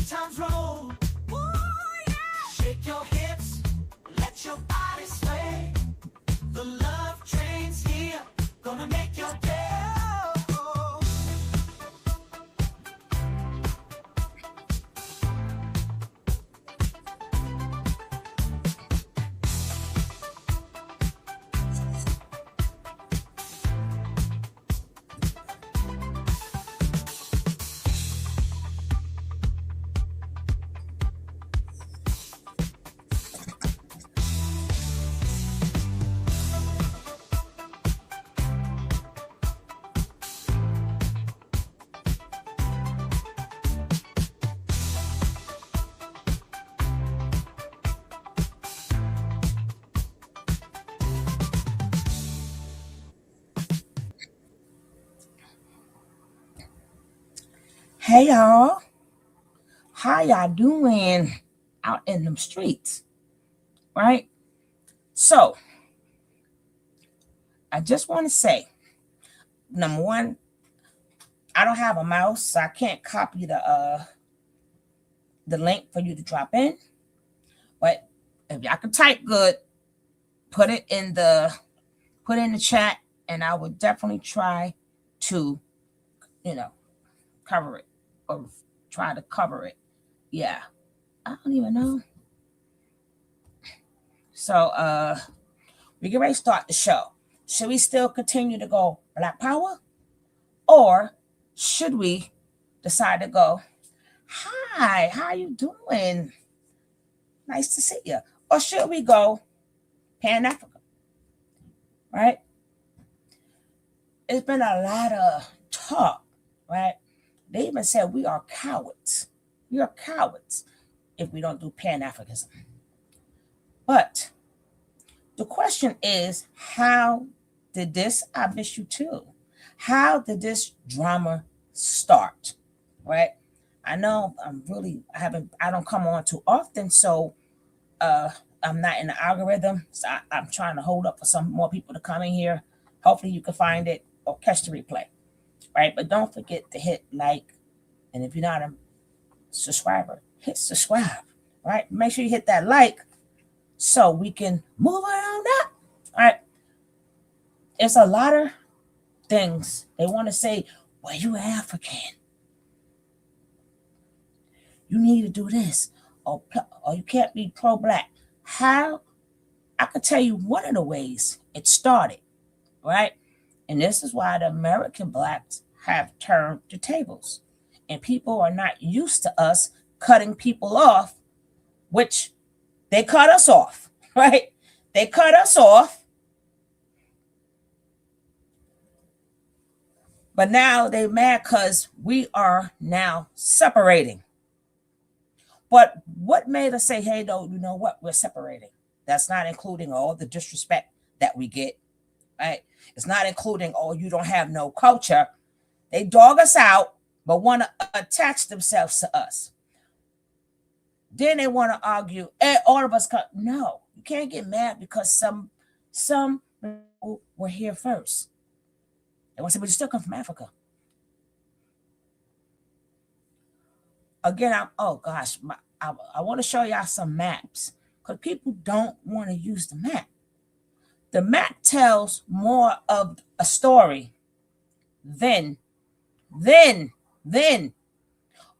times roll. Ooh, yeah. Shake your hips, let your body sway. The love train's here, gonna make your day. Hey y'all, how y'all doing out in them streets, right? So I just want to say, number one, I don't have a mouse, so I can't copy the link for you to drop in. But if y'all can type good, put it in the chat, and I would definitely try to, you know, cover it or try to cover it. Yeah, I don't even know. So we get ready to start the show. Should we still continue to go Black Power? Or should we decide to go, hi, how you doing? Nice to see you. Or should we go Pan-African, right? It's been a lot of talk, right? They even said we are cowards. We are cowards if we don't do Pan-Africanism. But the question is, how did this, I miss you too, how did this drama start, right? I know I don't come on too often, so I'm not in the algorithm. So I'm trying to hold up for some more people to come in here. Hopefully you can find it or catch the replay, right? But don't forget to hit like, and if you're not a subscriber, hit subscribe, right? Make sure you hit that like so we can move around up, all right? It's a lot of things they want to say. Well, you African, you need to do this, or you can't be pro-black. How? I could tell you one of the ways it started, right? And this is why the American blacks have turned the tables, and people are not used to us cutting people off, which they cut us off, right? They cut us off, but now they mad because we are now separating. But what made us say, hey, no, you know what? We're separating. That's not including all the disrespect that we get, right? It's not including, oh, you don't have no culture. They dog us out, but want to attach themselves to us. Then they want to argue, hey, all of us no, you can't get mad because some people were here first. They want to say, but you still come from Africa. Again, I want to show y'all some maps because people don't want to use the map. The map tells more of a story than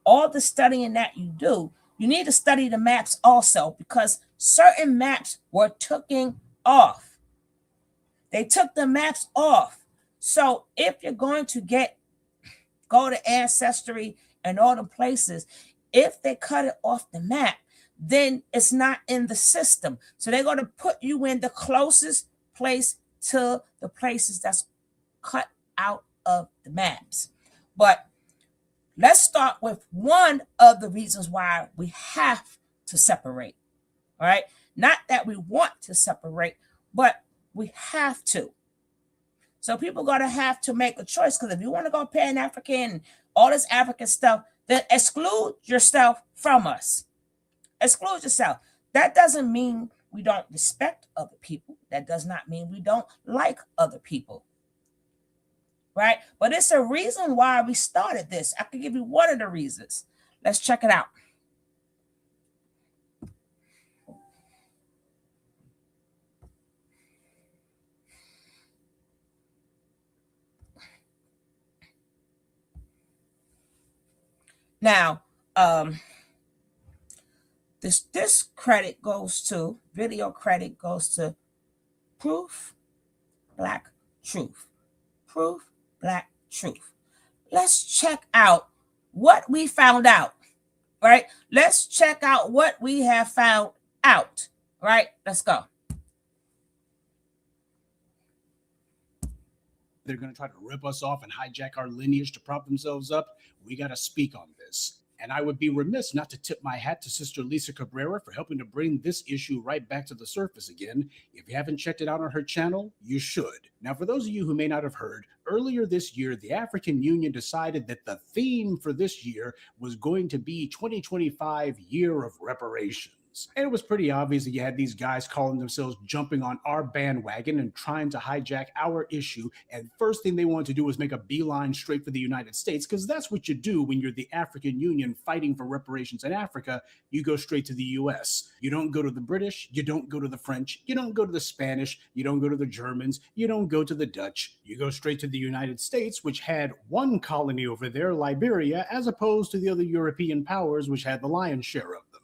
all the studying that you do. You need to study the maps also because certain maps were taken off. They took the maps off. So if you're going to go to Ancestry and all the places, if they cut it off the map, then it's not in the system. So they're going to put you in the closest place to the places that's cut out of the maps. But let's start with one of the reasons why we have to separate, all right? Not that we want to separate, but we have to. So people are going to have to make a choice because if you want to go Pan-African, all this African stuff, then exclude yourself from us. Exclude yourself. That doesn't mean we don't respect other people. That does not mean we don't like other people. Right? But it's a reason why we started this. I can give you one of the reasons. Let's check it out. Now, this credit goes to, video credit goes to Proof Black Truth. Proof Black Truth. Let's check out what we found out, right? Let's check out what we have found out, right? Let's go. They're going to try to rip us off and hijack our lineage to prop themselves up. We got to speak on this. And I would be remiss not to tip my hat to Sister Lisa Cabrera for helping to bring this issue right back to the surface again. If you haven't checked it out on her channel, you should. Now, for those of you who may not have heard, earlier this year, the African Union decided that the theme for this year was going to be 2025 Year of Reparations. And it was pretty obvious that you had these guys calling themselves jumping on our bandwagon and trying to hijack our issue. And first thing they wanted to do was make a beeline straight for the United States, because that's what you do when you're the African Union fighting for reparations in Africa. You go straight to the US. You don't go to the British. You don't go to the French. You don't go to the Spanish. You don't go to the Germans. You don't go to the Dutch. You go straight to the United States, which had one colony over there, Liberia, as opposed to the other European powers, which had the lion's share of them.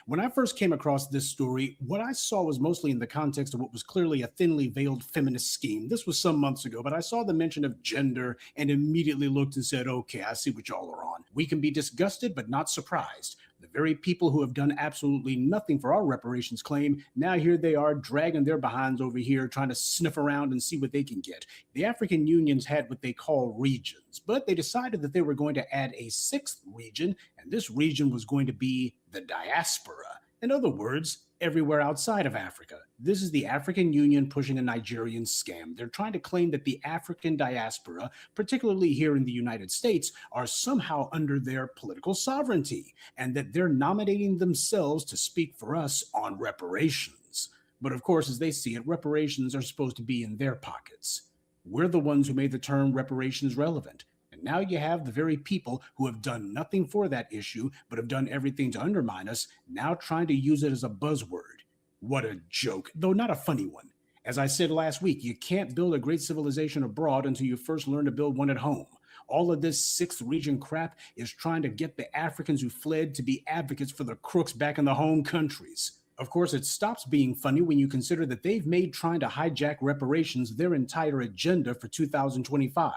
When I first came across this story, what I saw was mostly in the context of what was clearly a thinly veiled feminist scheme. This was some months ago, but I saw the mention of gender and immediately looked and said, okay, I see what y'all are on. We can be disgusted, but not surprised. The very people who have done absolutely nothing for our reparations claim, now here they are dragging their behinds over here, trying to sniff around and see what they can get. The African Unions had what they call regions, but they decided that they were going to add a sixth region, and this region was going to be the diaspora. In other words, everywhere outside of Africa. This is the African Union pushing a Nigerian scam. They're trying to claim that the African diaspora, particularly here in the United States, are somehow under their political sovereignty, and that they're nominating themselves to speak for us on reparations. But of course, as they see it, reparations are supposed to be in their pockets. We're the ones who made the term reparations relevant. And now you have the very people who have done nothing for that issue, but have done everything to undermine us, now trying to use it as a buzzword. What a joke, though not a funny one. As I said last week, you can't build a great civilization abroad until you first learn to build one at home. All of this sixth region crap is trying to get the Africans who fled to be advocates for the crooks back in the home countries. Of course, it stops being funny when you consider that they've made trying to hijack reparations their entire agenda for 2025.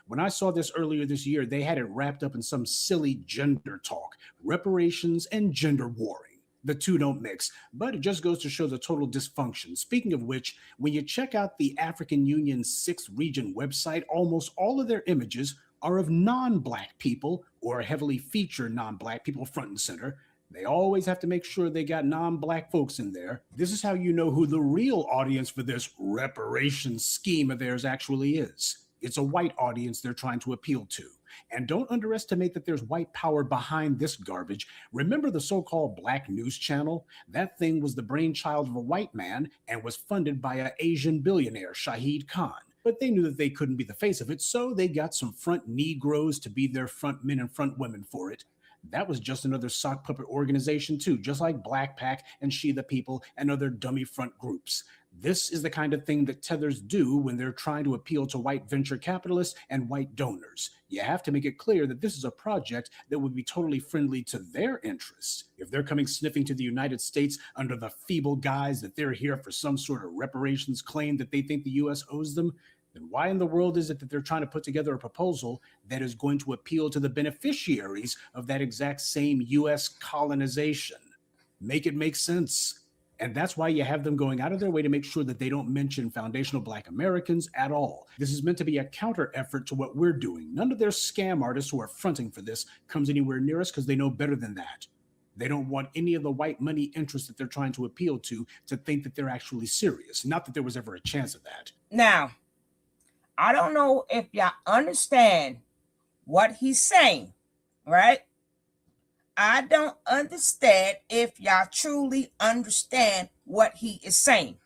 When I saw this earlier this year, they had it wrapped up in some silly gender talk, reparations and gender warring. The two don't mix, but it just goes to show the total dysfunction. Speaking of which, when you check out the African Union's sixth region website, almost all of their images are of non-Black people or heavily feature non-Black people front and center. They always have to make sure they got non-Black folks in there. This is how you know who the real audience for this reparations scheme of theirs actually is. It's a white audience they're trying to appeal to. And don't underestimate that there's white power behind this garbage. Remember the so-called Black News Channel? That thing was the brainchild of a white man and was funded by an Asian billionaire, Shahid Khan. But they knew that they couldn't be the face of it, so they got some front Negroes to be their front men and front women for it. That was just another sock puppet organization too, just like Black Pac and She the People and other dummy front groups. This is the kind of thing that tethers do when they're trying to appeal to white venture capitalists and white donors. You have to make it clear that this is a project that would be totally friendly to their interests. If they're coming sniffing to the United States under the feeble guise that they're here for some sort of reparations claim that they think the U.S. owes them, then why in the world is it that they're trying to put together a proposal that is going to appeal to the beneficiaries of that exact same U.S. colonization? Make it make sense. And that's why you have them going out of their way to make sure that they don't mention foundational Black Americans at all. This is meant to be a counter effort to what we're doing. None of their scam artists who are fronting for this comes anywhere near us because they know better than that. They don't want any of the white money interests that they're trying to appeal to think that they're actually serious. Not that there was ever a chance of that. Now, I don't know if y'all understand what he's saying, right? I don't understand if y'all truly understand what he is saying.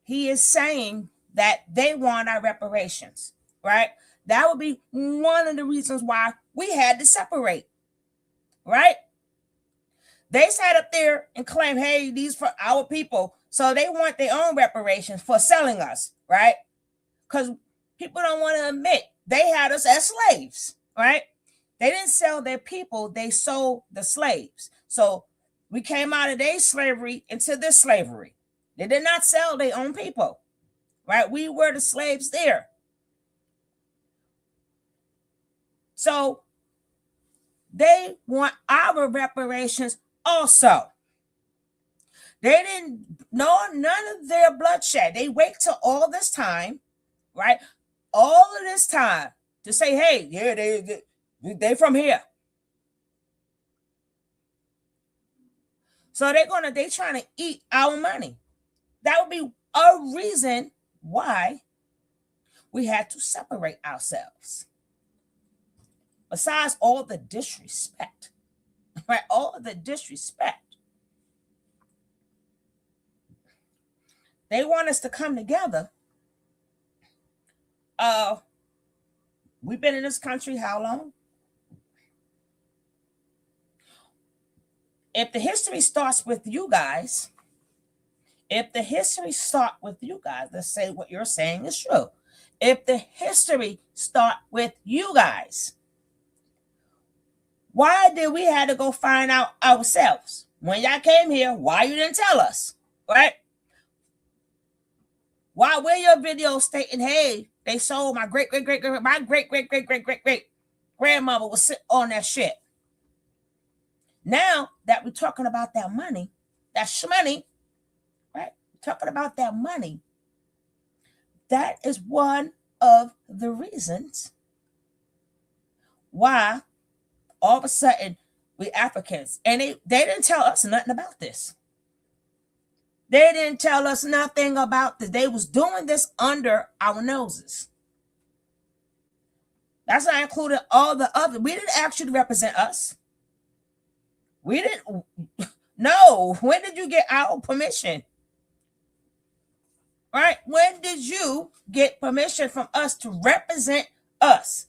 He is saying that they want our reparations, right? That would be one of the reasons why we had to separate, right? They sat up there and claimed, hey, these for our people. So they want their own reparations for selling us, right? Because people don't want to admit they had us as slaves, right? They didn't sell their people, they sold the slaves. So we came out of their slavery into this slavery. They did not sell their own people, right? We were the slaves there. So they want our reparations also. They didn't know none of their bloodshed. They wait till all this time, right? All of this time to say, hey, yeah, they from here. So they trying to eat our money. That would be a reason why we had to separate ourselves. Besides all the disrespect, right? All of the disrespect. They want us to come together. We've been in this country how long? If the history starts with you guys, let's say what you're saying is true. If the history start with you guys, why did we have to go find out ourselves? When y'all came here, why you didn't tell us, right? Why were your videos stating, hey, they sold my great grandmother was sitting on that shit. Now that we're talking about that money, that shmoney, right? We're talking about that money. That is one of the reasons why all of a sudden we Africans, and they didn't tell us nothing about this. They didn't tell us nothing about this. They was doing this under our noses. That's not including all the other. We didn't ask you to represent us. We didn't. No. When did you get our permission? Right? When did you get permission from us to represent us?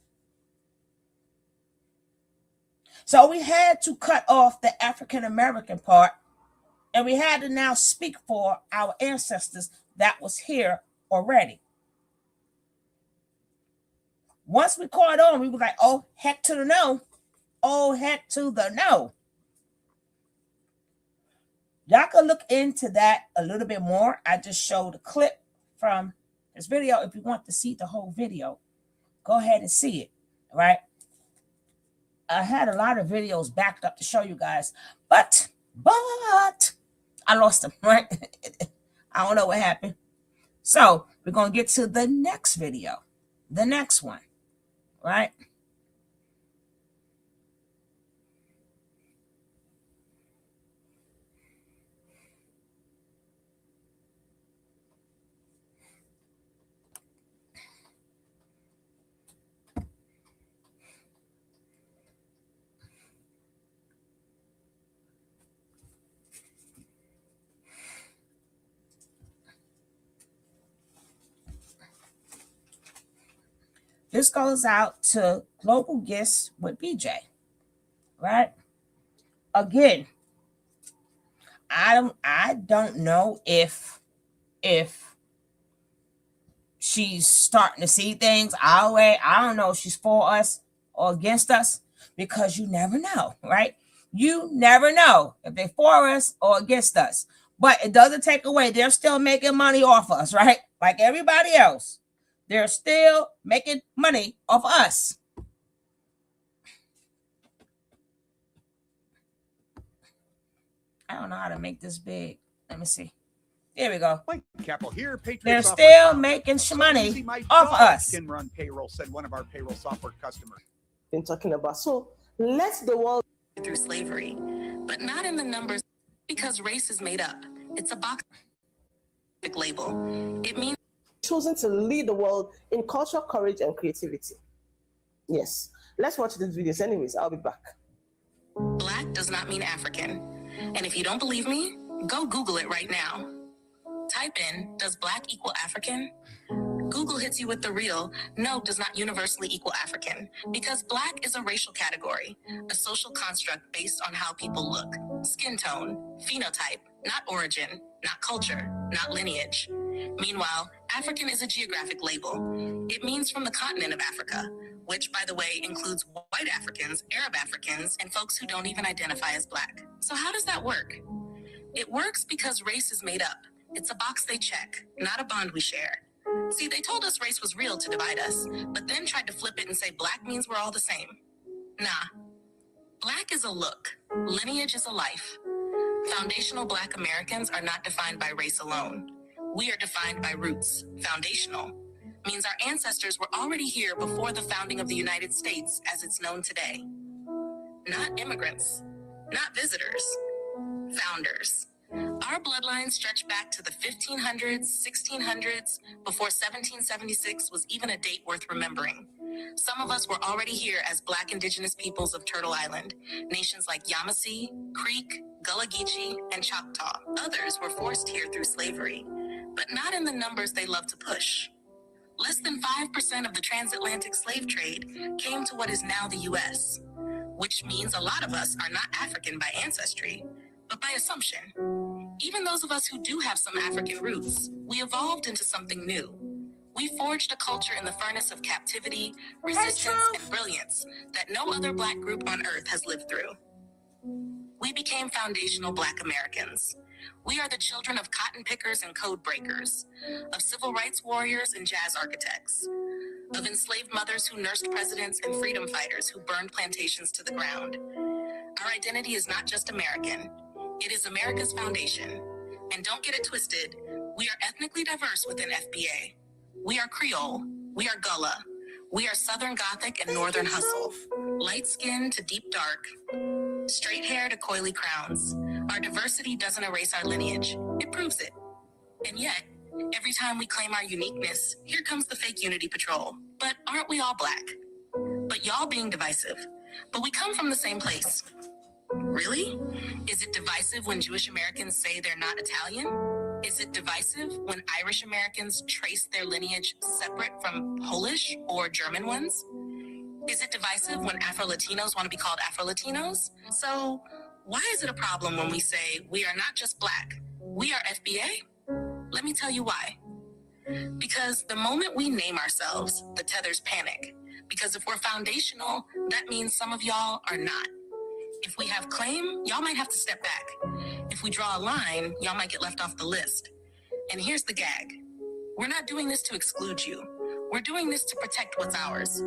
So we had to cut off the African American part, and we had to now speak for our ancestors that was here already. Once we caught on, we were like, oh, heck to the no. Oh, heck to the no. Y'all can look into that a little bit more. I just showed a clip from this video. If you want to see the whole video, go ahead and see it, right? I had a lot of videos backed up to show you guys, but I lost them, right? I don't know what happened. So we're going to get to the next video, the next one, right? This goes out to Global Gifts with BJ, right? Again, I don't know if she's starting to see things our way. I don't know if she's for us or against us, because you never know, right? You never know if they're for us or against us. But it doesn't take away. They're still making money off us, right? Like everybody else. They're still making money off us. I don't know how to make this big. Let me see. There we go. Capital here. Patriot They're Software still Cloud. making So money easy, my off dog us. Can run payroll, said one of our payroll software customers. Been talking about. So let the world through slavery, but not in the numbers, because race is made up. It's a box label. It means chosen to lead the world in culture, courage, and creativity. Yes. Let's watch these videos. Anyways, I'll be back. Black does not mean African. And if you don't believe me, go Google it right now. Type in, does Black equal African? Google hits you with the real, no does not universally equal African, because Black is a racial category, a social construct based on how people look, skin tone, phenotype, not origin, not culture, not lineage. Meanwhile, African is a geographic label. It means from the continent of Africa, which, by the way, includes white Africans, Arab Africans, and folks who don't even identify as Black. So how does that work? It works because race is made up. It's a box they check, not a bond we share. See, they told us race was real to divide us, but then tried to flip it and say Black means we're all the same. Nah. Black is a look. Lineage is a life. Foundational Black Americans are not defined by race alone. We are defined by roots. Foundational means our ancestors were already here before the founding of the United States as it's known today. Not immigrants, not visitors, founders. Our bloodlines stretch back to the 1500s, 1600s, before 1776 was even a date worth remembering. Some of us were already here as Black indigenous peoples of Turtle Island, nations like Yamasee, Creek, Gullah Geechee, and Choctaw. Others were forced here through slavery, but not in the numbers they love to push. Less than 5% of the transatlantic slave trade came to what is now the U.S., which means a lot of us are not African by ancestry, but by assumption. Even those of us who do have some African roots, we evolved into something new. We forged a culture in the furnace of captivity, resistance, and brilliance that no other Black group on earth has lived through. We became foundational Black Americans. We are the children of cotton pickers and code breakers, of civil rights warriors and jazz architects, of enslaved mothers who nursed presidents and freedom fighters who burned plantations to the ground. Our identity is not just American. It is America's foundation. And don't get it twisted, we are ethnically diverse within FBA. We are Creole, we are Gullah, we are Southern Gothic and Northern Hustle, light skin to deep dark, straight hair to coily crowns. Our diversity doesn't erase our lineage, it proves it. And yet, every time we claim our uniqueness, here comes the fake unity patrol. But aren't we all Black? But y'all being divisive. But we come from the same place. Really? Is it divisive when Jewish Americans say they're not Italian? Is it divisive when Irish Americans trace their lineage separate from Polish or German ones? Is it divisive when Afro-Latinos want to be called Afro-Latinos? So why is it a problem when we say we are not just Black, we are FBA? Let me tell you why. Because the moment we name ourselves, the tethers panic. Because if we're foundational, that means some of y'all are not. If we have claim, y'all might have to step back. If we draw a line, y'all might get left off the list. And here's the gag. We're not doing this to exclude you. We're doing this to protect what's ours.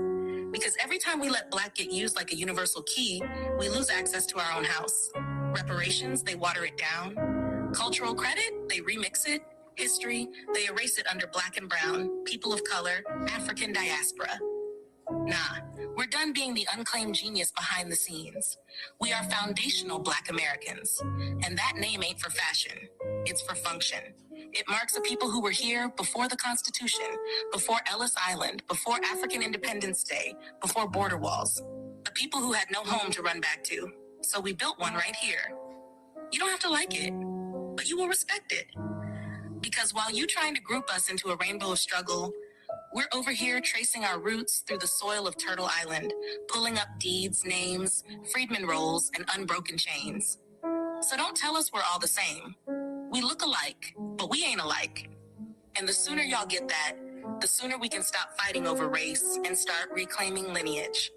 Because every time we let Black get used like a universal key, we lose access to our own house. Reparations, they water it down. Cultural credit, they remix it. History, they erase it under Black and brown, people of color, African diaspora. Nah, we're done being the unclaimed genius behind the scenes. We are foundational Black Americans. And that name ain't for fashion, it's for function. It marks the people who were here before the Constitution, before Ellis Island, before African Independence Day, before border walls. The people who had no home to run back to. So we built one right here. You don't have to like it, but you will respect it. Because while you trying to group us into a rainbow of struggle, we're over here tracing our roots through the soil of Turtle Island, pulling up deeds, names, freedmen rolls, and unbroken chains. So don't tell us we're all the same. We look alike, but we ain't alike. And the sooner y'all get that, the sooner we can stop fighting over race and start reclaiming lineage.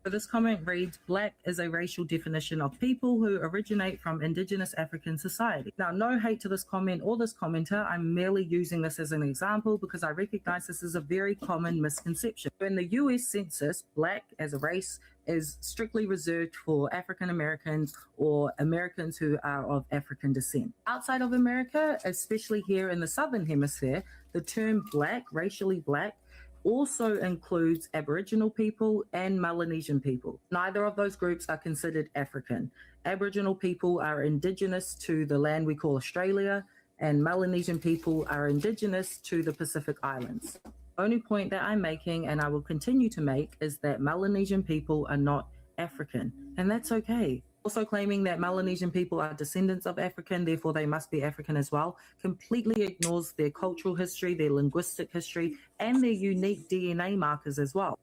So this comment reads, Black is a racial definition of people who originate from indigenous African society. Now, no hate to this comment or this commenter. I'm merely using this as an example because I recognize this is a very common misconception. In the US Census, Black as a race is strictly reserved for African Americans or Americans who are of African descent. Outside of America, especially here in the Southern Hemisphere, the term Black, racially Black, also includes Aboriginal people and Melanesian people. Neither of those groups are considered African. Aboriginal people are indigenous to the land we call Australia, and Melanesian people are indigenous to the Pacific Islands. Only point that I'm making, and I will continue to make, is that Melanesian people are not African, and that's okay. Also claiming that Melanesian people are descendants of African, therefore they must be African as well, completely ignores their cultural history, their linguistic history, and their unique DNA markers as well.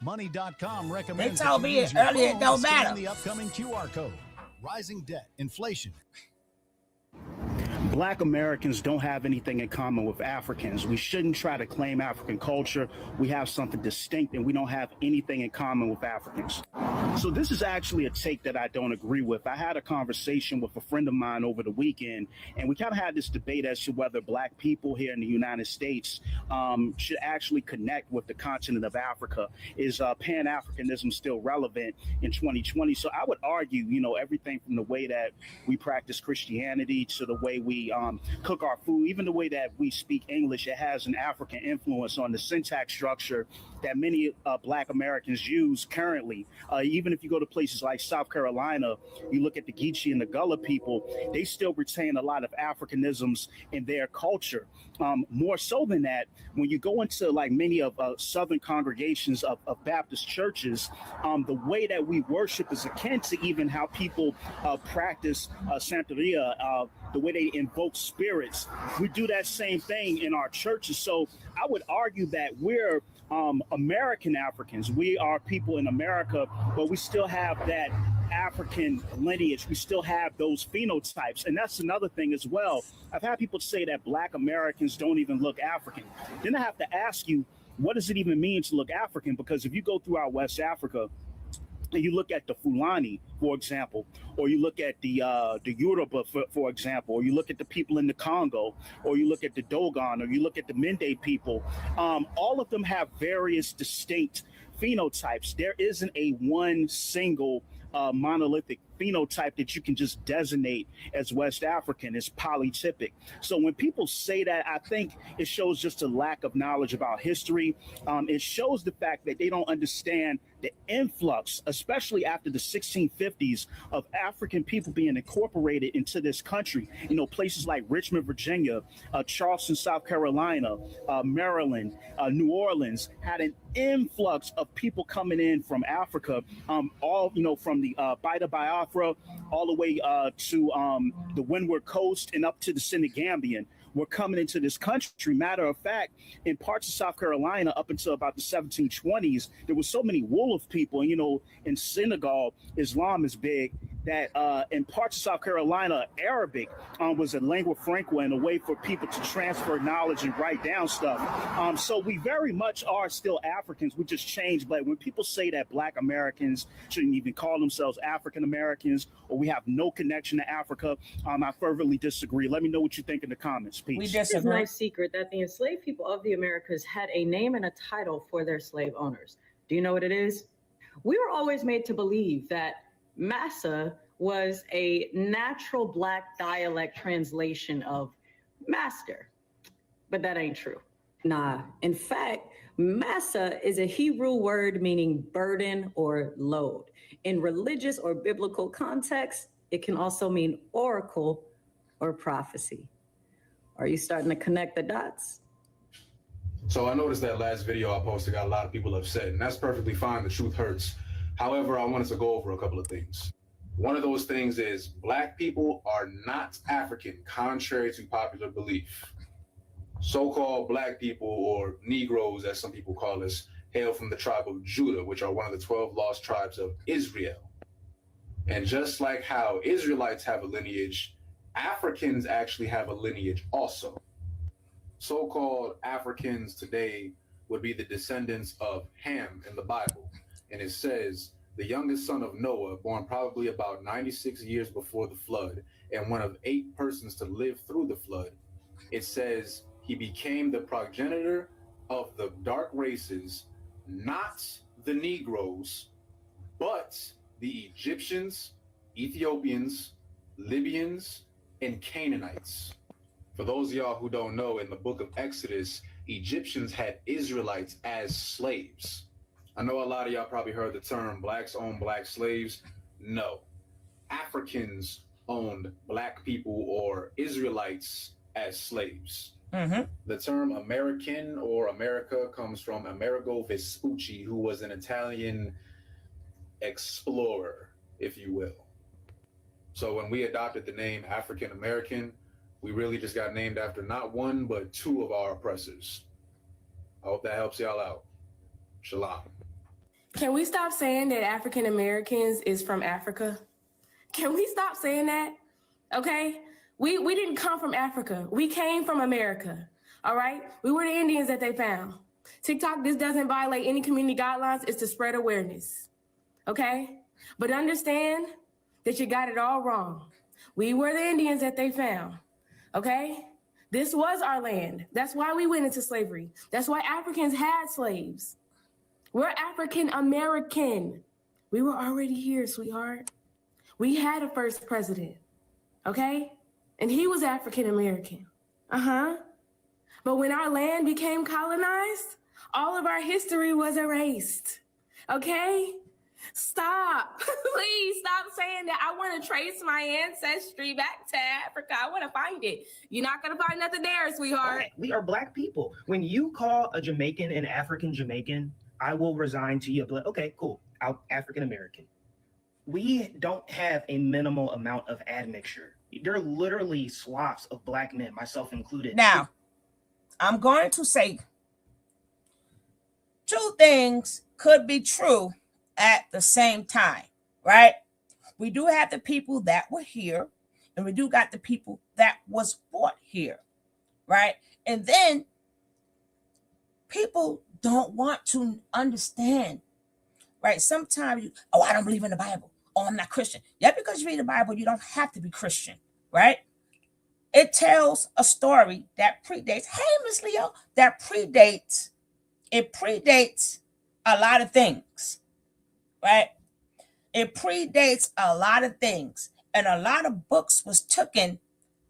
Money.com recommends They told that you me use your earlier it phone don't to scan matter. the upcoming QR code. Rising debt, inflation. Black Americans don't have anything in common with Africans. We shouldn't try to claim African culture. We have something distinct, and we don't have anything in common with Africans. So this is actually a take that I don't agree with. I had a conversation with a friend of mine over the weekend, and we kind of had this debate as to whether Black people here in the United States should actually connect with the continent of Africa. Is Pan-Africanism still relevant in 2020? So I would argue, you know, everything from the way that we practice Christianity to the way we cook our food, even the way that we speak English, it has an African influence on the syntax structure that many Black Americans use currently. Even if you go to places like South Carolina, you look at the Geechee and the Gullah people, they still retain a lot of Africanisms in their culture. More so than that, when you go into like many of Southern congregations of Baptist churches, the way that we worship is akin to even how people practice Santeria, the way they invoke spirits. We do that same thing in our churches. So I would argue that we're American Africans. We are people in America, but we still have that African lineage. We still have those phenotypes. And that's another thing as well. I've had people say that Black Americans don't even look African. Then I have to ask you, what does it even mean to look African? Because if you go throughout West Africa, and you look at the Fulani, for example, or you look at the Yoruba, for example, or you look at the people in the Congo, or you look at the Dogon, or you look at the Mende people, all of them have various distinct phenotypes. There isn't a one single monolithic phenotype that you can just designate as West African. It's polytypic. So when people say that, I think it shows just a lack of knowledge about history. It shows the fact that they don't understand the influx, especially after the 1650s, of African people being incorporated into this country. You know, places like Richmond, Virginia, Charleston, South Carolina, Maryland, New Orleans had an influx of people coming in from Africa, all, you know, from the Bight of Biafra all the way to the Windward Coast and up to the Senegambian. Were coming into this country. Matter of fact, in parts of South Carolina up until about the 1720s, there were so many Wolof people. And, you know, in Senegal, Islam is big, that in parts of South Carolina, Arabic was a lingua franca and a way for people to transfer knowledge and write down stuff. So we very much are still Africans. We just changed. But when people say that Black Americans shouldn't even call themselves African Americans, or we have no connection to Africa, I fervently disagree. Let me know what you think in the comments. Peace. We It's disagree. no secret that the enslaved people of the Americas had a name and a title for their slave owners. Do you know what it is? We were always made to believe that Massa was a natural Black dialect translation of master, but that ain't true. Nah, in fact, Massa is a Hebrew word meaning burden or load. In religious or biblical context, it can also mean oracle or prophecy. Are you starting to connect the dots? So I noticed that last video I posted got a lot of people upset, and that's perfectly fine. The truth hurts. However, I wanted to go over a couple of things. One of those things is Black people are not African, contrary to popular belief. So-called Black people, or Negroes, as some people call us, hail from the tribe of Judah, which are one of the 12 lost tribes of Israel. And just like how Israelites have a lineage, Africans actually have a lineage also. So-called Africans today would be the descendants of Ham in the Bible. And it says, the youngest son of Noah, born probably about 96 years before the flood, and one of 8 persons to live through the flood. It says he became the progenitor of the dark races, not the Negroes, but the Egyptians, Ethiopians, Libyans, and Canaanites. For those of y'all who don't know, in the book of Exodus, Egyptians had Israelites as slaves. I know a lot of y'all probably heard the term Blacks own Black slaves. No, Africans owned Black people or Israelites as slaves. The term American or America comes from Amerigo Vespucci, who was an Italian explorer, if you will. So when we adopted the name African American, we really just got named after not one, but 2 of our oppressors. I hope that helps y'all out. Shalom. Can we stop saying that African Americans is from Africa? Can we stop saying that? Okay? We didn't come from Africa. We came from America. All right? We were the Indians that they found. TikTok, this doesn't violate any community guidelines. It's to spread awareness. Okay? But understand that you got it all wrong. We were the Indians that they found. Okay? This was our land. That's why we went into slavery. That's why Africans had slaves. We're African American. We were already here, sweetheart. We had a first president. Okay? And he was African American. But when our land became colonized, all of our history was erased. Okay? Stop. Please stop saying that. I want to trace my ancestry back to Africa. I want to find it. You're not going to find nothing there, sweetheart. Okay, we are Black people. When you call a Jamaican an African Jamaican, I will resign to you. But okay, cool. African American. We don't have a minimal amount of admixture. There are literally swaths of Black men, myself included. Now, I'm going to say two things could be true at the same time, right? We do have the people that were here, and we do got the people that was brought here, right? And then people don't want to understand, right? Sometimes I don't believe in the Bible. Oh, I'm not Christian. Yeah, because you read the Bible, you don't have to be Christian, right? It tells a story that predates, hey, Miss Leo, that predates a lot of things, right? It predates a lot of things. And a lot of books was taken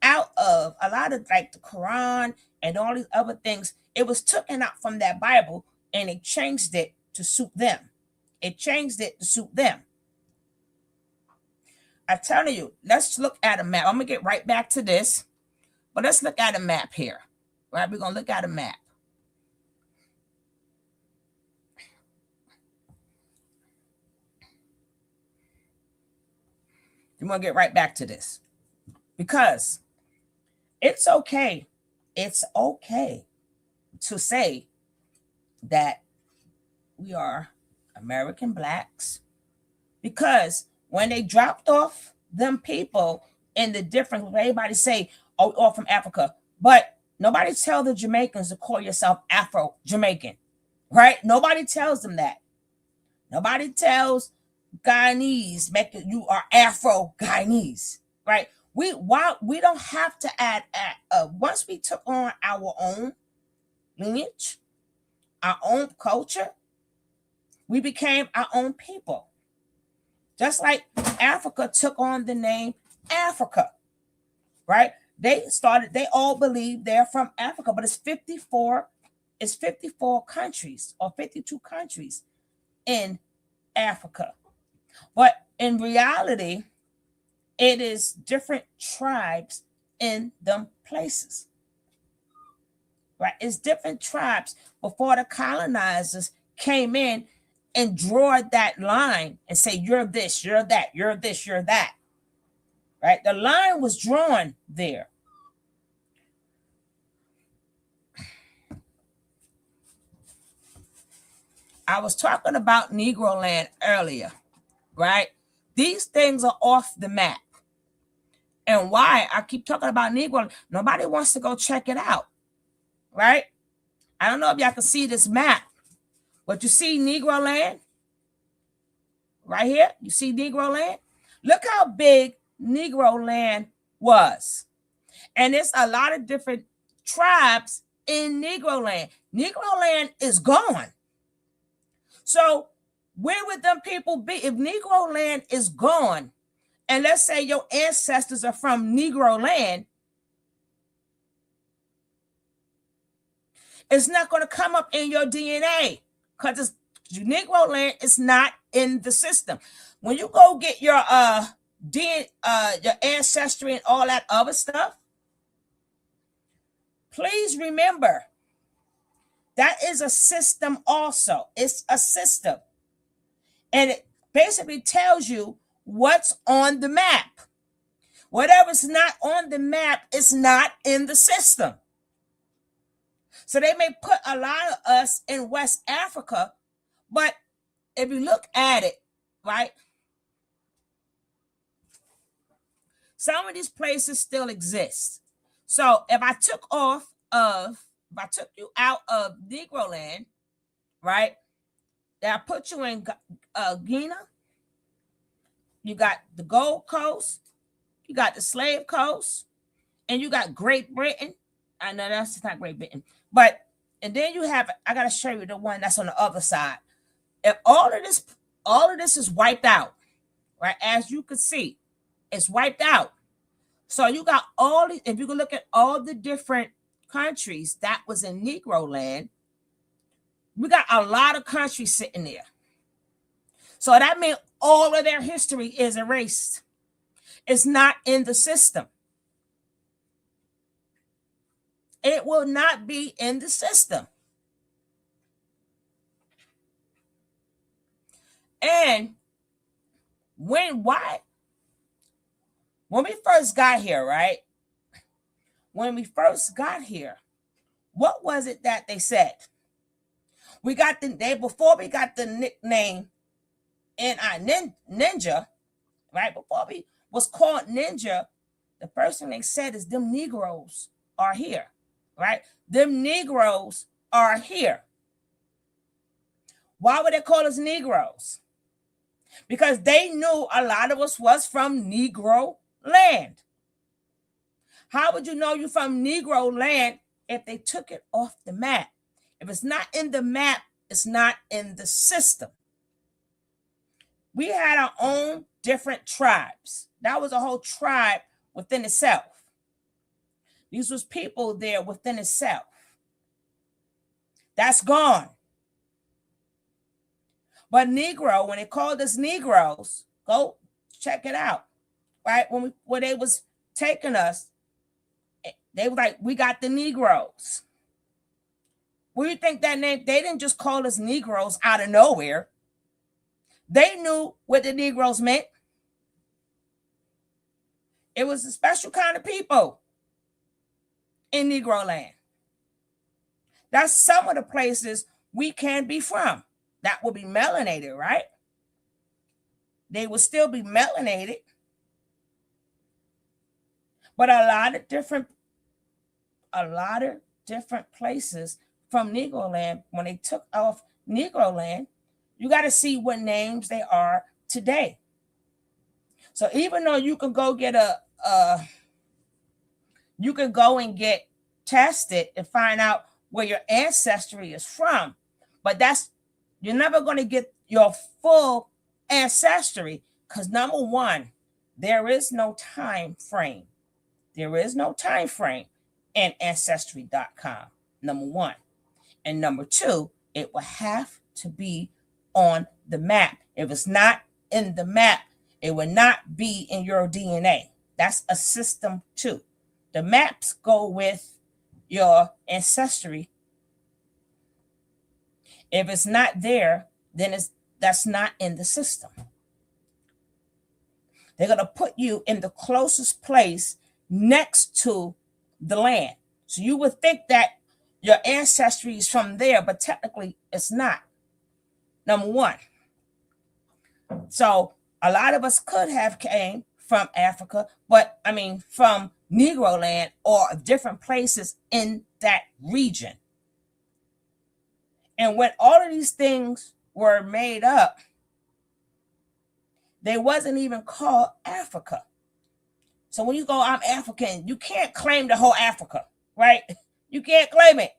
out of, a lot of like the Quran and all these other things. It was taken out from that Bible and it changed it to suit them. It changed it to suit them. I'm telling you, let's look at a map. I'm going to get right back to this, but let's look at a map here, right? We're going to look at a map. I'm going to get right back to this because it's okay. It's okay to say that we are American Blacks because when they dropped off them people in the different, everybody say, oh, all from Africa, but nobody tell the Jamaicans to call yourself Afro-Jamaican, right? Nobody tells them that. Nobody tells Guyanese, you are Afro-Guyanese, right? We don't have to add, once we took on our own lineage, our own culture, we became our own people. Just like Africa took on the name Africa, right? They all believe they're from Africa, but it's 54 countries or 52 countries in Africa. But in reality, it is different tribes in them places, right? It's different tribes before the colonizers came in and draw that line and say, you're this, you're that, you're this, you're that, right? The line was drawn there. I was talking about Negro land earlier, right? These things are off the map. And why I keep talking about Negro, nobody wants to go check it out, right? I don't know if y'all can see this map, but you see Negro land right here? You see Negro land? Look how big Negro land was. And there's a lot of different tribes in Negro land. Negro land is gone. So where would them people be if Negro land is gone? And let's say your ancestors are from Negro land, it's not going to come up in your DNA because Negro land is not in the system. When you go get your your ancestry and all that other stuff, please remember that is a system also. It's a system. And it basically tells you what's on the map. Whatever's not on the map is not in the system. So they may put a lot of us in West Africa, but if you look at it, right? Some of these places still exist. So if I took you out of Negro land, right? Then I put you in Guinea. You got the Gold Coast, you got the Slave Coast, and you got Great Britain. I know that's not Great Britain, but and then you have, I gotta show you the one that's on the other side. If all of this is wiped out, right? As you can see, it's wiped out. So you got all these, if you can look at all the different countries that was in Negro land, we got a lot of countries sitting there. So that means all of their history is erased. It's not in the system. It will not be in the system. And when we first got here, right? When we first got here, what was it that they said? We got before we got the nickname Ninja, right? Before we was called Ninja, the first thing they said is them Negroes are here, right? Them Negroes are here. Why would they call us Negroes? Because they knew a lot of us was from Negro land. How would you know you're from Negro land if they took it off the map? If it's not in the map, it's not in the system. We had our own different tribes. That was a whole tribe within itself. These was people there within itself. That's gone. But Negro, when they called us Negroes, go check it out, right? When they was taking us, they were like, we got the Negroes. Where do you think that name? They didn't just call us Negroes out of nowhere. They knew what the Negroes meant. It was a special kind of people in Negro land. That's some of the places we can be from. That will be melanated, right? They will still be melanated. But a lot of different places from Negro land, when they took off Negro land, you got to see what names they are today. So even though you can go get you can go and get tested and find out where your ancestry is from, but you're never going to get your full ancestry because number one, there is no time frame. There is no time frame in Ancestry.com, number one. And number two, it will have to be on the map. If it's not in the map, it will not be in your DNA. That's a system too. The maps go with your ancestry. If it's not there, then that's not in the system. They're going to put you in the closest place next to the land. So you would think that your ancestry is from there, but technically it's not. Number one. So a lot of us could have came from Africa, from Negro land or different places in that region. And when all of these things were made up, they wasn't even called Africa. So when you go, I'm African, you can't claim the whole Africa, right? You can't claim it.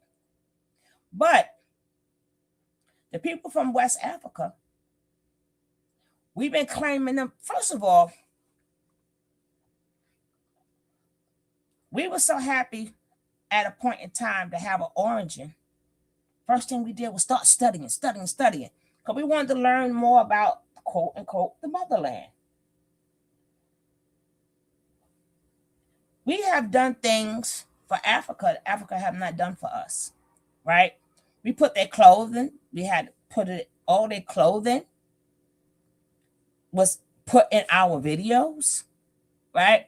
But the people from West Africa, we've been claiming them. First of all, we were so happy at a point in time to have an origin. First thing we did was start studying, because we wanted to learn more about, quote unquote, the motherland. We have done things for Africa that Africa have not done for us, right? We put their clothing, we had put it, all their clothing was put in our videos, right?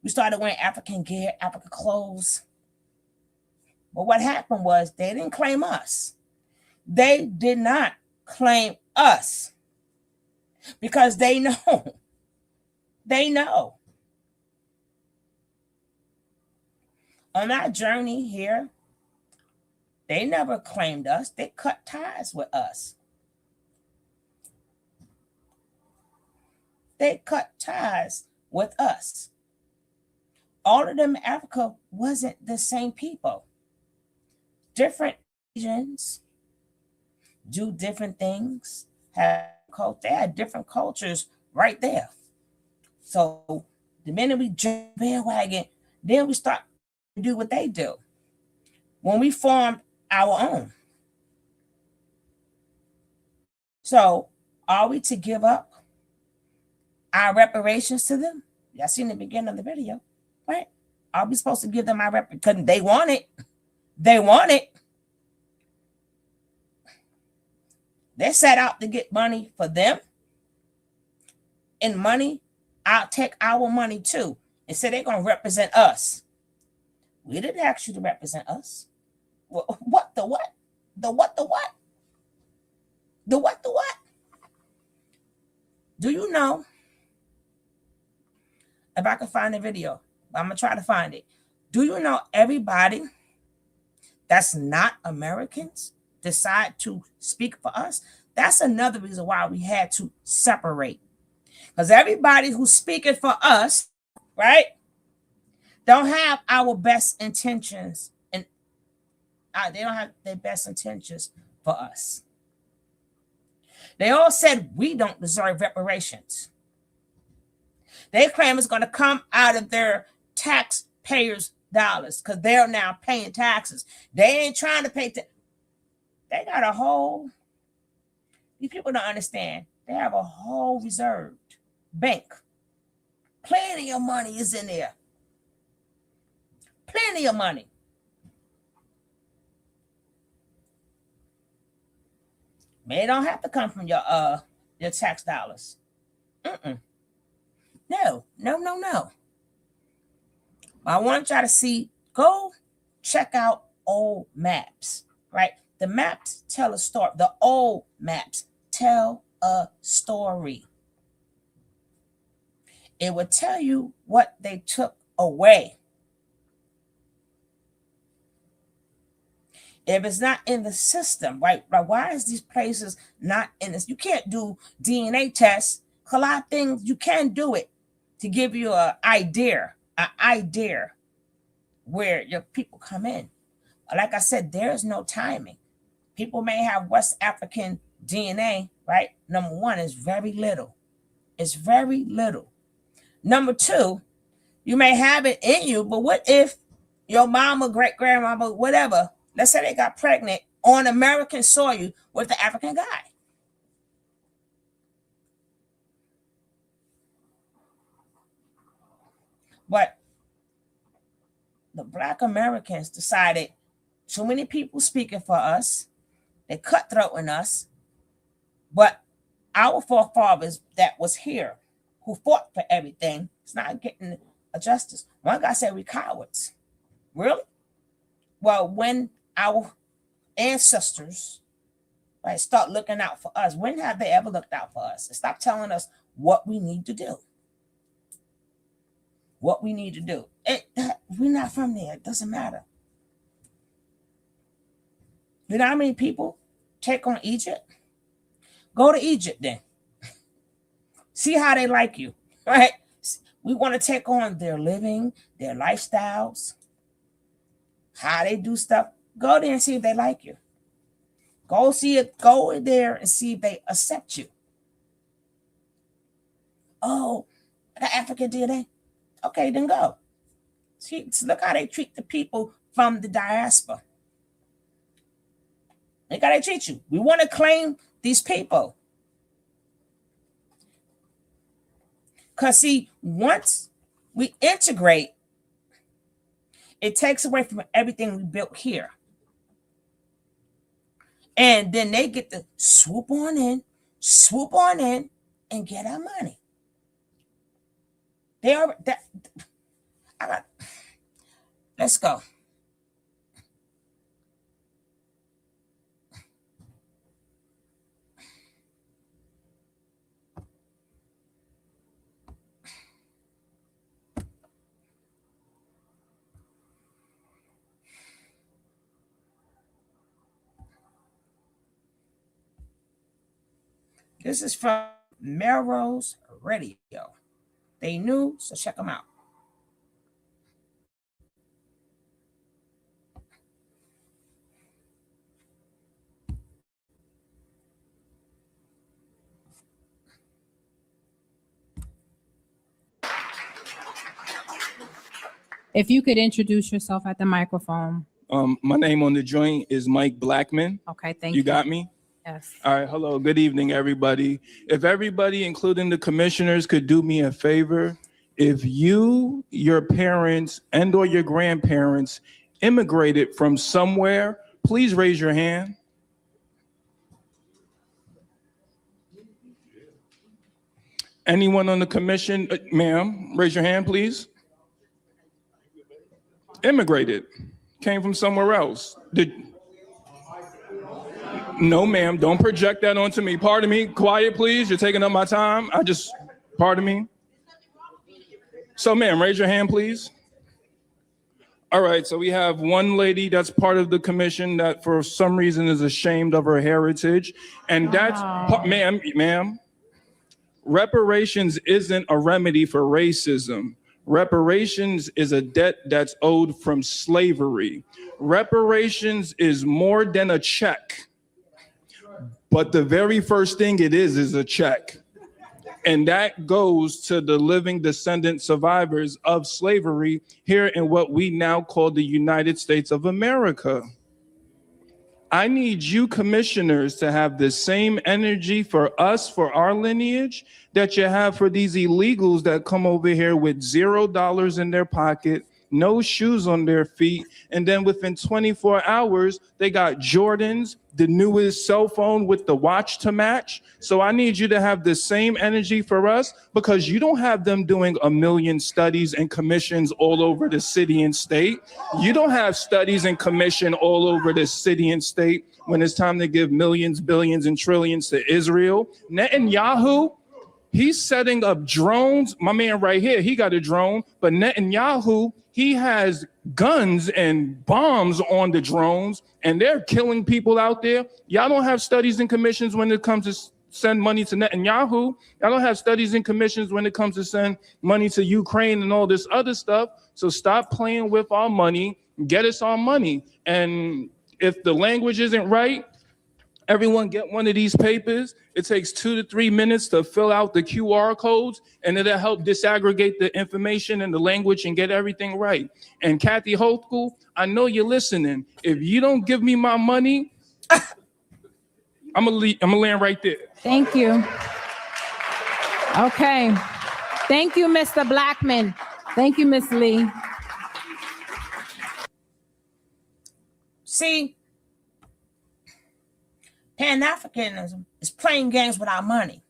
We started wearing African gear, African clothes. But what happened was they didn't claim us. They did not claim us because they know. They know. On our journey here, they never claimed us. They cut ties with us. They cut ties with us. All of them in Africa wasn't the same people. Different regions do different things. They had different cultures right there. So the minute we jump bandwagon, then we start to do what they do. When we formed our own. So are we to give up our reparations to them? Y'all seen the beginning of the video, right? Are we supposed to give them our reparations? Because they want it. They want it. They set out to get money for them. And money, I'll take our money too. And say they're going to represent us. We didn't ask you to represent us. What the what? The what the what? The what the what? Do you know? If I can find the video, I'm going to try to find it. Do you know everybody that's not Americans decide to speak for us? That's another reason why we had to separate. Because everybody who's speaking for us, right, don't have our best intentions. And they don't have their best intentions for us. They all said we don't deserve reparations. They claim it's going to come out of their taxpayers' dollars because they're now paying taxes. They ain't trying to pay. They got a whole, these people don't understand. They have a whole reserved bank. Plenty of money is in there. Plenty of money. It don't have to come from your tax dollars. No. I want y'all to see, go check out old maps, right? The maps tell a story. The old maps tell a story. It will tell you what they took away. If it's not in the system, right? Why is these places not in this? You can't do DNA tests. A lot of things, you can do it to give you an idea where your people come in. Like I said, there's no timing. People may have West African DNA, right? Number one, is very little. It's very little. Number two, you may have it in you, but what if your mama, great-grandmama, whatever, let's say they got pregnant on American soil with the African guy. But the Black Americans decided too many people speaking for us. They cutthroating us. But our forefathers that was here, who fought for everything, it's not getting a justice. One guy said we cowards. Really? Well, when our ancestors, right, start looking out for us, when have they ever looked out for us? And stop telling us what we need to do. What we need to do. We're not from there. It doesn't matter. You know how many people take on Egypt? Go to Egypt then. See how they like you, right? We want to take on their living, their lifestyles, how they do stuff. Go there and see if they like you. Go see it. Go there and see if they accept you. Oh, the African DNA. Okay, then go. See, look how they treat the people from the diaspora. Look how they treat you. We want to claim these people. Because, see, once we integrate, it takes away from everything we built here. And then they get to swoop on in, and get our money. They are that. Let's go. This is from Melrose Radio. They knew, so check them out. If you could introduce yourself at the microphone. My name on the joint is Mike Blackman. Okay, thank you. You got me? Yes. All right, hello, good evening, everybody. If everybody, including the commissioners, could do me a favor, if you, your parents, and or your grandparents immigrated from somewhere, please raise your hand. Anyone on the commission, ma'am, raise your hand, please. Immigrated, came from somewhere else. No, ma'am, don't project that onto me. Pardon me, quiet, please. You're taking up my time. Pardon me. So, ma'am, raise your hand, please. All right, so we have one lady that's part of the commission that for some reason is ashamed of her heritage. And that's, ma'am, reparations isn't a remedy for racism. Reparations is a debt that's owed from slavery. Reparations is more than a check. But the very first thing it is a check. And that goes to the living descendant survivors of slavery here in what we now call the United States of America. I need you commissioners to have the same energy for us, for our lineage, that you have for these illegals that come over here with $0 in their pocket, no shoes on their feet, and then within 24 hours, they got Jordans, the newest cell phone with the watch to match. So I need you to have the same energy for us, because you don't have them doing a million studies and commissions all over the city and state. You don't have studies and commission all over the city and state when it's time to give millions, billions, and trillions to Israel. Netanyahu, he's setting up drones. My man right here, he got a drone, but Netanyahu, he has guns and bombs on the drones, and they're killing people out there. Y'all don't have studies and commissions when it comes to send money to Netanyahu. Y'all don't have studies and commissions when it comes to send money to Ukraine and all this other stuff. So stop playing with our money, get us our money. And if the language isn't right, everyone get one of these papers. It takes 2 to 3 minutes to fill out the QR codes, and it'll help disaggregate the information and the language and get everything right. And Kathy Hochul, I know you're listening. If you don't give me my money, I'm gonna land right there. Thank you. Okay. Thank you, Mr. Blackman. Thank you, Ms. Lee. See, Pan-Africanism is playing games with our money,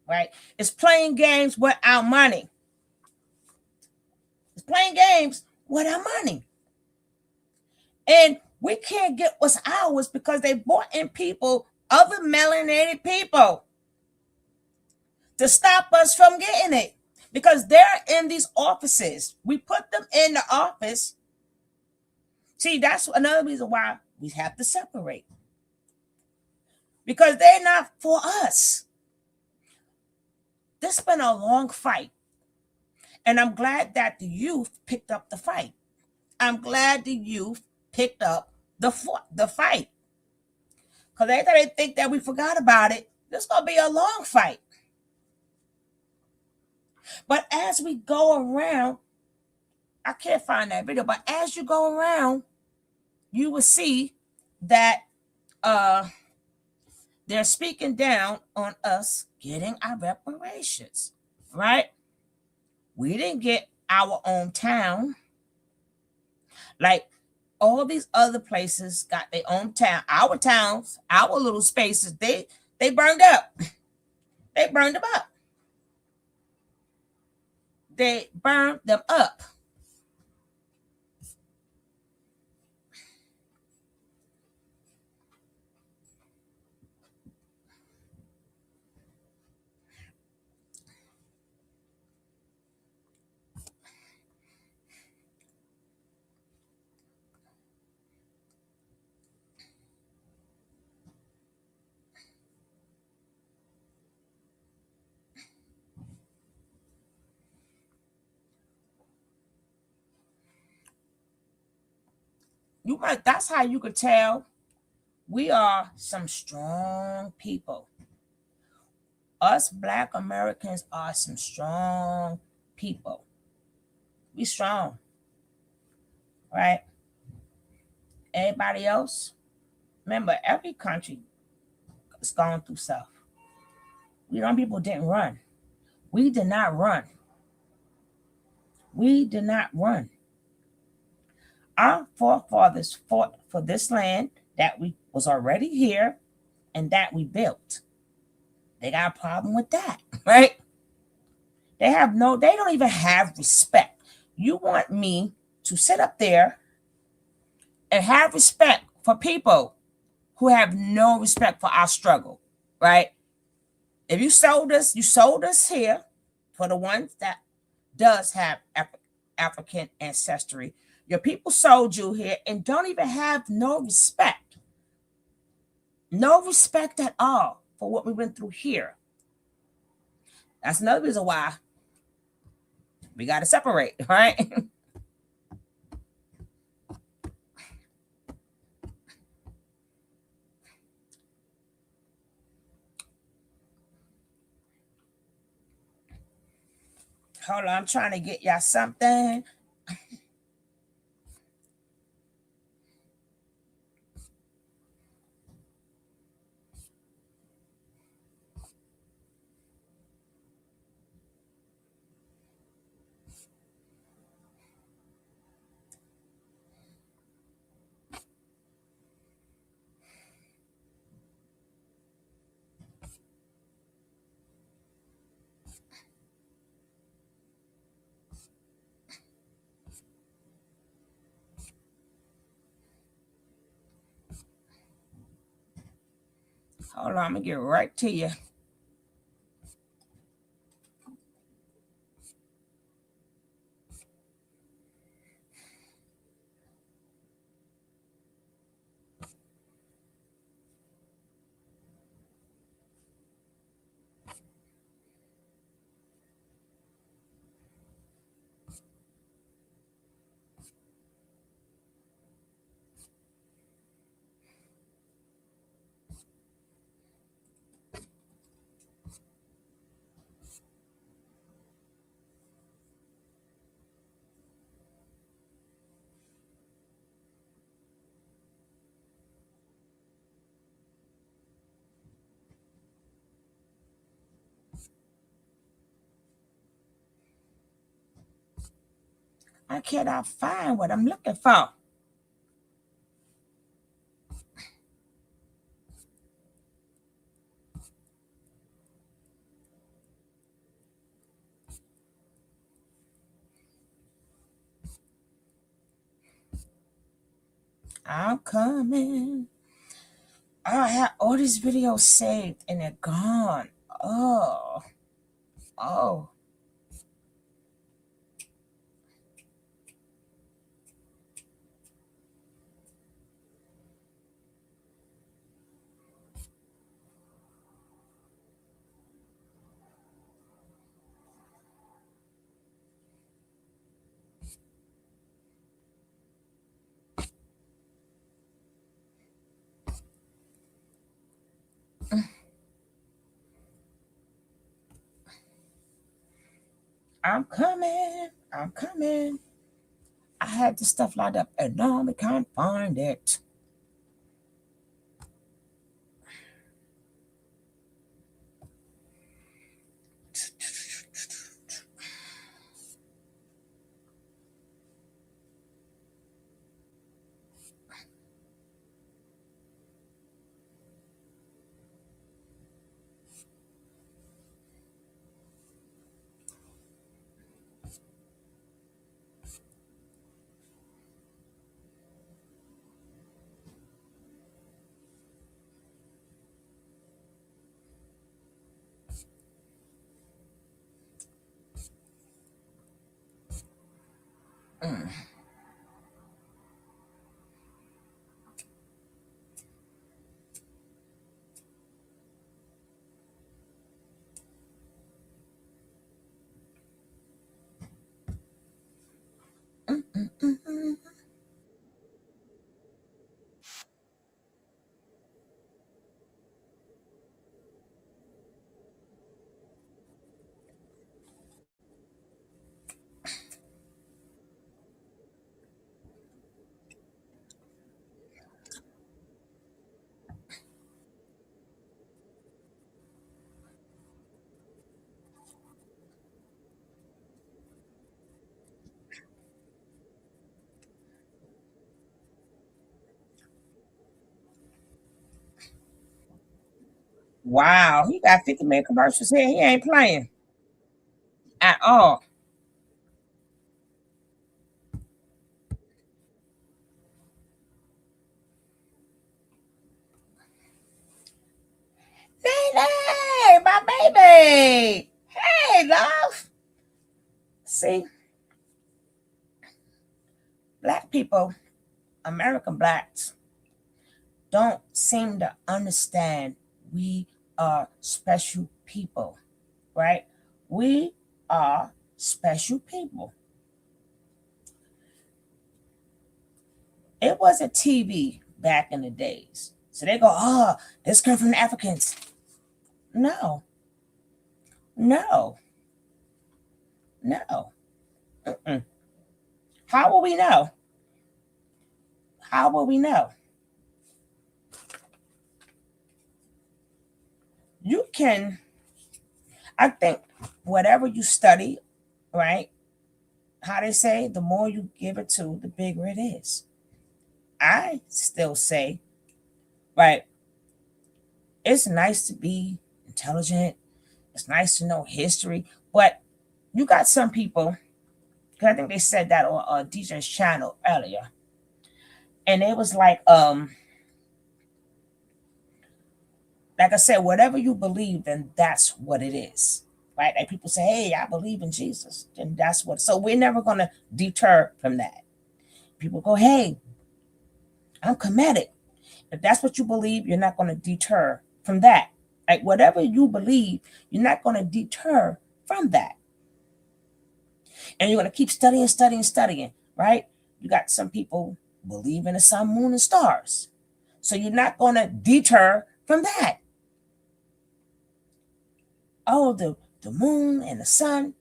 right? It's playing games with our money. It's playing games with our money. And we can't get what's ours because they brought in people, other melanated people, to stop us from getting it. Because they're in these offices. We put them in the office. See, that's another reason why we have to separate. Because they're not for us. This has been a long fight. And I'm glad that the youth picked up the fight. I'm glad the youth picked up the fight. Because they think that we forgot about it. This is going to be a long fight. But as we go around, I can't find that video, but as you go around, you will see that they're speaking down on us getting our reparations, right? We didn't get our own town. Like all these other places got their own town. Our towns, our little spaces, they burned up. They burned them up. They burned them up. That's how you could tell we are some strong people. Us Black Americans are some strong people. We strong, right? Everybody else, remember, every country is going through stuff. We young people didn't run. We did not run. We did not run. Our forefathers fought for this land that was already here and that we built. They got a problem with that, right? They don't even have respect. You want me to sit up there and have respect for people who have no respect for our struggle, right? If you sold us here for the ones that does have African ancestry. Your people sold you here and don't even have no respect. No respect at all for what we went through here. That's another reason why we got to separate, right? Hold on, I'm trying to get y'all something. Hold on, I'm gonna get right to you. I cannot find what I'm looking for. I'm coming. Oh, I have all these videos saved and they're gone. Oh. I'm coming. I'm coming. I had this stuff lined up and now I can't find it. Wow, he got 50 million commercials here. He ain't playing at all. Hey, my baby. Hey, love. See, Black people, American Blacks, don't seem to understand we are special people, right? We are special people. It wasn't TV back in the days. So they go, oh, this come from the Africans. No. Mm-mm. How will we know? How will we know? You can, I think, whatever you study, right? How they say, the more you give it to, the bigger it is. I still say, right, it's nice to be intelligent. It's nice to know history. But you got some people, because I think they said that on DJ's channel earlier. And it was like I said, whatever you believe, then that's what it is. Right? Like people say, hey, I believe in Jesus. Then that's what. So we're never going to deter from that. People go, hey, I'm committed. If that's what you believe, you're not going to deter from that. Like whatever you believe, you're not going to deter from that. And you're going to keep studying, right? You got some people believe in the sun, moon, and stars. So you're not going to deter from that. Oh, the moon and the sun.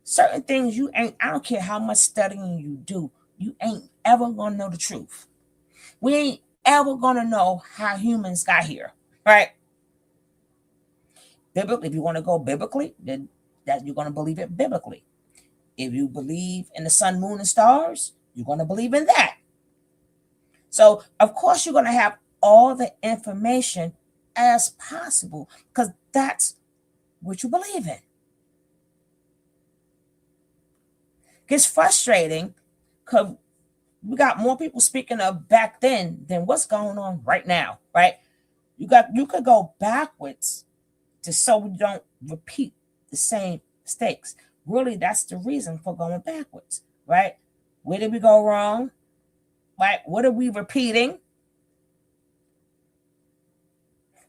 Certain things you ain't, I don't care how much studying you do, you ain't ever going to know the truth. We ain't ever going to know how humans got here, right? Biblically, if you want to go biblically, then that you're going to believe it biblically. If you believe in the sun, moon, and stars, you're going to believe in that. So, of course, you're going to have all the information as possible because that's what you believe in. It's frustrating because we got more people speaking of back then than what's going on right now, right? You could go backwards so we don't repeat the same mistakes. Really, that's the reason for going backwards, right? Where did we go wrong? Right? What are we repeating?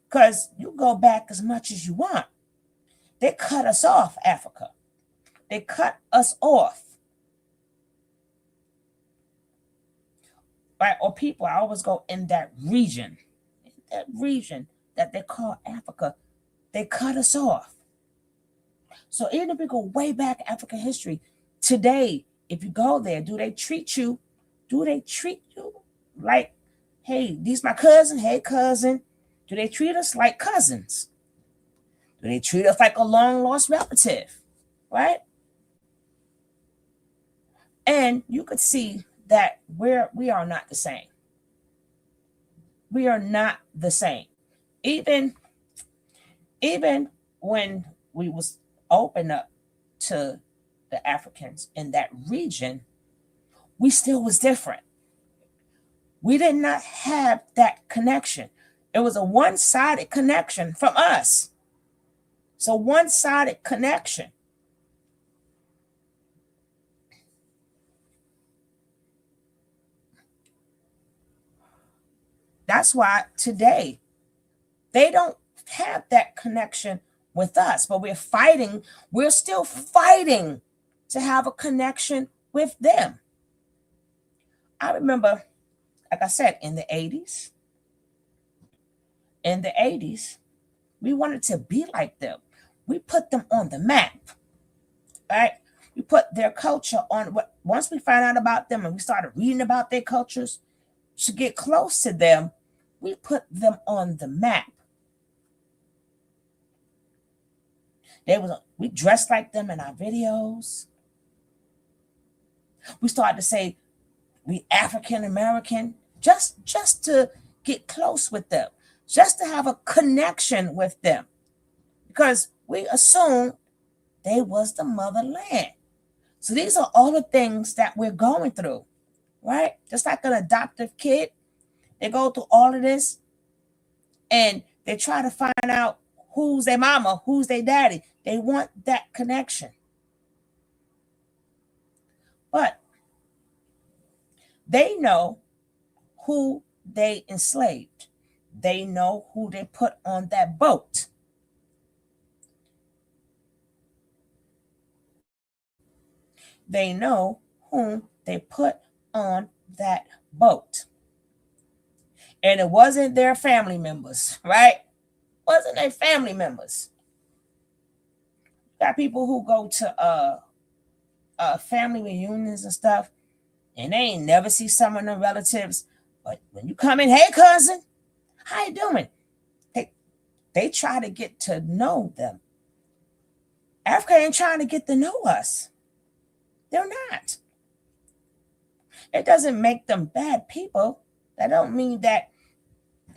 Because you go back as much as you want. They cut us off, Africa. They cut us off. Right? Or people, I always go in that region that they call Africa, they cut us off. So even if we go way back African history, today, if you go there, do they treat you like, hey, these my cousin, hey cousin? Do they treat us like cousins? Do they treat us like a long lost relative? Right? And you could see that we are not the same. We are not the same. Even when we was open up to the Africans in that region, we still was different. We did not have that connection. It was a one-sided connection from us. So one-sided connection. That's why today they don't have that connection with us, but we're still fighting to have a connection with them. I remember, like I said, in the 80s, we wanted to be like them. We put them on the map, right? We put their culture on. Once we found out about them and we started reading about their cultures, to get close to them, we put them on the map. We dressed like them in our videos. We started to say we African American just to get close with them. just to have a connection with them, because we assumed they was the motherland. So these are all the things that we're going through, right? Just like an adoptive kid, they go through all of this and they try to find out who's their mama, who's their daddy. They want that connection. But they know who they enslaved. They know who they put on that boat. They know whom they put on that boat. And it wasn't their family members, right? Wasn't their family members. Got people who go to family reunions and stuff, and they ain't never see some of them relatives. But when you come in, hey cousin, how you doing? They try to get to know them. Africa ain't trying to get to know us. They're not. It doesn't make them bad people. That don't mean that.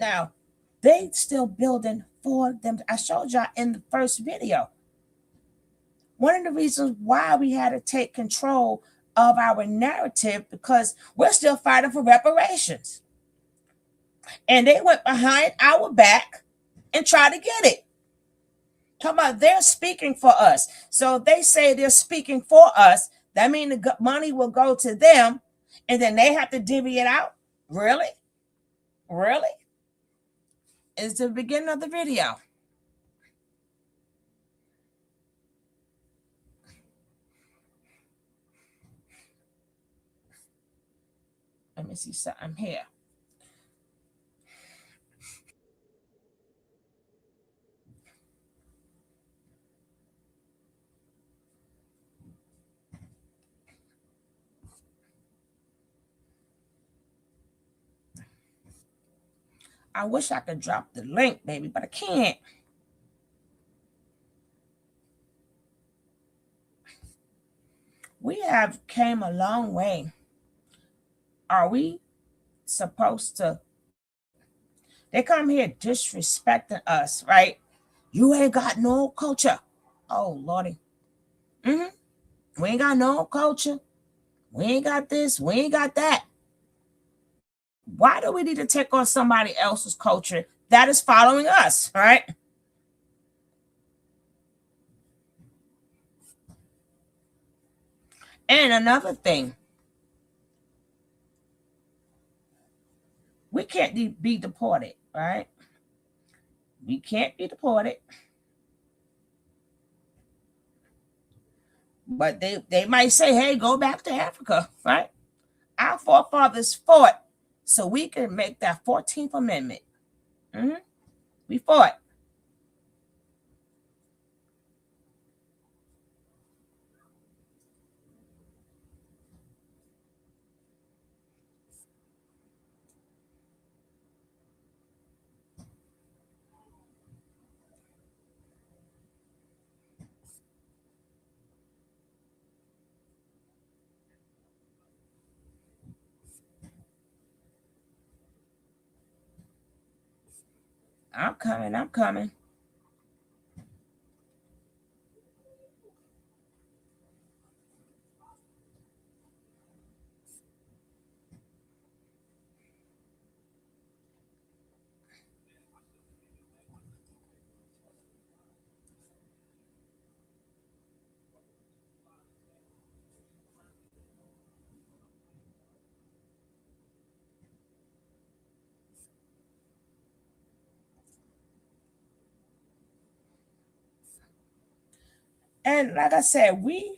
Now, they still building for them. I showed y'all in the first video. One of the reasons why we had to take control of our narrative, because we're still fighting for reparations. And they went behind our back and tried to get it. Talking about they're speaking for us. So if they say they're speaking for us, that means the money will go to them and then they have to divvy it out? Really? Really? It's the beginning of the video. Let me see something here. I wish I could drop the link, baby, but I can't. We have came a long way. Are we supposed to? They come here disrespecting us, right? You ain't got no culture. Oh, Lordy. We ain't got no culture. We ain't got this. We ain't got that. Why do we need to take on somebody else's culture that is following us, right? And another thing, we can't be deported, right? We can't be deported. But they might say, hey, go back to Africa, right? Our forefathers fought so we can make that 14th Amendment. We fought. I'm coming. I'm coming. And like I said, we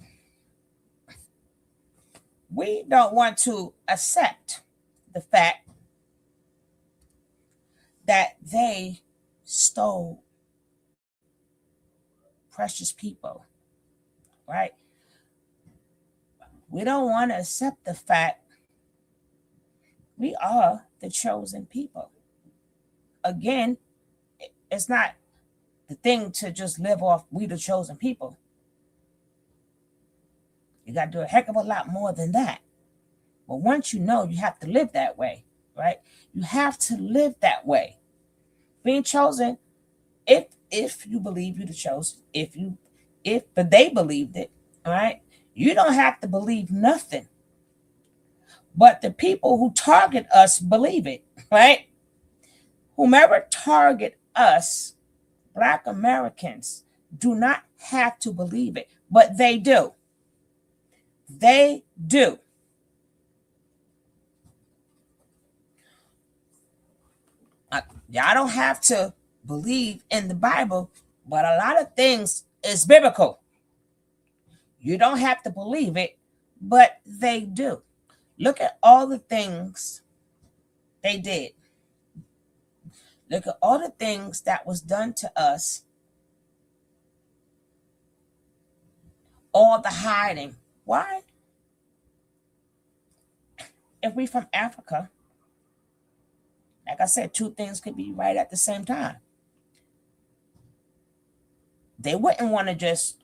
don't want to accept the fact that they stole precious people, right? We don't want to accept the fact we are the chosen people. Again, it's not the thing to just live off we the chosen people. You got to do a heck of a lot more than that. But once you know, you have to live that way, right? You have to live that way being chosen, if you believe you're the chosen, but they believed it, all right? You don't have to believe nothing. But the people who target us believe it, right? Whomever target us, Black Americans, do not have to believe it, but they do. They do. Y'all don't have to believe in the Bible, but a lot of things is biblical. You don't have to believe it, but they do. Look at all the things they did. Look at all the things that was done to us. All the hiding. Why? If we from Africa, like I said, two things could be right at the same time. They wouldn't want to just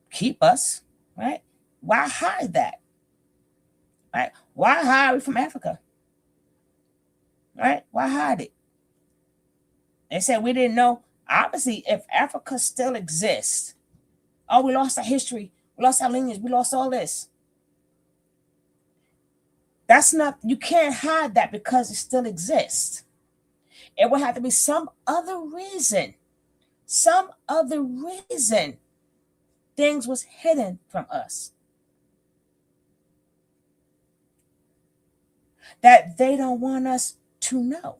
keep us, right? Why hide that? Right? Why hide we from Africa? Right? Why hide it? They said we didn't know. Obviously, if Africa still exists, oh, we lost our history, we lost our lineage, we lost all this. That's not, you can't hide that because it still exists. It would have to be some other reason things was hidden from us that they don't want us to know.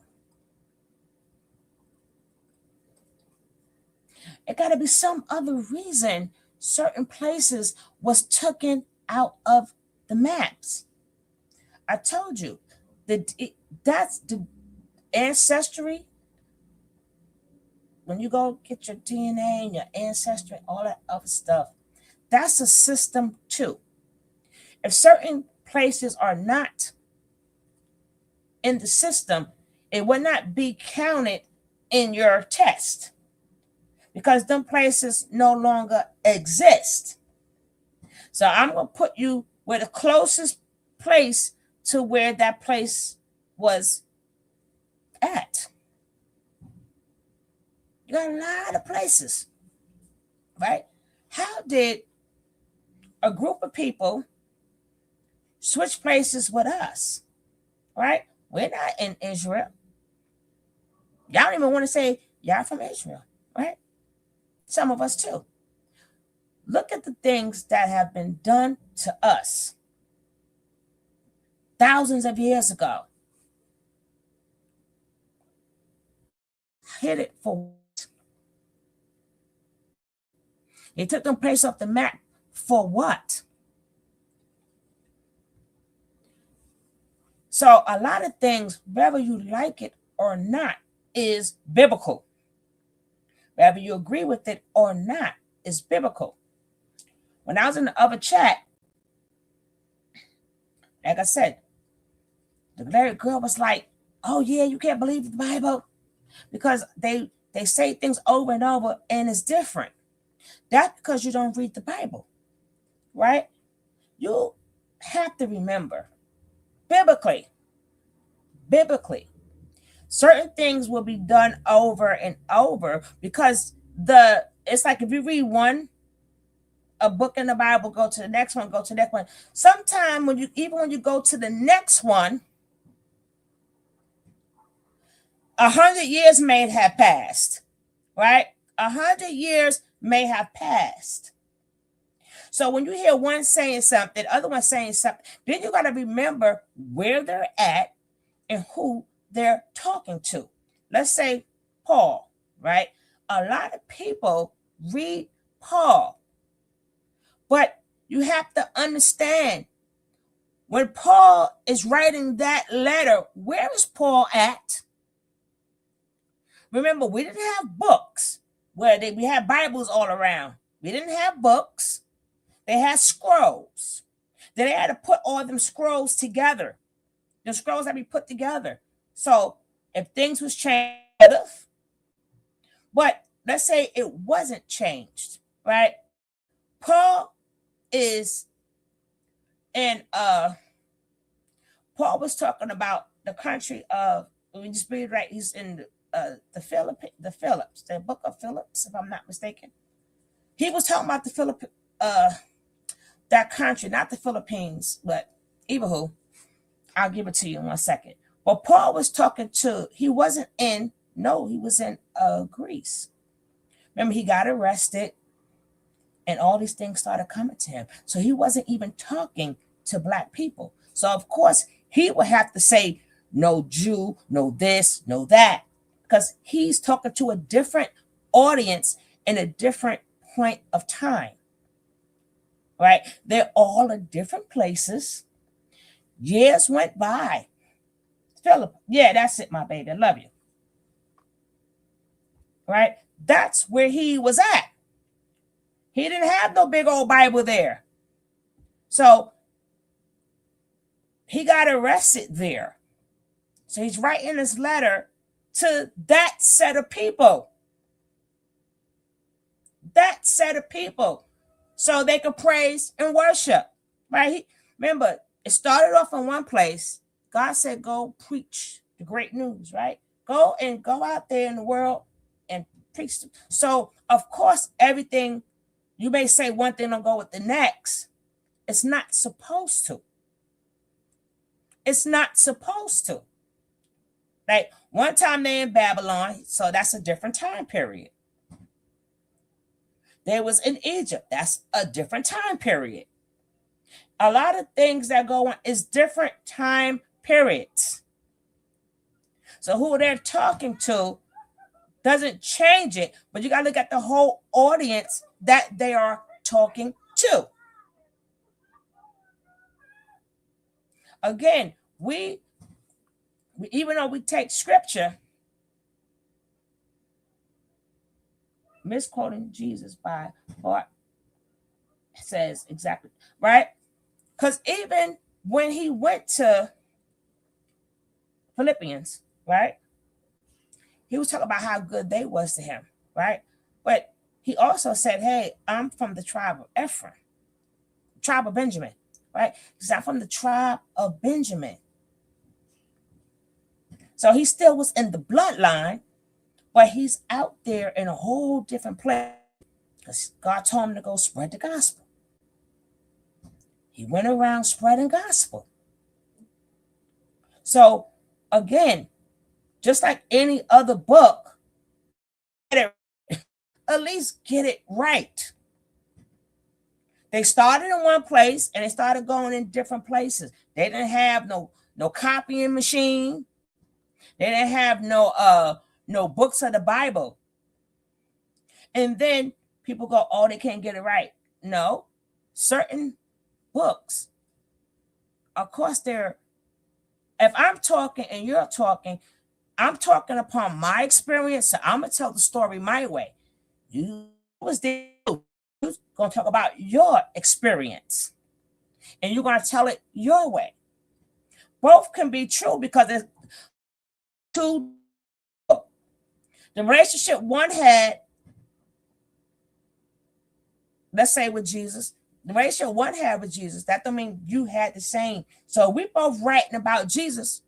It got to be some other reason certain places was taken out of the maps. I told you that's the ancestry. When you go get your DNA and your ancestry, all that other stuff, that's a system too. If certain places are not in the system, it will not be counted in your test because them places no longer exist. So I'm going to put you where the closest place to where that place was at. You got a lot of places, right? How did a group of people switch places with us, right? We're not in Israel. Y'all don't even want to say y'all from Israel, right? Some of us too. Look at the things that have been done to us thousands of years ago. Hit it for what? They took them place off the map for what? So a lot of things, whether you like it or not, is biblical. Whether you agree with it or not, is biblical. When I was in the other chat, like I said, the little girl was like, oh yeah, you can't believe the Bible because they say things over and over and it's different. That's because you don't read the Bible, right? You have to remember, biblically, certain things will be done over and over because it's like if you read a book in the Bible, go to the next one, go to the next one. Sometime when you go to the next one, 100 years may have passed, right? 100 years may have passed. So when you hear one saying something, the other one saying something, then you got to remember where they're at and who they're talking to. Let's say Paul, right? A lot of people read Paul, but you have to understand when Paul is writing that letter, where is Paul at? Remember, we didn't have books where we had Bibles all around. We didn't have books. They had scrolls. Then they had to put all them scrolls together. The scrolls that we put together. So if things was changed, but let's say it wasn't changed, right? Paul is in Paul was talking about the country of, we just read right, he's in Phillips, the book of Phillips, if I'm not mistaken. He was talking about the that country, not the Philippines, but even who. I'll give it to you in 1 second. But Paul was talking to, he was in Greece. Remember, he got arrested and all these things started coming to him. So he wasn't even talking to Black people. So of course he would have to say, no Jew, no this, no that, because he's talking to a different audience in a different point of time. Right? They're all in different places. Years went by. Philip, yeah, that's it, my baby. I love you. Right? That's where he was at. He didn't have no big old Bible there. So he got arrested there. So he's writing this letter to that set of people. That set of people. So they could praise and worship. Right? Remember, it started off in one place. God said, go preach the great news, right? Go out there in the world and preach. So, of course, everything, you may say one thing don't go with the next. It's not supposed to. It's not supposed to. Like, one time they're in Babylon, so that's a different time period. They was in Egypt. That's a different time period. A lot of things that go on is different time periods. So who they're talking to doesn't change it, but you got to look at the whole audience that they are talking to. Again, we even though we take scripture, misquoting Jesus by Bart says exactly, right? Because even when he went to Philippians, right? He was talking about how good they was to him, right? But he also said, hey, I'm from the tribe of Ephraim, tribe of Benjamin, right? He said, I'm from the tribe of Benjamin. So he still was in the bloodline, but he's out there in a whole different place because God told him to go spread the gospel. He went around spreading gospel. So again, just like any other book, at least get it right. They started in one place and they started going in different places. They didn't have no copying machine. They didn't have no books of the Bible. And then people go, oh, they can't get it right. No, certain books, of course, if I'm talking and you're talking, I'm talking upon my experience, so I'm going to tell the story my way. You was there, you're going to talk about your experience, and you're going to tell it your way. Both can be true because it's two. The relationship one had, let's say with Jesus, the relationship one had with Jesus, that don't mean you had the same. So we both writing about Jesus.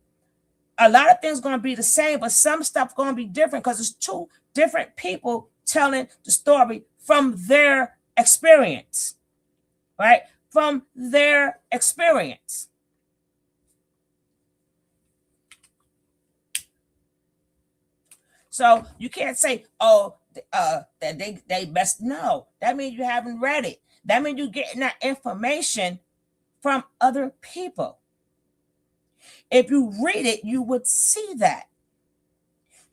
A lot of things going to be the same, but some stuff going to be different because it's two different people telling the story from their experience, right? From their experience. So you can't say, oh, that they best know. That means you haven't read it. That means you're getting that information from other people. If you read it, you would see that.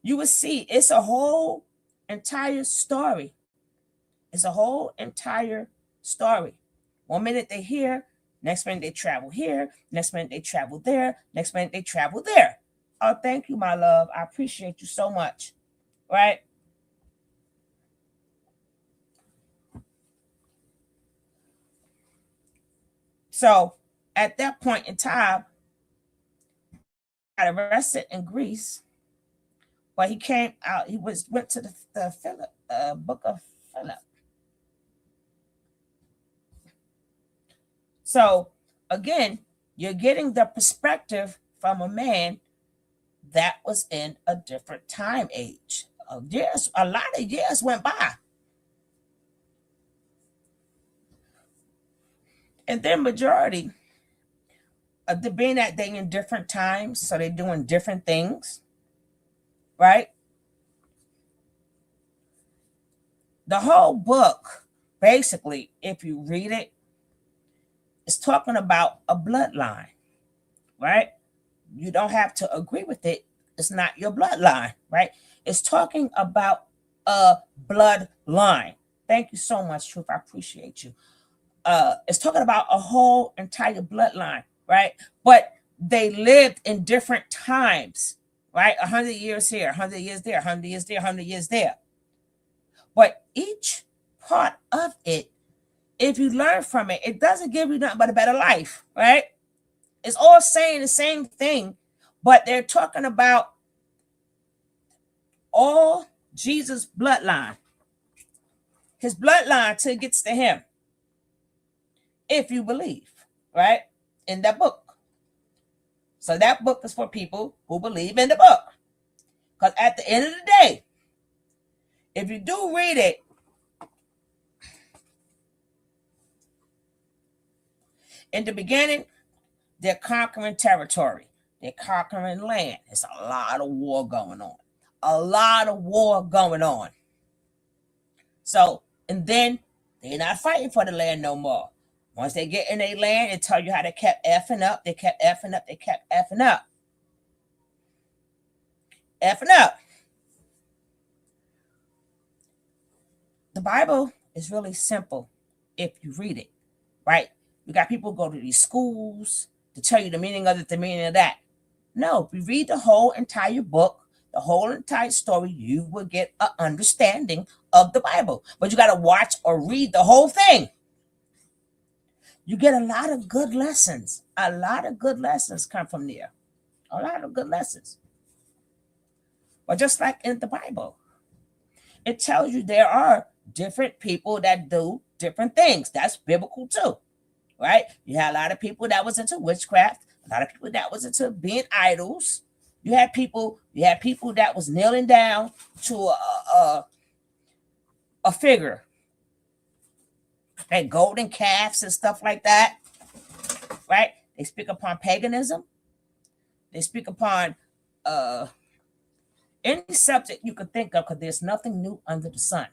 You would see it's a whole entire story. It's a whole entire story. 1 minute they here, next minute they travel here, next minute they travel there, next minute they travel there. Oh, thank you, my love. I appreciate you so much. Right? So at that point in time, got arrested in Greece, but he came out. He went to the book of Philip. So again, you're getting the perspective from a man that was in a different time age. Years, a lot of years went by. And then majority of the being that they in different times, so they're doing different things, right? The whole book, basically, if you read it, is talking about a bloodline, right? You don't have to agree with it. It's not your bloodline, right? It's talking about a bloodline. Thank you so much, Truth. I appreciate you. It's talking about a whole entire bloodline, right? But they lived in different times, right? 100 years here, 100 years there, 100 years there, 100 years there. But each part of it, if you learn from it, it doesn't give you nothing but a better life, right? It's all saying the same thing, but they're talking about all Jesus' bloodline, his bloodline till it gets to him, if you believe, right, in that book. So that book is for people who believe in the book. Because at the end of the day, if you do read it, in the beginning, they're conquering territory. They're conquering land. There's a lot of war going on. A lot of war going on. So, and then they're not fighting for the land no more. Once they get in their land, it tells you how they kept effing up. They kept effing up. They kept effing up. Effing up. The Bible is really simple if you read it, right? You got people go to these schools to tell you the meaning of it, the meaning of that. No, if you read the whole entire book, the whole entire story, you will get an understanding of the Bible. But you got to watch or read the whole thing. You get a lot of good lessons. A lot of good lessons come from there. A lot of good lessons. But just like in the Bible, it tells you there are different people that do different things. That's biblical too, right? You had a lot of people that was into witchcraft, a lot of people that was into being idols. You had people that was kneeling down to a figure, like golden calves and stuff like that, right? They speak upon paganism. They speak upon any subject you could think of, because there's nothing new under the sun.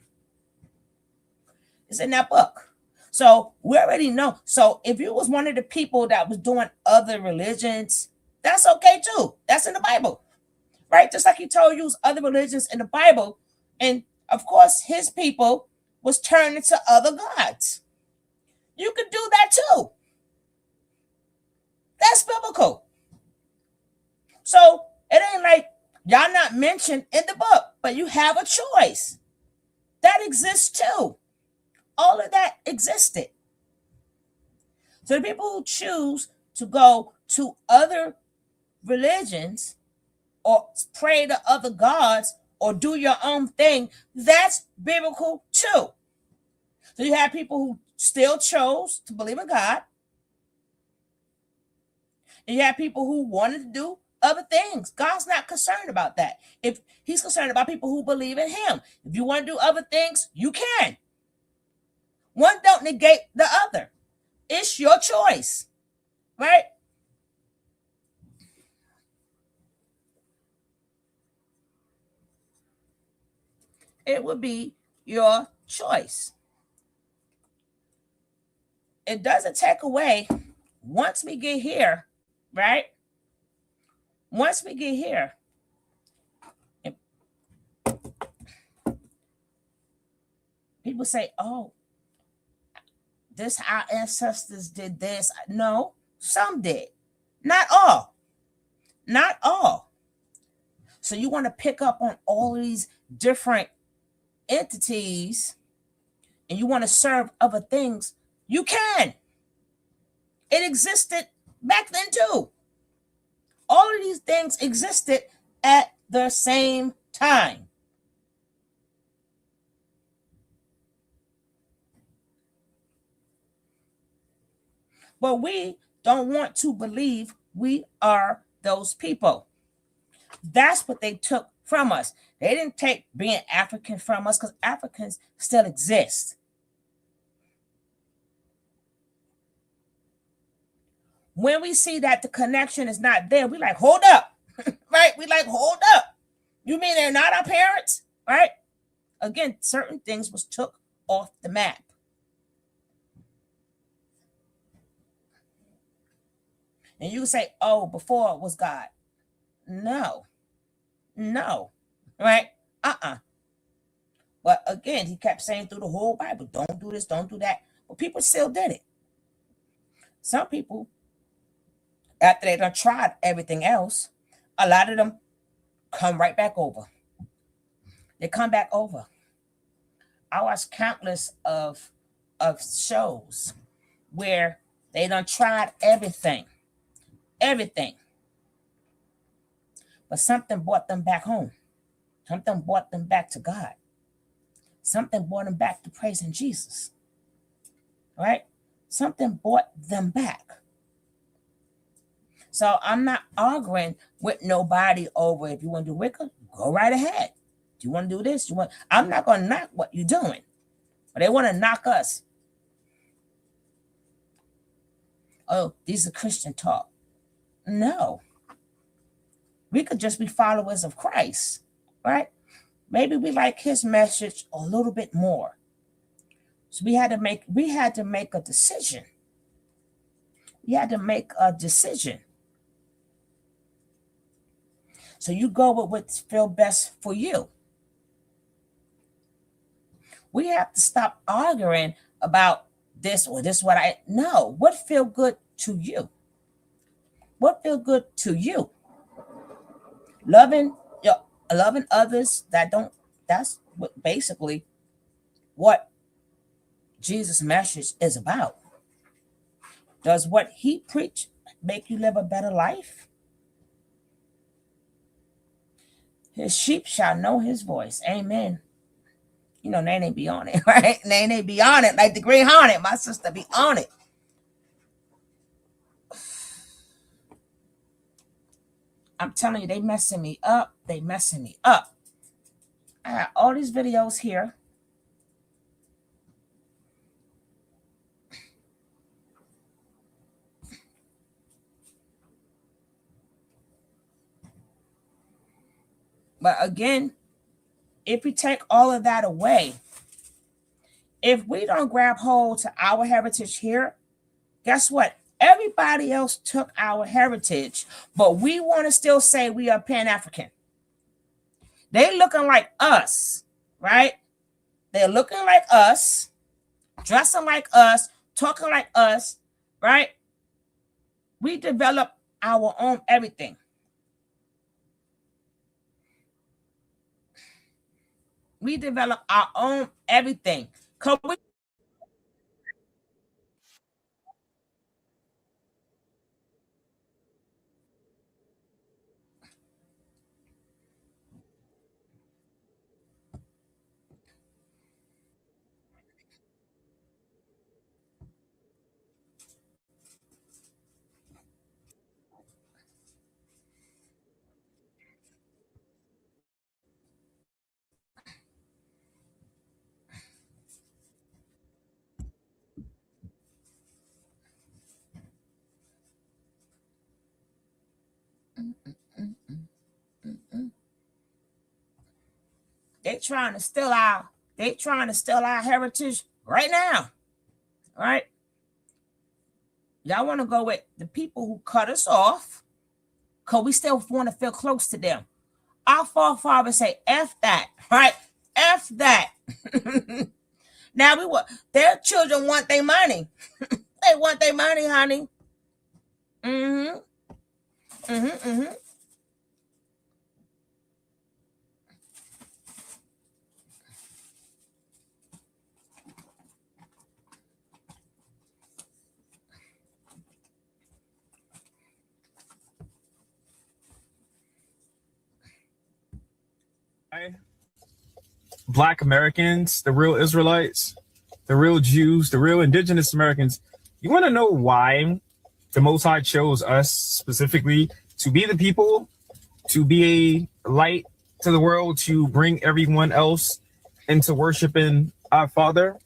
It's in that book. So we already know. So if you was one of the people that was doing other religions, that's okay too. That's in the Bible, right? Just like he told you other religions in the Bible. And of course, his people was turning to other gods. You could do that too. That's biblical. So it ain't like y'all not mentioned in the book, but you have a choice. That exists too. All of that existed. So the people who choose to go to other religions or pray to other gods or do your own thing, that's biblical too. So you have people who still chose to believe in God. And you have people who wanted to do other things. God's not concerned about that. If he's concerned about people who believe in him. If you want to do other things, you can. One don't negate the other. It's your choice, right? It would be your choice. It doesn't take away, once we get here, right? Once we get here, people say, oh, this our ancestors did this. No, some did. Not all. Not all. So you want to pick up on all these different entities and you want to serve other things, you can. It existed back then too. All of these things existed at the same time. But we don't want to believe we are those people. That's what they took from us. They didn't take being African from us because Africans still exist. When we see that the connection is not there, we like, hold up, right? We like, hold up. You mean they're not our parents, right? Again, certain things was took off the map. And you say, oh, before it was God. No, right? But again, he kept saying through the whole Bible, don't do this, don't do that. But people still did it. Some people, after they done tried everything else, a lot of them come right back over. They come back over. I watched countless of shows where they done tried everything. But something brought them back home. Something brought them back to God. Something brought them back to praising Jesus. Right? Something brought them back. So I'm not arguing with nobody over if you want to do Wicca, go right ahead. Do you want to do this? I'm not going to knock what you're doing. But they want to knock us. Oh, these are Christian talk. No. We could just be followers of Christ, right? Maybe we like his message a little bit more. So we had to make a decision. We had to make a decision. So you go with what feels best for you. We have to stop arguing about this or this, no, what feel good to you? What feel good to you? Loving others that's basically what Jesus' message is about. Does what he preached make you live a better life? His sheep shall know his voice. Amen. You know, Nene be on it, right? Nene be on it like the Green Hornet. My sister be on it. I'm telling you, they messing me up. They messing me up. I got all these videos here. But again, if we take all of that away, if we don't grab hold to our heritage here, guess what? Everybody else took our heritage, but we want to still say we are Pan-African. They looking like us, right? They're looking like us, dressing like us, talking like us, right? We develop our own everything. We develop our own everything. They trying to steal our heritage right now. All right. Y'all want to go with the people who cut us off because we still want to feel close to them. Our forefathers say, F that, right? F that. Now their children want their money. They want their money, honey. Black Americans, the real Israelites, the real Jews, the real indigenous Americans. You want to know why the Most High chose us specifically to be the people to be a light to the world, to bring everyone else into worshiping our Father,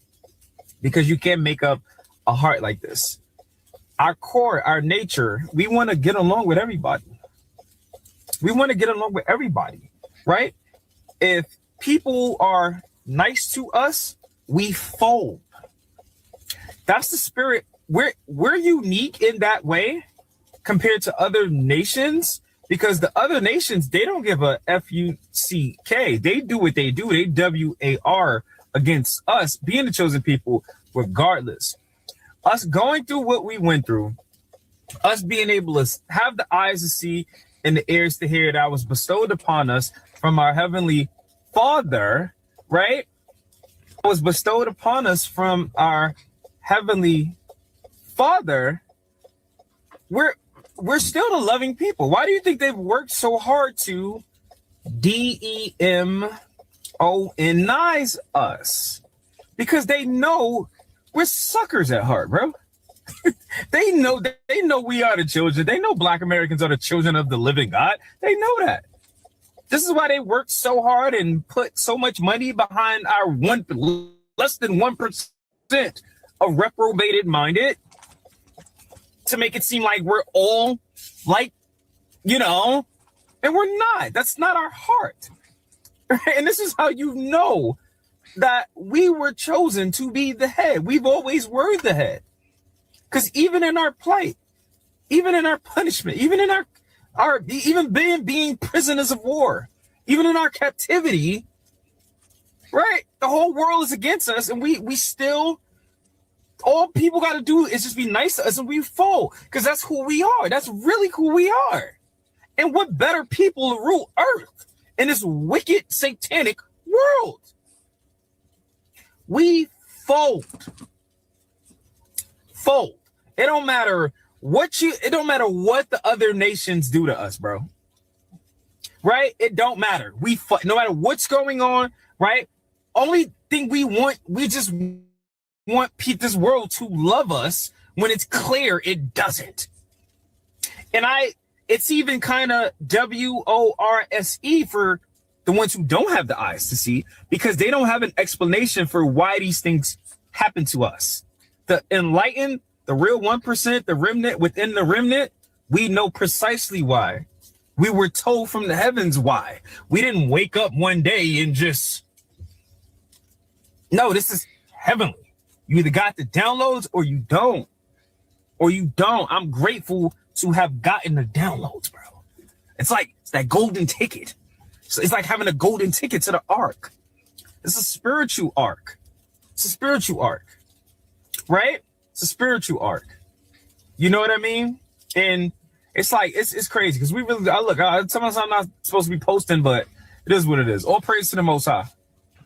because you can't make up a heart like this. Our core, our nature, we want to get along with everybody. We want to get along with everybody, right? If people are nice to us, we fold. That's the spirit. We're unique in that way compared to other nations, because the other nations, they don't give a F-U-C-K. They do what they do. They W-A-R against us being the chosen people, regardless. Us going through what we went through, us being able to have the eyes to see and the ears to hear that was bestowed upon us from our Heavenly Father, right? It was bestowed upon us from our Heavenly Father. We're still the loving people. Why do you think they've worked so hard to demonize us? Because they know we're suckers at heart, bro. They know we are the children. They know Black Americans are the children of the living God. They know that. This is why they worked so hard and put so much money behind our less than 1% of reprobated minded, to make it seem like we're all like, and we're not. That's not our heart. And this is how you know that we were chosen to be the head. We've always were the head. Because even in our plight, even in our punishment, even in our even being prisoners of war, even in our captivity, right? The whole world is against us, and we still, all people got to do is just be nice to us, and we fall, because that's who we are. That's really who we are. And what better people to rule earth in this wicked, satanic world? We fold. It don't matter what the other nations do to us, bro. Right? It don't matter. No matter what's going on, right? Only thing we just want this world to love us, when it's clear it doesn't. And it's even kind of WORSE for the ones who don't have the eyes to see, because they don't have an explanation for why these things happen to us. The enlightened, the real 1%, the remnant within the remnant, we know precisely why. We were told from the heavens why. We didn't wake up one day and just, no, this is heavenly. You either got the downloads or you don't. I'm grateful to have gotten the downloads, bro. It's that golden ticket. So it's like having a golden ticket to the ark. It's a spiritual ark. Right? It's a spiritual arc. You know what I mean? And it's like, it's crazy, because we really, sometimes I'm not supposed to be posting, but it is what it is. All praise to the Most High.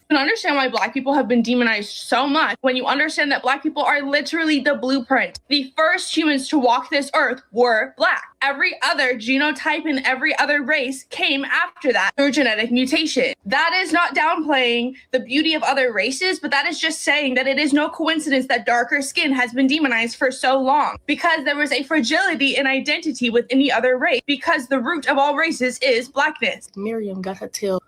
can understand why Black people have been demonized so much when you understand that Black people are literally the blueprint. The first humans to walk this earth were Black. Every other genotype and every other race came after that through genetic mutation. That is not downplaying the beauty of other races, but that is just saying that it is no coincidence that darker skin has been demonized for so long, because there was a fragility in identity within the other race, because the root of all races is Blackness. Miriam got her tail.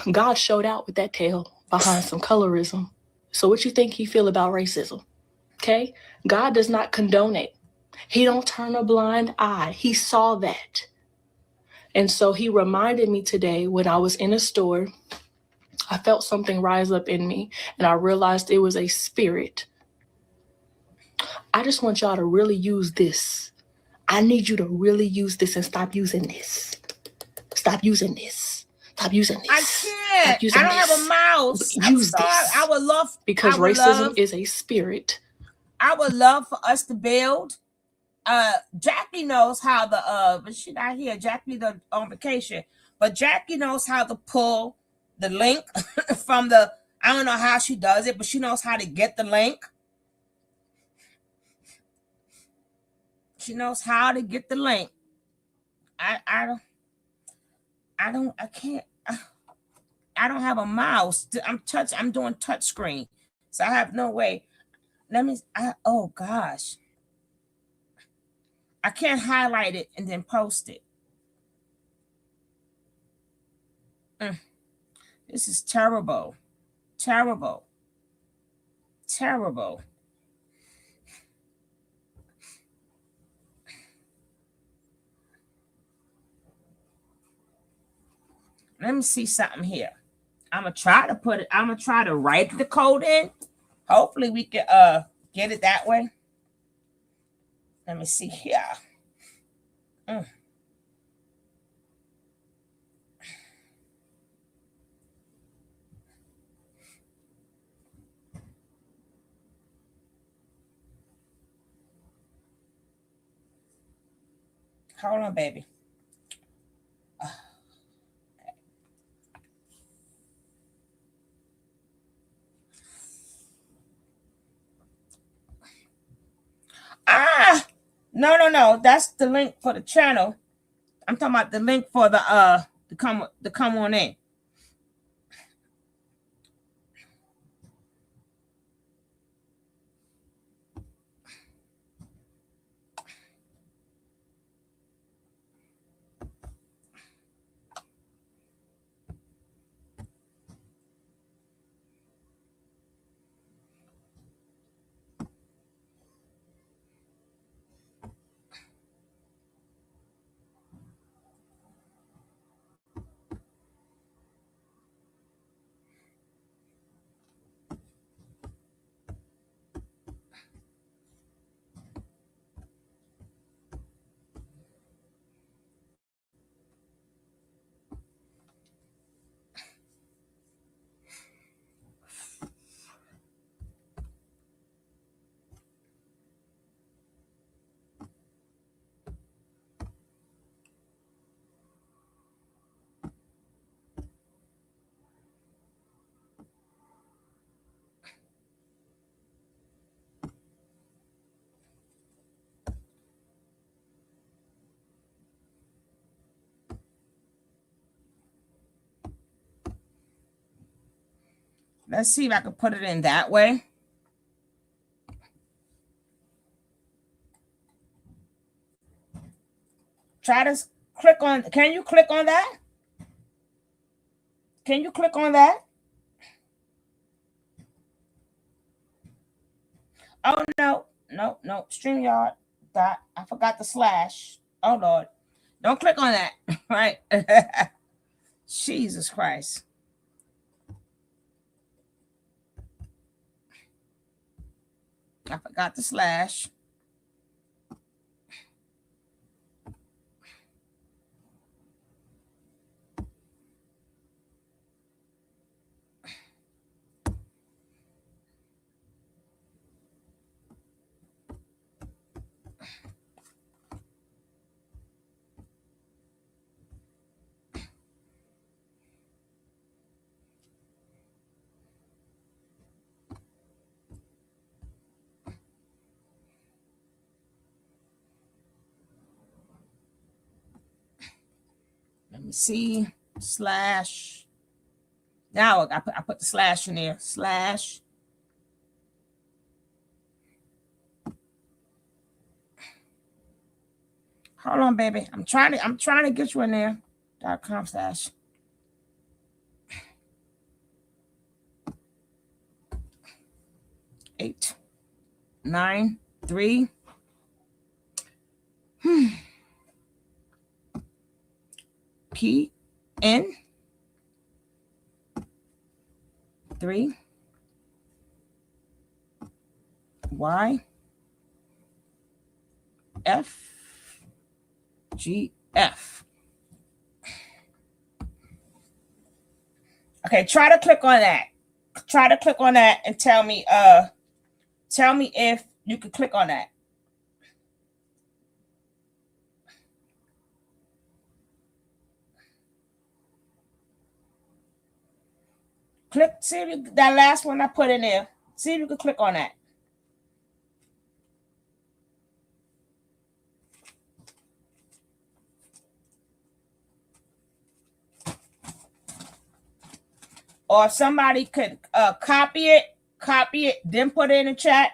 God showed out with that tail behind some colorism. So what you think he feel about racism? Okay? God does not condone it. He don't turn a blind eye. He saw that. And so he reminded me today when I was in a store, I felt something rise up in me and I realized it was a spirit. I just want y'all to really use this. I need you to really use this and stop using this. Stop using this. Stop using this. I can't. I don't have a mouse. Use this. I would love, because racism is a spirit. I would love for us to build. Jackie knows how but she's not here. Jackie on vacation, but Jackie knows how to pull the link from the. I don't know how she does it, but she knows how to get the link. She knows how to get the link. I don't have a mouse. I'm doing touch screen. So I have no way. Oh gosh. I can't highlight it and then post it. This is terrible. Terrible. Terrible. Let me see something here. I'm gonna try to write the code in. Hopefully we can get it that way. Let me see here. Hold on, baby. No. That's the link for the channel. I'm talking about the link for the to come on in. Let's see if I can put it in that way. Try to click on. Can you click on that? Can you click on that? Oh, no. StreamYard. I forgot the slash. Oh, Lord. Don't click on that. Right? Jesus Christ. I forgot the slash. Let me see. Slash. Now I put the slash in there. Slash. Hold on, baby. I'm trying to get you in there. .com slash. Eight, 9, 3. P N 3 Y F G F. Okay, try to click on that. Try to click on that and tell me if you can click on that. Click, see if you, that last one I put in there. See if you can click on that. Or if somebody could copy it, then put it in the chat.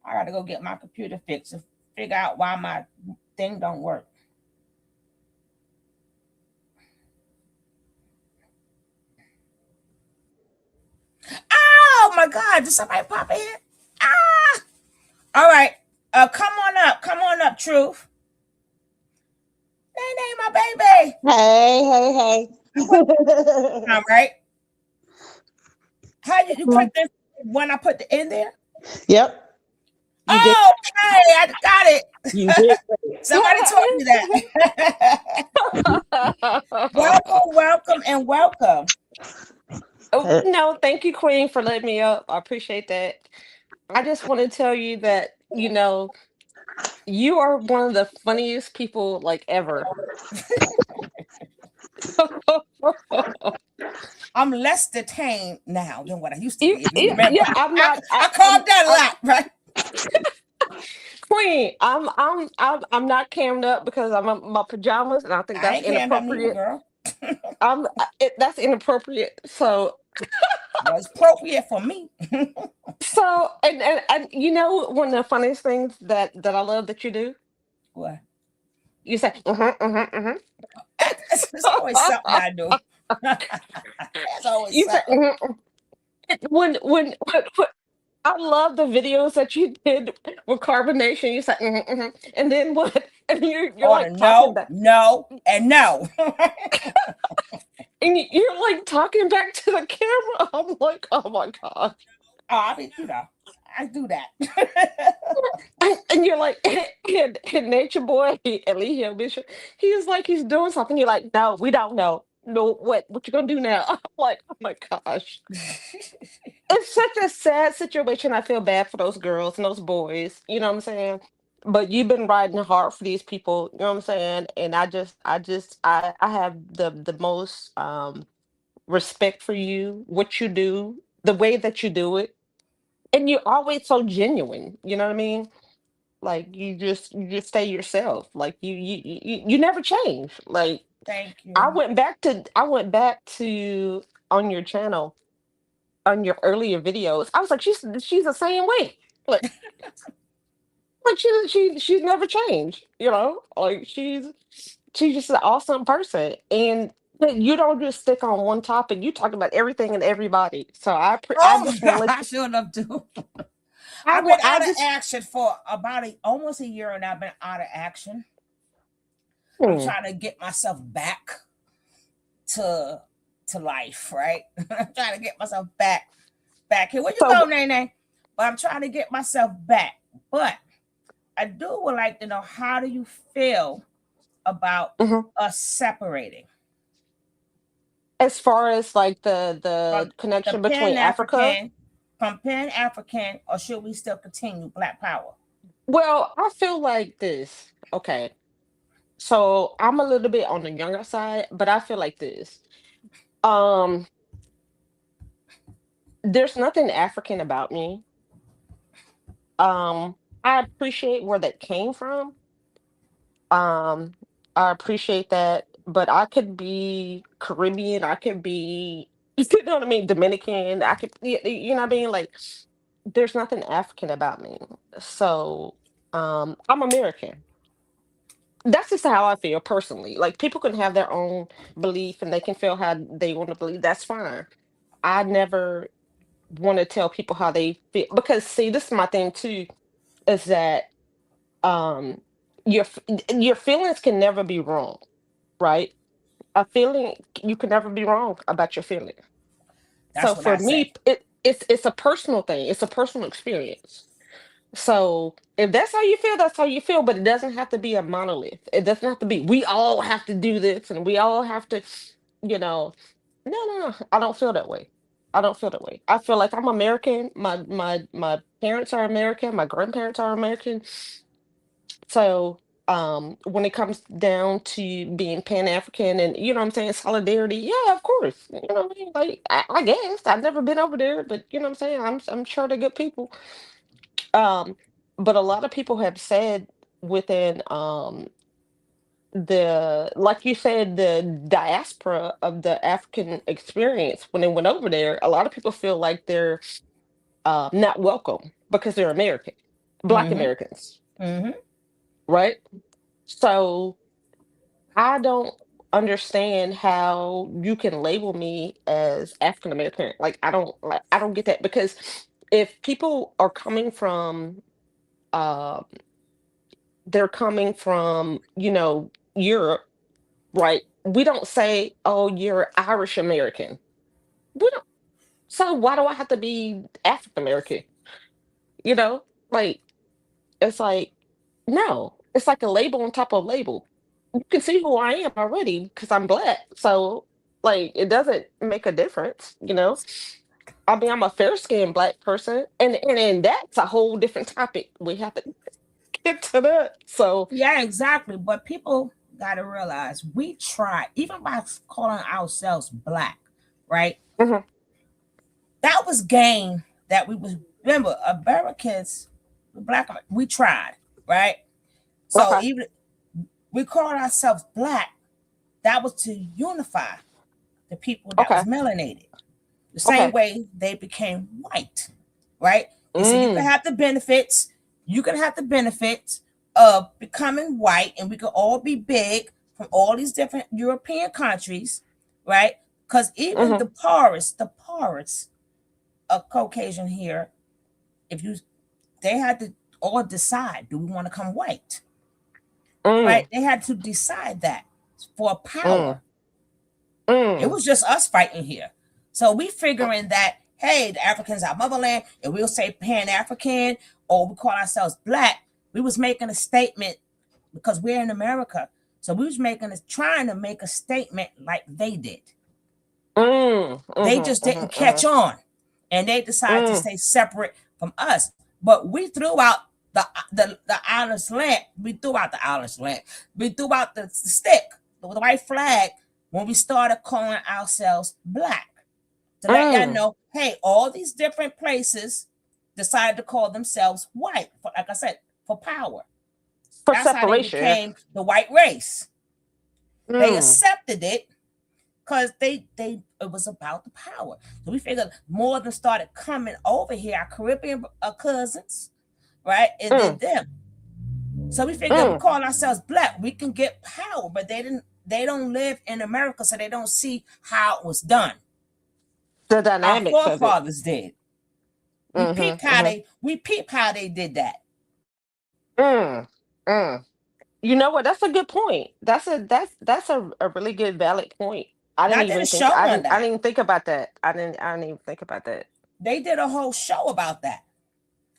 I gotta go get my computer fixed and figure out why my thing don't work. my God, did somebody pop in? Ah! All right. Come on up, Truth. Nay, my baby. Hey. All right. How did you put this when I put the in there? Yep. You did. Oh, okay, I got it. You did. Somebody taught me that. welcome. Oh, no, thank you, Queen, for letting me up. I appreciate that. I just want to tell you that, you are one of the funniest people like ever. I'm less detained now than what I used to be. If you remember. Yeah, I'm not. I calmed down a lot, right? Queen, I'm not cammed up because I'm in my pajamas, and I think that's inappropriate. Girl. That's inappropriate. So. Well, it's appropriate for me. So, and one of the funniest things that I love that you do. What? You say, It's always something I do. It's always you something. say, when I love the videos that you did with carbonation. You said, and then what? And you're like no, and no. And you're like talking back to the camera. I'm like, oh my God. Oh, I mean, I do that. And you're like, and Nature Boy, Eligio Bishop, he's like, he's doing something. You're like, no, we don't know. No, what you gonna do now? I'm like, oh my gosh. It's such a sad situation. I feel bad for those girls and those boys. You know what I'm saying? But you've been riding hard for these people. You know what I'm saying? And I have the most respect for you, what you do, the way that you do it, and you're always so genuine. You know what I mean? Like you just stay yourself. Like you never change. Like thank you. I went back to on your channel, on your earlier videos. I was like, she's the same way. Like she's never changed. Like she's just an awesome person. And you don't just stick on one topic. You talk about everything and everybody. So I sure enough do. I've been out of action for about almost a year, and I've been out of action. I'm trying to get myself back to life, right? I'm trying to get myself back here. Where you go, Nene? But I'm trying to get myself back. But I would like to know, how do you feel about us separating? As far as like the connection between Africa? From Pan-African, or should we still continue Black Power? Well, I feel like this. Okay. So I'm a little bit on the younger side, but I feel like this. There's nothing African about me. I appreciate where that came from. I appreciate that, but I could be Caribbean. I could be, you know what I mean, Dominican. I could, you know what I mean? Like, there's nothing African about me. So, I'm American. That's just how I feel personally. Like, people can have their own belief and they can feel how they want to believe. That's fine. I never want to tell people how they feel, because see, this is my thing too, is that your feelings can never be wrong, right? A feeling, you can never be wrong about your feeling. So for me, it's a personal thing. It's a personal experience. So if that's how you feel, that's how you feel. But it doesn't have to be a monolith. It doesn't have to be, we all have to do this and we all have to, no. I don't feel that way. I don't feel that way. I feel like I'm American. My parents are American. My grandparents are American. So when it comes down to being Pan-African and, you know what I'm saying, solidarity, yeah, of course. You know what I mean? Like, I guess I've never been over there, but you know what I'm saying? I'm sure they're good people. But a lot of people have said within like you said, the diaspora of the African experience, when they went over there, a lot of people feel like they're not welcome because they're American, Black Americans. Right? So I don't understand how you can label me as African American. Like I don't get that, because if people are coming from they're coming from, Europe, right? We don't say, "Oh, you're Irish American." We don't. So why do I have to be African American? You know, like it's like no, it's like a label on top of a label. You can see who I am already because I'm black. So like it doesn't make a difference. I mean, I'm a fair skinned black person, and that's a whole different topic. We have to get to that. So Yeah, exactly. But people got to realize we try, even by calling ourselves black, right? mhm, That was game that we was, remember, Americans, black, we tried, right? So okay, even we called ourselves black, that was to unify the people that was okay, melanated. The same okay. way they became white, right? They said you can Mm, have the benefits, of becoming white, and we could all be big from all these different European countries, right? Because even mhm, the poorest of Caucasian here, if you they had to all decide, do we want to come white? mm, Right? They had to decide that for mm, power. It mm. was just us fighting here. So we figuring that, hey, the Africans are motherland, and we'll say Pan-African, or we call ourselves black. We was making a statement because we're in America. So we was trying to make a statement like they did. They Mhm, just didn't mhm, catch mhm, on, and they decided to mm, stay separate from us. But we threw out the island's land. We threw out the island's land. We threw out the stick, the white flag, when we started calling ourselves black, to let y'all mm. know, hey, all these different places decided to call themselves white, like I said, for power. For That's how they separation. became the white race. They Mm, accepted it because it was about the power. So we figured more of them started coming over here, our Caribbean cousins, right? And then mm, them. So we figured we mm. call ourselves black, we can get power, but they don't live in America, so they don't see how it was done. The Our dynamics of it. forefathers did. We Mhm, peep how they did that. mm, mm. You know what? That's a good point. That's a really good valid point. I And didn't I did a even think show I on didn't I that. didn't even think about that. I didn't even think about that. They did a whole show about that.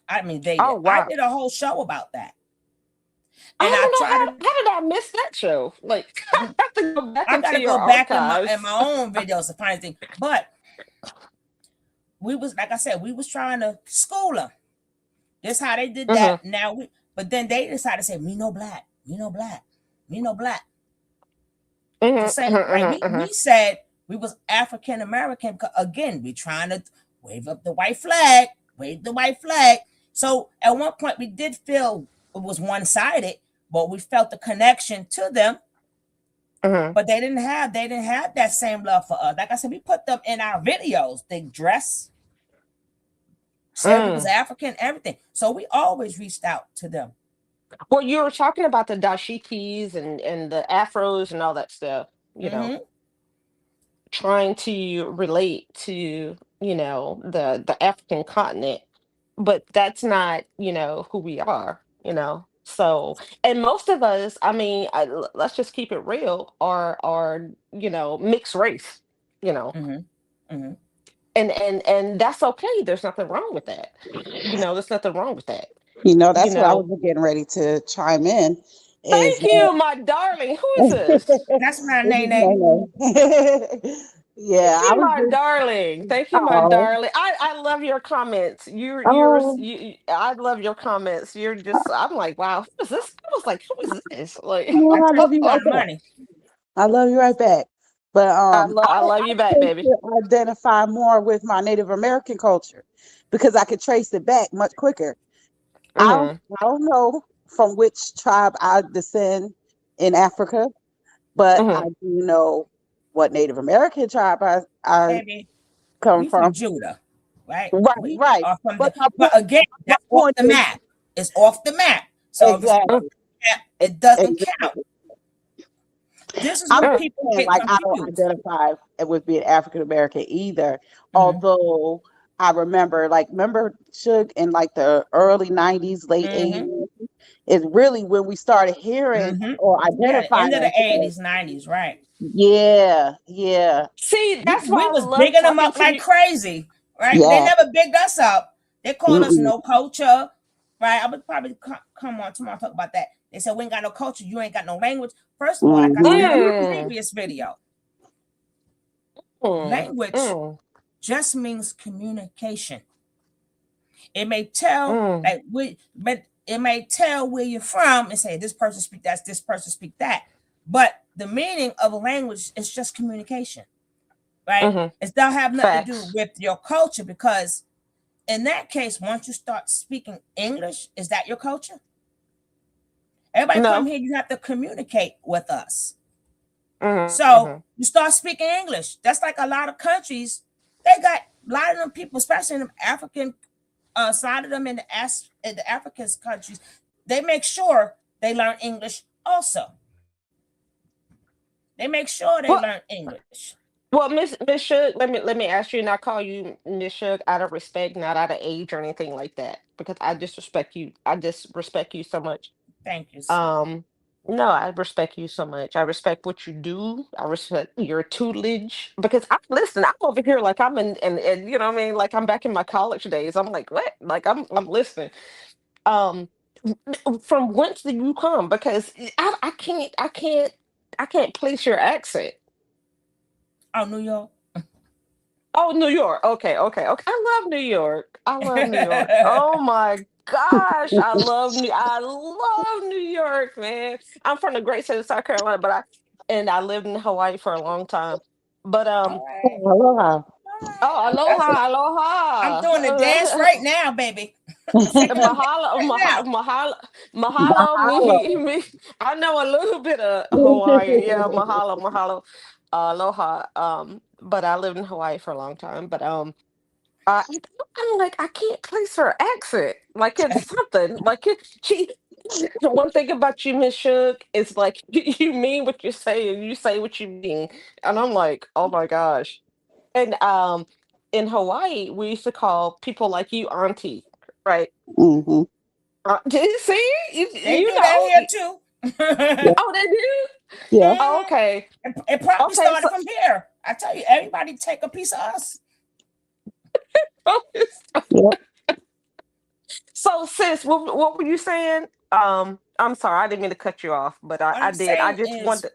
I mean, they Oh did. I wow. did a whole show about that. I And I don't know tried to how did I miss that show? Like I have to go back I into gotta your go back in my archives. own videos to find things. But we was, like I said, we was trying to school them. This how they did Mhm, that. But then they decided to say, me no black, me no black, me no black. The mhm, same, mhm, right? mhm, We mhm. said we was African American. Again, we trying to wave up the white flag, wave the white flag. So at one point we did feel it was one-sided, but we felt the connection to them. Mhm, But they didn't have that same love for us. Like I said, we put them in our videos. They dress, said we was mm. African, everything. So we always reached out to them. Well, you were talking about the dashikis and the afros and all that stuff, Mm-hmm. trying to relate to, the African continent, but that's not, who we are. So, and most of us, I mean, let's just keep it real, are mixed race, you know, Mm-hmm. Mm-hmm. and that's okay. There's nothing wrong with that. There's nothing wrong with that. You That's what I was know, getting ready to chime in. Is Thank you, my darling. Who is this? That's my this is name. Nene. Yeah, Thank I you, was my just darling. Thank you, my oh darling. I love your comments. oh I love your comments. You're just, I'm like, wow, who is this? I was like, who is this? Like, oh, I I told love you you a lot right of back. money. I love you right back. But I love you I back, tend baby. to identify more with my Native American culture because I could trace it back much quicker. Hmm. I don't know from which tribe I descend in Africa, but I Hmm. do know what Native American tribe I Baby, come we from from. Judah, right? Right, We right. are from But the, but again, my that's off point the is map. It's off the map. So if it's off exactly, the map, it doesn't count. exactly. This is I'm where not people saying get like I don't confused. identify with being African American either. Although I remember Suge in like the early 90s, late 80s is really when we started hearing or Yeah, the end identifying of the as 80s, 90s, right? yeah. See, that's We why I was love bigging them talking up to like you. crazy, right? They Yeah. never bigged us up. They called us Mm-mm. no culture, right? I would probably come on tomorrow and talk about that. They said, we ain't got no culture. You ain't got no language. First of all, like I said in the previous video, language just means communication. It may tell, but it may tell where you're from and say this person speak that, this person speak that. But the meaning of a language is just communication, right? It don't have nothing to do with your culture, because in that case, once you start speaking English, is that your culture? Everybody come here, you have to communicate with us. So you start speaking English. That's like a lot of countries. They got a lot of them people, especially in the African side of them, in the African countries, they make sure they learn English also. They make sure they learn English. Well, Miss Shug, let me ask you, and I call you Miss Shug out of respect, not out of age or anything like that, because I just respect you. I just respect you so much. Thank you. No, I respect you so much. I respect what you do. I respect your tutelage, because I'm over here like I'm and you know what I mean, like I'm back in my college days. I'm like, what? Like I'm listening. From whence did you come? Because I can't place your accent. Oh, New York. Oh, New York. Okay. I love New York. Oh my gosh, I love New York, man. I'm from the great state of South Carolina, but I lived in Hawaii for a long time. But Aloha. oh, aloha. I'm doing the dance right now, baby. Mahalo. Me. I know a little bit of Hawaiian. Yeah, mahalo. Aloha. But I lived in Hawaii for a long time. But I'm like, I can't place her accent. Like it's something. Like she. The one thing about you, Miss Shug, is like you mean what you say and you say what you mean. And I'm like, oh my gosh. And in Hawaii, we used to call people like you auntie, right? Did you see? They You do know. that here too. Oh, they do? Yeah. Oh, okay. It probably started from here. I tell you, everybody take a piece of us. So, sis, what were you saying? I'm sorry, I didn't mean to cut you off, but I did. I just wanted.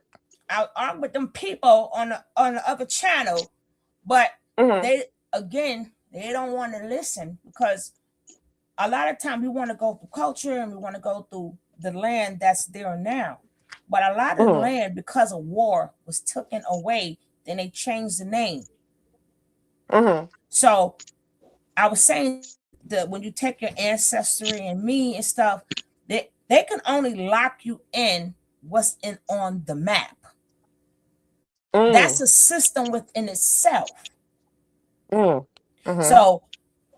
I'm with them people on the other channel, but they don't want to listen, because a lot of time we want to go through culture and we want to go through the land that's there now. But a lot of the land, because of war, was taken away. Then they changed the name. So I was saying that when you take your ancestry and me and stuff, they can only lock you in what's on the map. That's a system within itself. So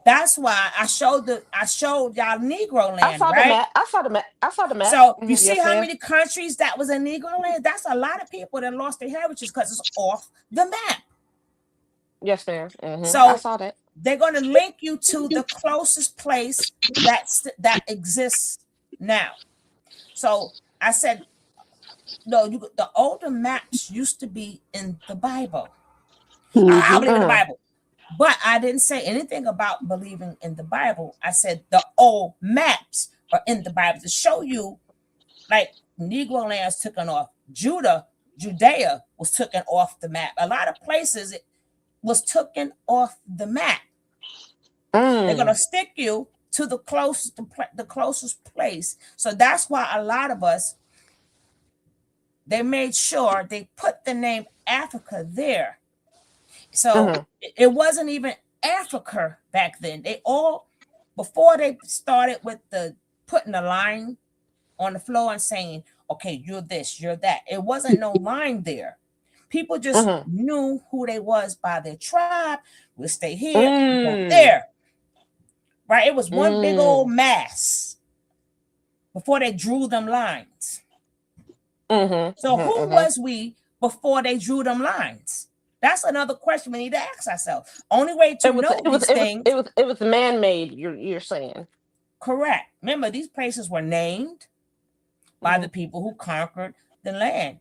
that's why I showed y'all Negro land. I saw right? I saw the map. So you see Yes, how ma'am. many countries that was in Negro land? That's a lot of people that lost their heritage because it's off the map. Yes, ma'am. So I saw that. They're going to link you to the closest place that exists now. So I said, no, the older maps used to be in the Bible. I believe in the Bible. But I didn't say anything about believing in the Bible. I said the old maps are in the Bible to show you, like Negro lands taken off. Judea was taken off the map. A lot of places it was taken off the map. They're gonna stick you to the closest place. So that's why a lot of us, they made sure they put the name Africa there. So it wasn't even Africa back then. Before they started with the putting a line on the floor and saying, okay, you're this, you're that. It wasn't no line there. People just knew who they was by their tribe. We'll stay here, go there. Right? It was one big old mass before they drew them lines. So who was we before they drew them lines? That's another question we need to ask ourselves. Only way to know these things. It was man-made. You're saying. Correct. Remember, these places were named by the people who conquered the land.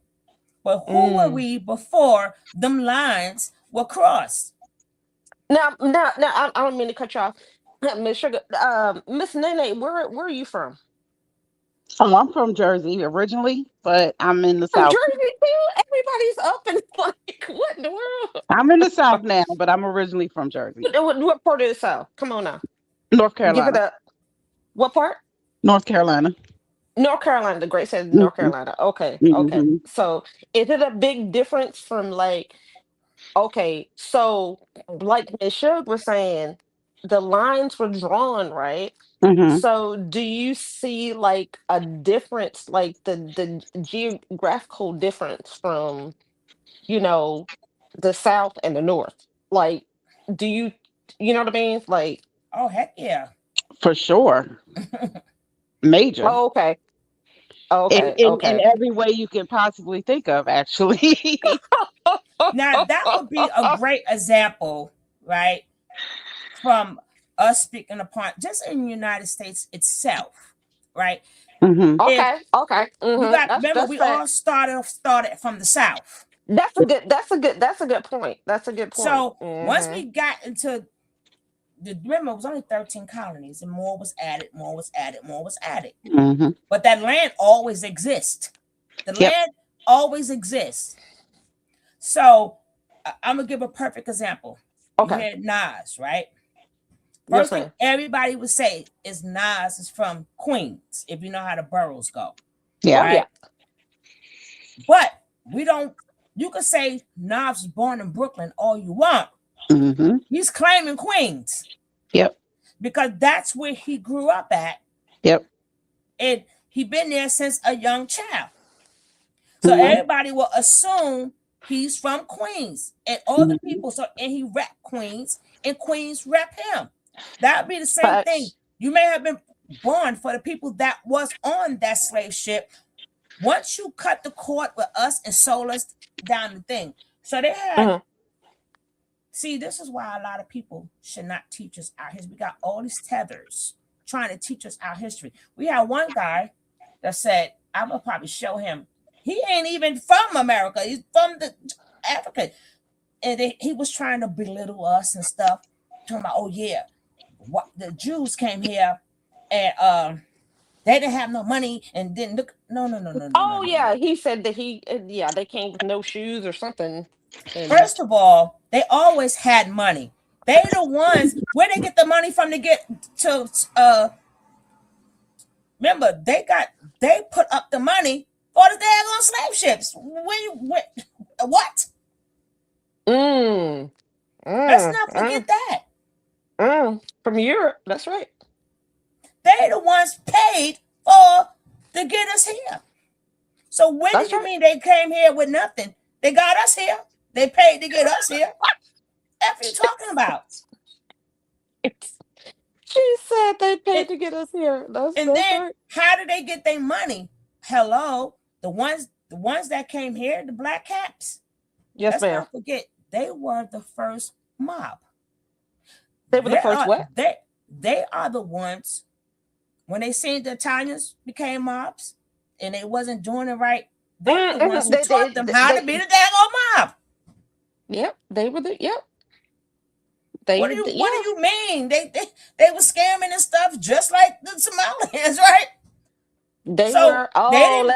But who were we before them lines were crossed? Now, I don't mean to cut you off, Miss Sugar. Miss Nene, where are you from? Oh, I'm from Jersey originally, but I'm in the From South. Jersey too. Everybody's up and like, what in the world? I'm in the South now, but I'm originally from Jersey. What part of the South? Come on now. North Give it Carolina. up. What part? North Carolina. North Carolina, the great state of North Carolina. Okay, okay. Mhm. So is it a big difference from like, okay, so like Miss Shug was saying, the lines were drawn, right? Mhm. So do you see like a difference, like the geographical difference from, you know, the South and the North? Like, do you know what I mean? Like, Oh, heck yeah. For sure. Major. oh, okay. Okay, In okay. every way you can possibly think of, actually. Now, that would be a great example, right? From us speaking upon just in the United States itself, right? Mhm. Okay, okay. You got That's remember we fair. all started from the South. That's a good point. That's a good point. So once we got into remember, it was only 13 colonies, and more was added. Mhm. But that land always exists. The Yep. land always exists. So I'm gonna give a perfect example. Okay. You had Nas, right? Yes, First thing ma'am. everybody would say is Nas is from Queens, if you know how the boroughs go. Yeah. Right? But we don't. You could say Nas was born in Brooklyn all you want. Mhm. He's claiming Queens Yep. because that's where he grew up at, Yep. and he been there since a young child. So Mhm. everybody will assume he's from Queens, and all the people. So and he rep Queens, and Queens rep him. That'd be the same Facts. thing. You may have been born for the people that was on that slave ship. Once you cut the cord with us and sold us down the thing, so they had. See, this is why a lot of people should not teach us our history. We got all these tethers trying to teach us our history. We had one guy that said, I will probably show him. He ain't even from America. He's from the Africa. And he was trying to belittle us and stuff. Talking about, oh yeah, what the Jews came here and they didn't have no money and didn't look. No. Oh yeah, he said that they came with no shoes or something. And First of all, they always had money. They the ones where they get the money from to get to remember they put up the money for the daggone slave ships. What? Let's not forget that. From Europe, that's right. They the ones paid for to get us here. So when did you mean they came here with nothing? They got us here. They paid to get us here. What are you talking about? She said they paid to get us here. And then how did they get their money? Hello, the ones that came here, the black caps. Yes, Let's ma'am. not forget they were the first mob. They were the first what? They are the ones when they seen the Italians became mobs and they wasn't doing it right. They're the ones who taught them how to be the daggone mob. Yep, they were the What do you mean? They were scamming and stuff just like the Somalians, right? They So, were. Oh, they didn't-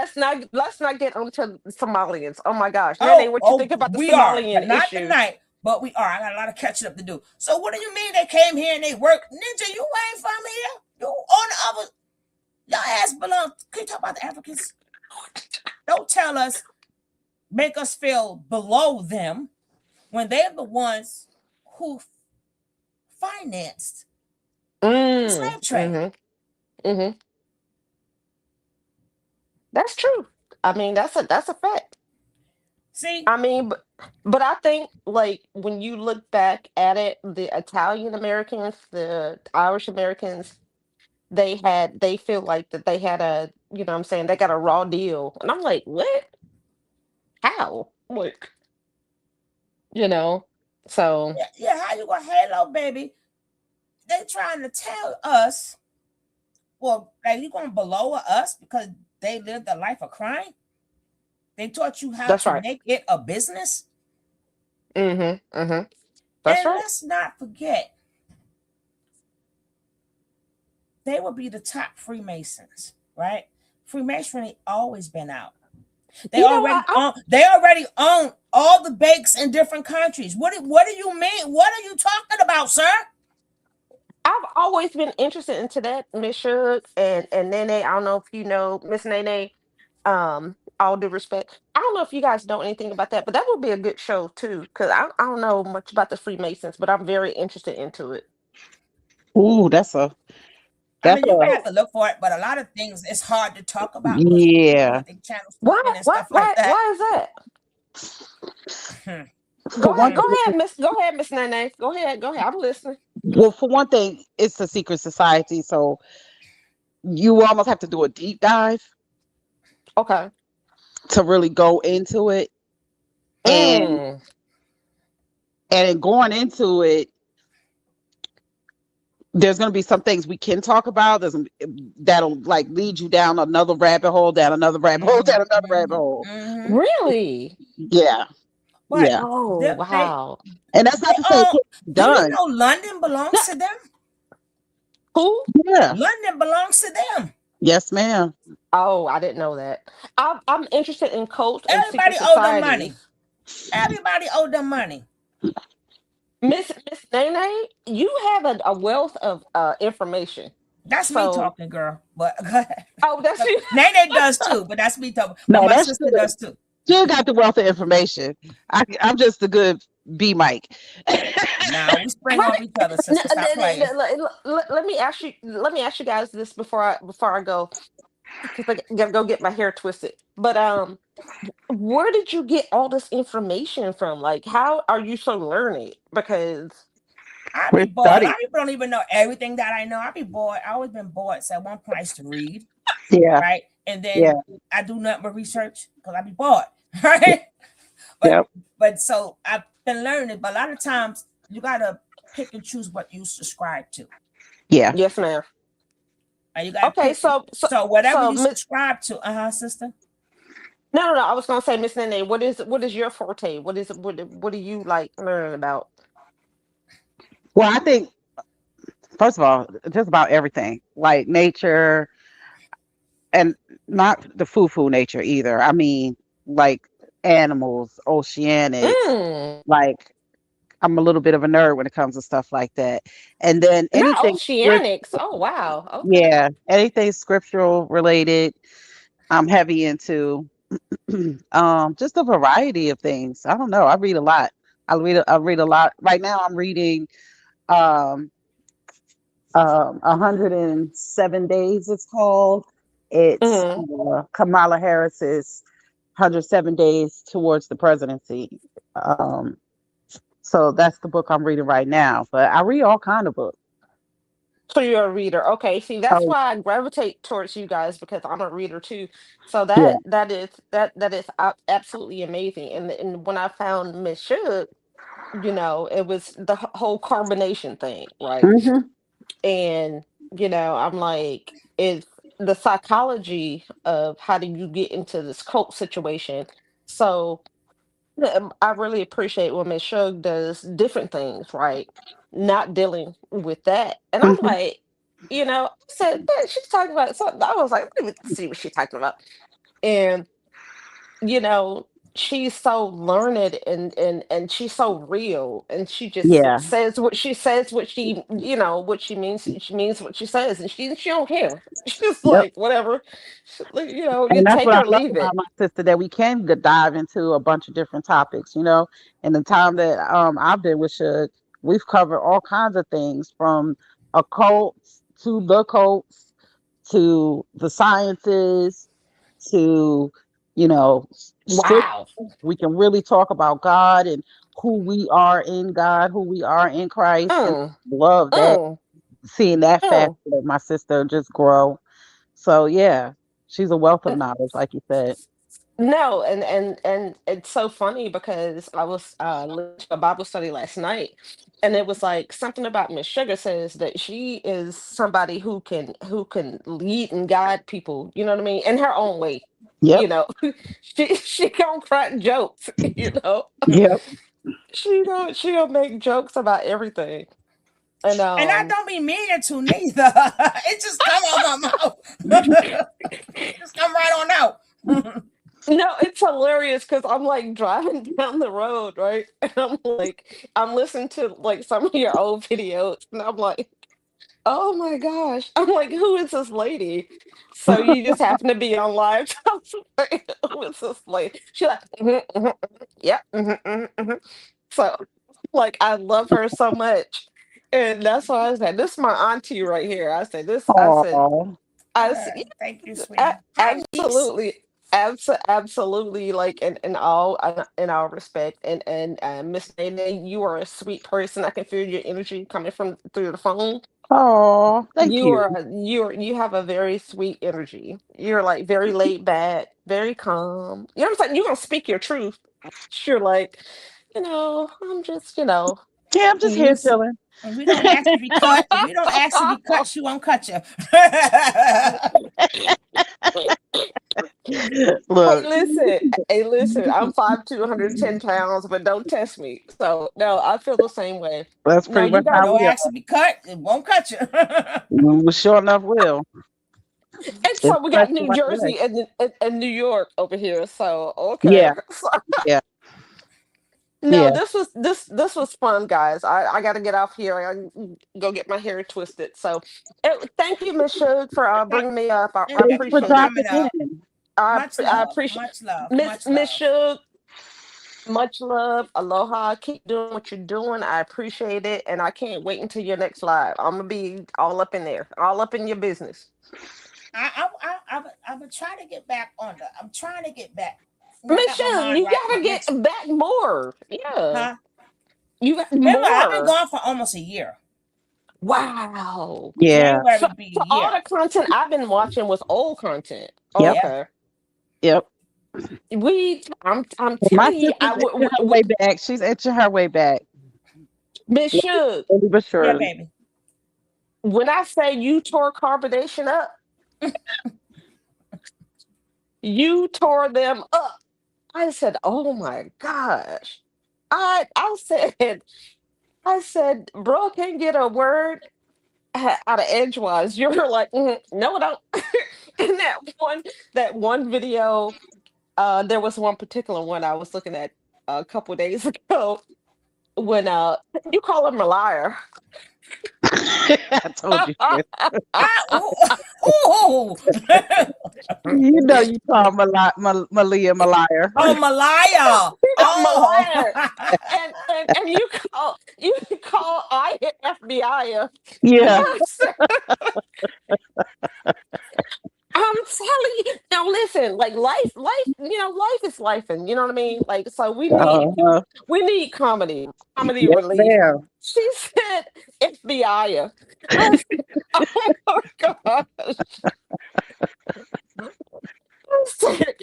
let's not get onto Somalians. Oh my gosh, Oh, Nene, what you think about the we are, Somalian but not issue? tonight. But we are. I got a lot of catching up to do. So what do you mean they came here and they worked? Ninja, you ain't from here. You on the other. Your ass belong. Can you talk about the Africans? Don't tell us, make us feel below them when they're the ones who financed the slave trade. That's true. I mean, that's a fact. See, I mean, but I think like when you look back at it, the Italian Americans, the Irish Americans, they feel like that they had a you know what I'm saying, they got a raw deal. And I'm like, what? How? Like, you know? So Yeah, how you gonna halo, baby? They trying to tell us, well, like you gonna below us because they lived a life of crime? They taught you how that's to right. make it a business. Mm-hmm. Mm-hmm. And That's right. let's not forget, they will be the top Freemasons, right? Freemasonry always been out. They You know already what? own. They already own all the banks in different countries. What do you mean? What are you talking about, sir? I've always been interested into that, Miss Shook and Nene. I don't know if you know Miss Nene. All due respect, I don't know if you guys know anything about that, but that would be a good show too. Because I don't know much about the Freemasons, but I'm very interested into it. Ooh, I mean, you may have to look for it, but a lot of things it's hard to talk about because yeah. they channel Why? stuff in and stuff like that. Why is that? For one Go ahead, Miss Nene. Go ahead. I'm listening. Well, for one thing, it's a secret society, so you almost have to do a deep dive. Okay. To really go into it, and in going into it, there's going to be some things we can talk about. That'll like lead you down another rabbit hole, down another rabbit hole, down another rabbit hole. Really? Yeah. But yeah. Oh, wow. And that's not to say it's do done. you know London belongs to them? Who? Yeah. London belongs to them. Yes, ma'am. Oh, I didn't know that. I'm interested in cults and Everybody secret owe them money. societies. Everybody owe them money. Miss Nene, you have a wealth of information. That's me So- talking, girl. But go ahead. Oh, that's you. Nene does too, but that's me talking. No, But my that's sister good. does too. Still got the wealth of information. I'm just a good B mic. Now we spring on each other, sister. Stop playing. Let me ask you guys this before I go, because I gotta go get my hair twisted. But where did you get all this information from? Like, how are you so learned? Because I be bored. A lot of people don't even know everything that I know. I be bored. I always been bored. So at one point I used to read. Yeah. Right. And then Yeah. I do nothing but research because I be bored. Right. But so I've been learning. But a lot of times you gotta pick and choose what you subscribe to. Yeah. Yes, ma'am. And you gotta Okay, pick- so whatever so you Miss- subscribe to, sister. No. I was gonna say, Miss Nene, what is your forte? What do you like learning about? Well, I think first of all, just about everything, like nature, and not the foo-foo nature either. I mean, like animals, oceanics. Like I'm a little bit of a nerd when it comes to stuff like that. And then Not anything oceanics. Oh wow. Okay. yeah, anything scriptural related, I'm heavy into. Just a variety of things. I don't know. I read a lot. I read a lot. Right now I'm reading 107 Days it's called. It's Kamala Harris's 107 Days Towards the Presidency. So that's the book I'm reading right now. But I read all kind of books. So you're a reader. Okay. See, that's Oh. why I gravitate towards you guys, because I'm a reader too. So Yeah. that is absolutely amazing. And when I found Miss Shook, it was the whole carbonation thing, right? Mhm. And I'm like, it's the psychology of how do you get into this cult situation. So I really appreciate when Miss Shug does different things, right? Not dealing with that. And I'm like, I said, "Man, she's talking about something." I was like, let me see what she's talking about. And, she's so learned and she's so real, and she just Yeah. says what she says, what she means. She means what she says, and she don't care. She's like, whatever. You And that's take what it I or love leave it. about my sister, that we can dive into a bunch of different topics. In the time that I've been with Shug, we've covered all kinds of things, from occults to the cults to the sciences to script. Wow. We can really talk about God and who we are in God, who we are in Christ. And love that, seeing that facet of my sister just grow. So yeah. She's a wealth of knowledge, like you said. No, and it's so funny because I was listening to a Bible study last night, and it was like something about Miss Sugar says that she is somebody who can lead and guide people. You know what I mean, in her own way. Yep. You know, she don't crack jokes. You know, Yep. she'll make jokes about everything. And I don't be meaning to neither. It just come out my mouth. It just come right on out. No, it's hilarious because I'm like driving down the road, right? And I'm listening to like some of your old videos, and I'm like, oh my gosh. I'm like, who is this lady? So you just happen to be on live. I was like, who is this lady? She's like, yeah. So like I love her so much. And that's why I said, this is my auntie right here. I said, Aw. Thank you, sweetie. absolutely. Absolutely, like in all respect, and Miss Nene, you are a sweet person. I can feel your energy coming from through the phone. Oh, thank you. You have a very sweet energy. You're like very laid back, very calm. You know what I'm saying? You're gonna speak your truth. You're like, I'm just, Yeah, I'm just here chilling. And we don't ask to be cut. If we don't ask to be cut, she won't cut you. Look. Hey, listen, I'm 5'2", 110 pounds, but don't test me. So no, I feel the same way. That's pretty much how Don't we are. ask to be cut, it won't cut you. We sure enough will. And so we got New Especially Jersey like and New York over here. So okay. Yeah. Yeah. No, Yeah. this was fun, guys. I got to get off here. I gotta go get my hair twisted. So, thank you, Miss Shug, for bringing me up. I Thanks for appreciate dropping it. in. I love, appreciate much love, Miss much Miss love. Shug. Much love, aloha. Keep doing what you're doing. I appreciate it, and I can't wait until your next live. I'm gonna be all up in there, all up in your business. I'm trying to get back on the. I'm trying to get back. Miss Shug, you gotta get back more. Yeah. Huh? You got Remember, more. I've been gone for almost a year. Wow. Yeah. January So, would be so a all year. the content I've been watching was old content. Yep. Okay. Yep. I'm My telling you, sister's itching her way back. She's itching her way back. Miss Shug, Slowly but Yeah, surely. baby. when I say you tore Carbonation up, you tore them up. I said, oh my gosh. I said, bro can't get a word out of edgewise. You were like, no, I don't. And that one video, there was one particular one I was looking at a couple days ago when you call him a liar. I told you. Ooh. You know you call Malia Malaya. Oh, Malaya. I'm a liar. And you call I FBI. Yeah. I'm telling you. Now listen, like life, life is life, and you know what I mean. Like, so we need comedy Yes, relief. ma'am. She said FBI. I said, oh my gosh. I said,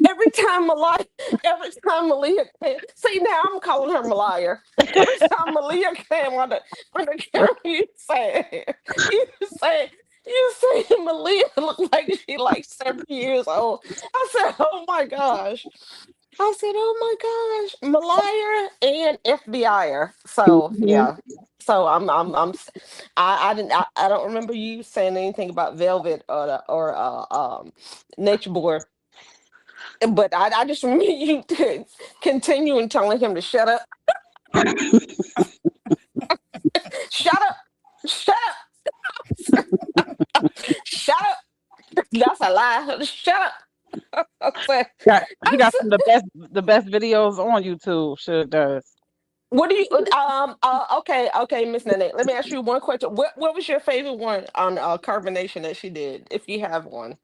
every time Malia came, see now I'm calling her Malaya. Every time Malia came on the camera, you say Malia looked like she like 70 years old. I said, oh my gosh. Oh my gosh, Malaya and FBI. So yeah. So I don't remember you saying anything about Velvet or Nature Boy. But I just remember you continuing telling him to shut up. Shut up. Shut up. Shut up. That's a lie. Shut up. He got some of the best videos on YouTube. Sure does. What do you okay, Miss Nene, let me ask you one question. What was your favorite one on Carbonation that she did, if you have one?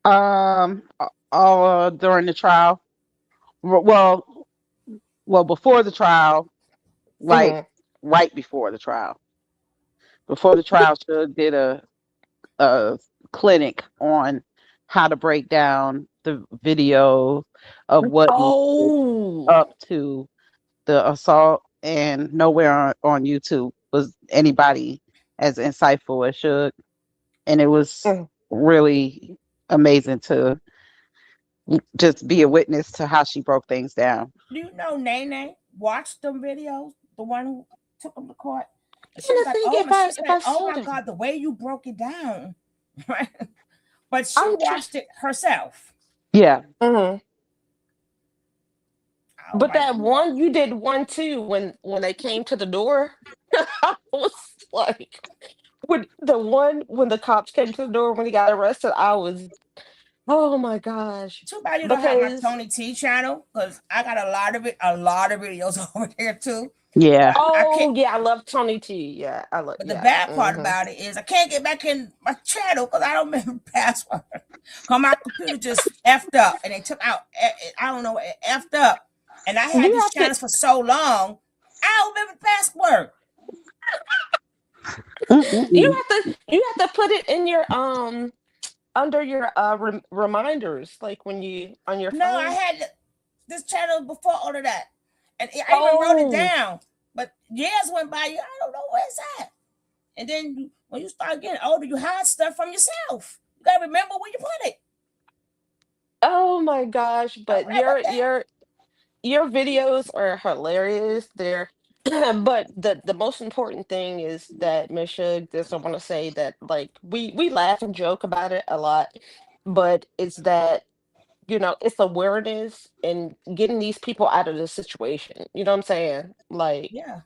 All during the trial. Well, before the trial, like right before the trial. Before the trial, she did a clinic on how to break down the video of what Oh, up to the assault, and nowhere on YouTube was anybody as insightful as Suge. And it was really amazing to just be a witness to how she broke things down. Do you know Nene watched them videos? The one who took them to court? And she was like, oh my God, the way you broke it down. Right? But she watched it herself. Yeah. But that one, you did one too when they came to the door. I was like, when the cops came to the door when he got arrested, I was, oh my gosh. Too bad you don't have my Tony T channel, because I got a lot of videos over there too. Yeah. Oh yeah, I love Tony T. Yeah, I love. But the bad part about it is I can't get back in my channel because I don't remember the password. Cause my computer just effed up, and they took out. I don't know, it effed up, and I had these channels for so long. I don't remember the password. You have to put it in your under your reminders, like when you on your phone. No, I had this channel before all of that, and I even wrote it down. But years went by, I don't know where it's at. And then when you start getting older, you hide stuff from yourself. You gotta remember where you put it. Oh my gosh! But your videos are hilarious. They're but the most important thing is that Miss Suge, just I want to say that like we laugh and joke about it a lot, but it's that it's awareness and getting these people out of the situation. You know what I'm saying? Like, yeah,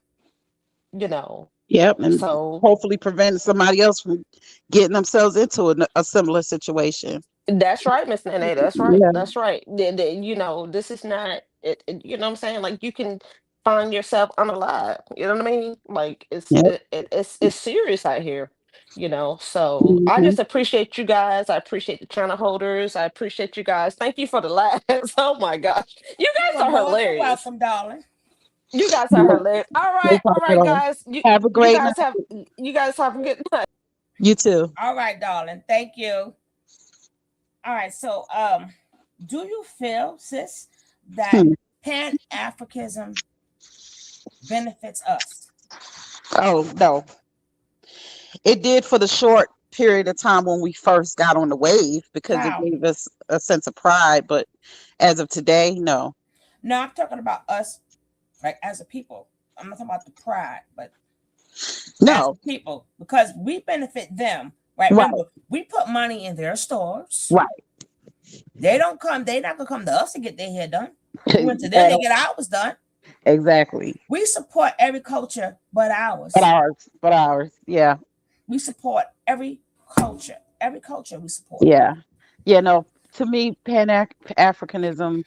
Yep, and so hopefully prevent somebody else from getting themselves into a similar situation. That's right, Miss Nene. That's right. Yeah. That's right. This is not it. You know what I'm saying? Like you can find yourself unalive. You know what I mean? Like it's serious out here. So I just appreciate you guys. I appreciate the channel holders. I appreciate you guys. Thank you for the laughs. Oh my gosh, you guys are hilarious. Welcome, darling. You guys are hilarious. All right, guys. Have a great night. You guys have a good night. You too. All right, darling. Thank you. All right. So, do you feel, sis, that Pan-Africanism benefits us? Oh no, it did for the short period of time when we first got on the wave because it gave us a sense of pride. But as of today, no. No, I'm talking about us, like as a people. I'm not talking about the pride, but as a people, because we benefit them, right? Remember, we put money in their stores. Right. They're not gonna come to us to get their hair done. We went to them to get ours done. Exactly. We support every culture but ours. But ours. Yeah. We support every culture. Every culture we support. Yeah. Yeah, no, to me, Pan-Africanism,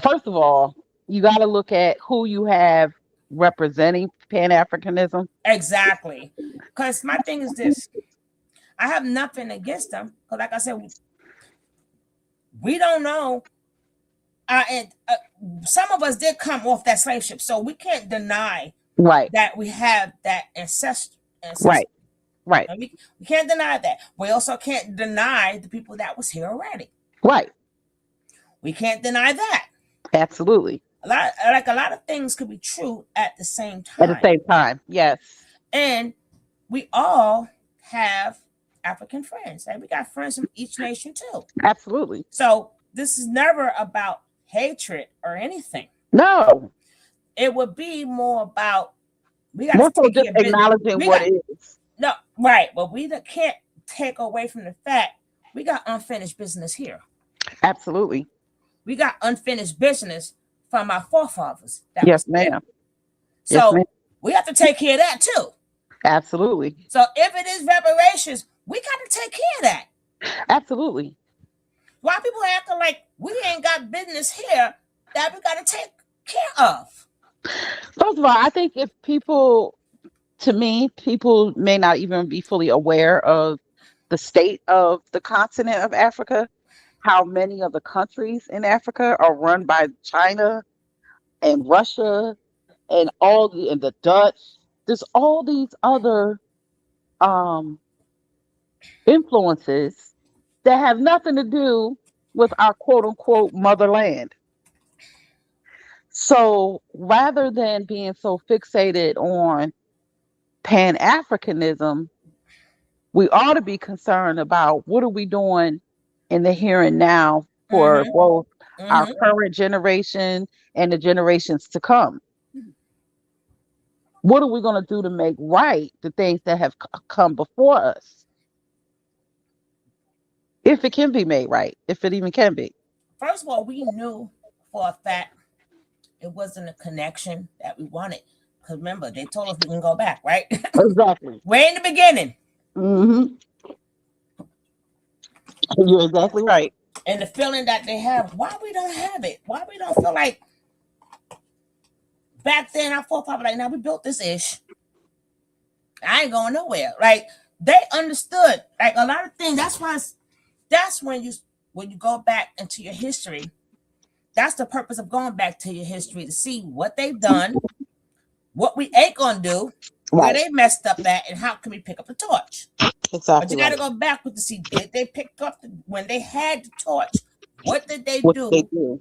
first of all, you got to look at who you have representing Pan-Africanism. Exactly. Because my thing is this. I have nothing against them. Because like I said, we don't know. And some of us did come off that slave ship. So we can't deny that we have that ancestry. Right. And we can't deny that. We also can't deny the people that was here already. Right. We can't deny that. Absolutely. A lot of things could be true at the same time. At the same time, yes. And we all have African friends. And we got friends from each nation too. Absolutely. So this is never about hatred or anything. No. It would be more about we got more to so just acknowledging what it is. No, right. But we can't take away from the fact we got unfinished business here. Absolutely. We got unfinished business from our forefathers. Yes, ma'am. So we have to take care of that too. Absolutely. So if it is reparations, we got to take care of that. Absolutely. Why people acting like we ain't got business here that we got to take care of? First of all, I think if people may not even be fully aware of the state of the continent of Africa, how many of the countries in Africa are run by China and Russia and the Dutch. There's all these other influences that have nothing to do with our quote unquote motherland. So rather than being so fixated on Pan-Africanism, we ought to be concerned about what are we doing in the here and now for both our current generation and the generations to come. What are we going to do to make right the things that have come before us? If it can be made right, if it even can be. First of all, we knew for a fact it wasn't a connection that we wanted. Because remember, they told us we can go back, right? Exactly. Way in the beginning. You're exactly right. And the feeling that they have, why we don't have it? Why we don't feel like back then our forefathers like, now we built this ish. I ain't going nowhere. Like they understood like a lot of things. That's when you go back into your history. That's the purpose of going back to your history, to see what they've done, what we ain't gonna do, where they messed up at, and how can we pick up the torch. Exactly. But you got to go backwards to see, did they pick up when they had the torch? What did they do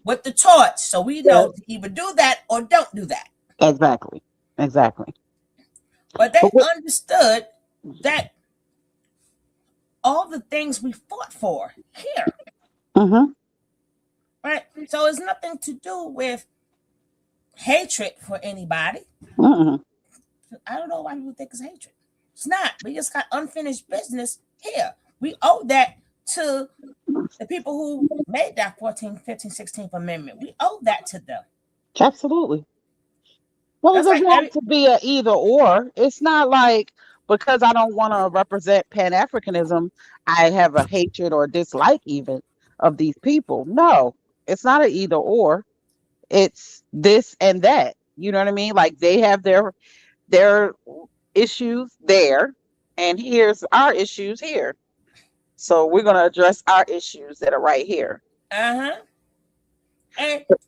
with the torch? So we know to either do that or don't do that. Exactly. But they understood that all the things we fought for here. Right? So it's nothing to do with hatred for anybody. I don't know why people think it's hatred. It's not. We just got unfinished business here. We owe that to the people who made that 14th, 15th, 16th Amendment. We owe that to them. Absolutely. Well, it doesn't have to be an either or. It's not like because I don't want to represent Pan-Africanism, I have a hatred or dislike even of these people. No, it's not an either or. It's this and that. You know what I mean? Like they have their issues there, and here's our issues here. So we're going to address our issues that are right here. And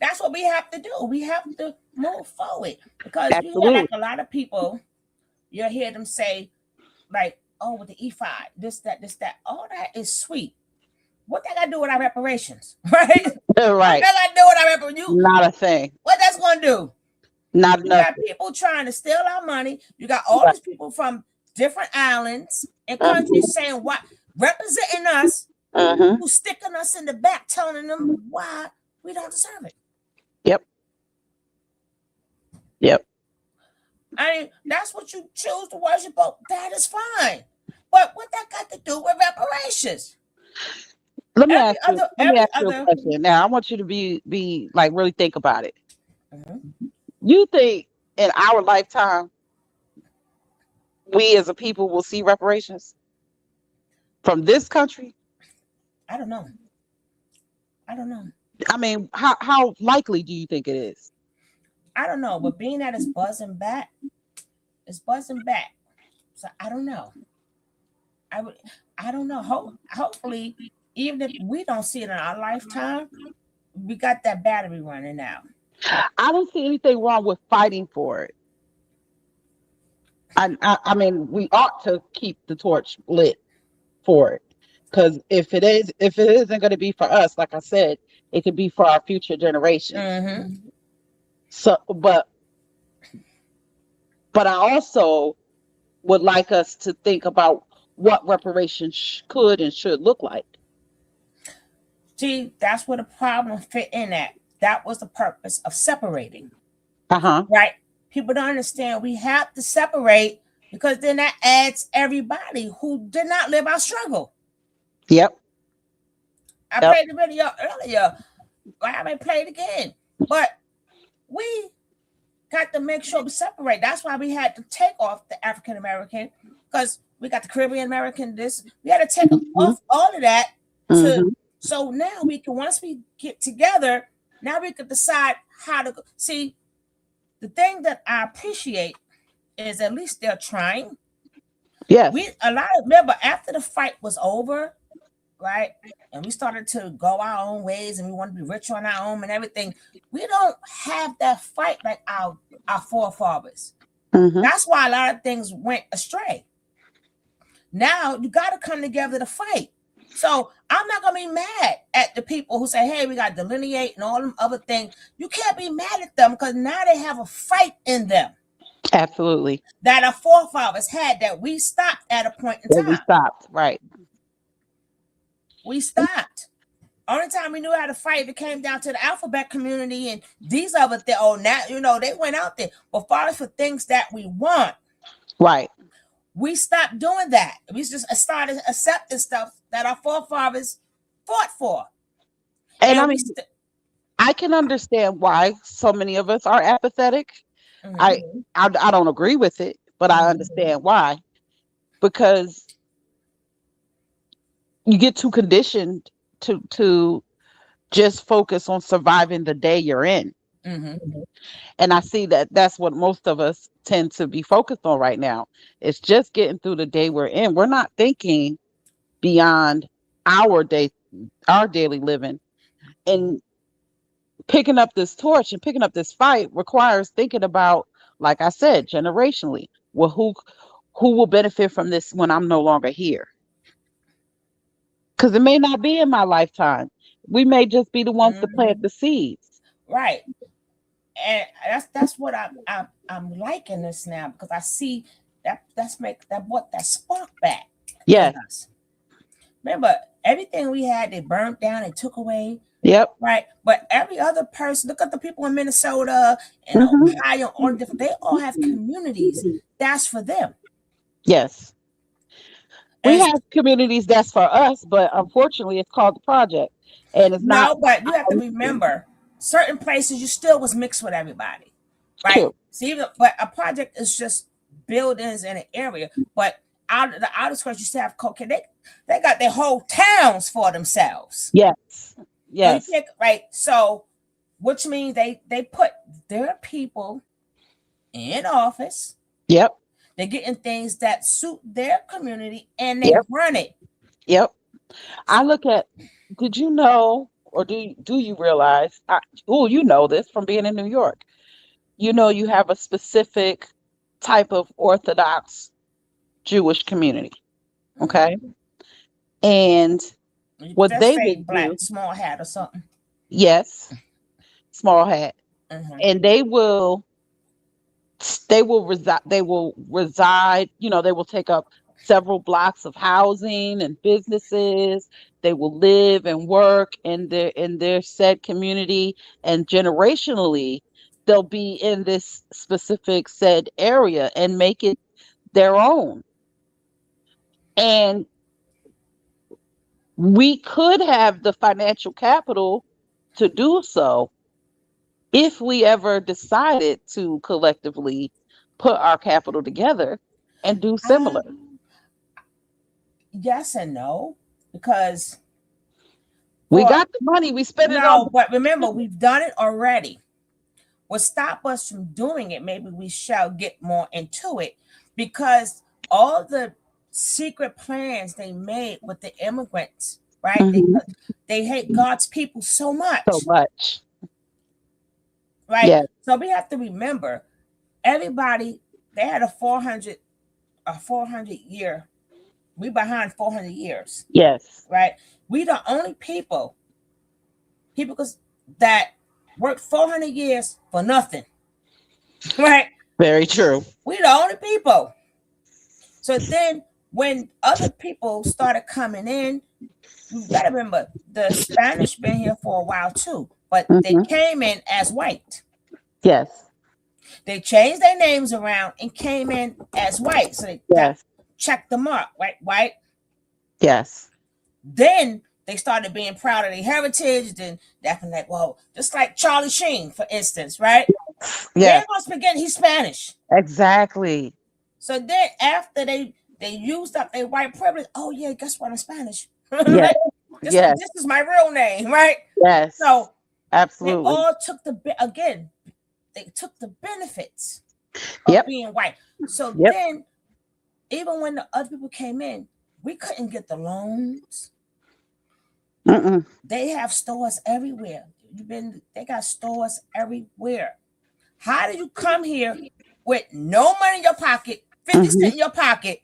that's what we have to do. We have to move forward because you hear like a lot of people, you'll hear them say like, oh, with the E5, this, that. All that is sweet. What that got to do with our reparations, right? Right. What that got to do with our reparations? Not a thing. What that's going to do? Not you enough. got people trying to steal our money. You got all these people from different islands and countries saying what, representing us, who's sticking us in the back, telling them why we don't deserve it. Yep. I mean, that's what you choose to worship. But that is fine. But what that got to do with reparations? Let me ask you a question. Now, I want you to be like really think about it. You think in our lifetime, we as a people will see reparations from this country? I don't know. I mean, how likely do you think it is? I don't know, but being that it's buzzing back. So I don't know. I don't know. Hopefully, even if we don't see it in our lifetime, we got that battery running now. I don't see anything wrong with fighting for it. I mean, we ought to keep the torch lit for it, because if it isn't going to be for us, like I said, it could be for our future generations. So, but I also would like us to think about what reparations could and should look like. See, that's where the problem fit in at. That was the purpose of separating. Right. People don't understand we have to separate because then that adds everybody who did not live our struggle. Yep. I played the video earlier. I may play it again. But we got to make sure we separate. That's why we had to take off the African American, because we got the Caribbean American. We had to take off all of that. So now we can, once we get together, now we can decide how to go. See, the thing that I appreciate is at least they're trying. Yes. Remember after the fight was over, right? And we started to go our own ways and we want to be rich on our own and everything. We don't have that fight like our forefathers. That's why a lot of things went astray. Now you got to come together to fight. So I'm not gonna be mad at the people who say, hey, we got to delineate and all them other things. You can't be mad at them because now they have a fight in them Absolutely. that our forefathers had that we stopped at a point in time. We stopped, right. We stopped. Only time we knew how to fight, if it came down to the alphabet community and these other things. Oh, now, you know, they went out there. But far as for things that we want, right, we stopped doing that. We just started accepting stuff that our forefathers fought for. And I mean, I can understand why so many of us are apathetic. I don't agree with it, but I understand why. Because you get too conditioned to just focus on surviving the day you're in. And I see that that's what most of us tend to be focused on right now. It's just getting through the day we're in. We're not thinking beyond our daily living. And picking up this torch and picking up this fight requires thinking about, like I said, generationally. Well, who will benefit from this when I'm no longer here? Because it may not be in my lifetime. We may just be the ones to plant the seeds. Right. And that's what I'm liking this now, because I see that brought that spark back. Yes. Remember, everything we had, they burnt down and took away. Yep. Right. But every other person, look at the people in Minnesota and Ohio, all different, they all have communities. That's for them. Yes. We have communities that's for us, but unfortunately it's called the project. And it's not. But you have to remember, certain places you still was mixed with everybody. Right. True. See, but a project is just buildings in an area. But out of the outer skirts, you still have cocaine. They got their whole towns for themselves. Yes. Yes. Right. So, which means they put their people in office. Yep. They're getting things that suit their community and they run it. Yep. I look at, did you know, or do you realize, you know this from being in New York, you know, you have a specific type of Orthodox Jewish community. Okay. And what Just they say would black, do, small hat or something. yes, small hat, and they will reside, you know, they will take up several blocks of housing and businesses. They will live and work in their said community, and generationally they'll be in this specific said area and make it their own. And we could have the financial capital to do so if we ever decided to collectively put our capital together and do similar. Yes and no, because we got the money, we spent it on. But remember, we've done it already. What stop us from doing it, maybe we shall get more into it, because all the secret plans they made with the immigrants, right? They hate God's people so much. Right? Yes. So we have to remember, everybody, they had a 400 year. We behind 400 years. Yes. Right? We the only people that worked 400 years for nothing. Right? Very true. We the only people. So then when other people started coming in, you gotta remember the Spanish been here for a while too, but they came in as white. Yes. They changed their names around and came in as white. So they checked the mark, right? White. Yes. Then they started being proud of their heritage. Then definitely, like, well, just like Charlie Sheen, for instance, right? Yeah. He's Spanish. Exactly. So then after they used up their white privilege, oh yeah, guess what? I'm Spanish. Yes. This is my real name, right? Yes. So absolutely. They all took they took the benefits of being white. So then, even when the other people came in, we couldn't get the loans. They have stores everywhere. They got stores everywhere. How do you come here with no money in your pocket, 50 cents in your pocket,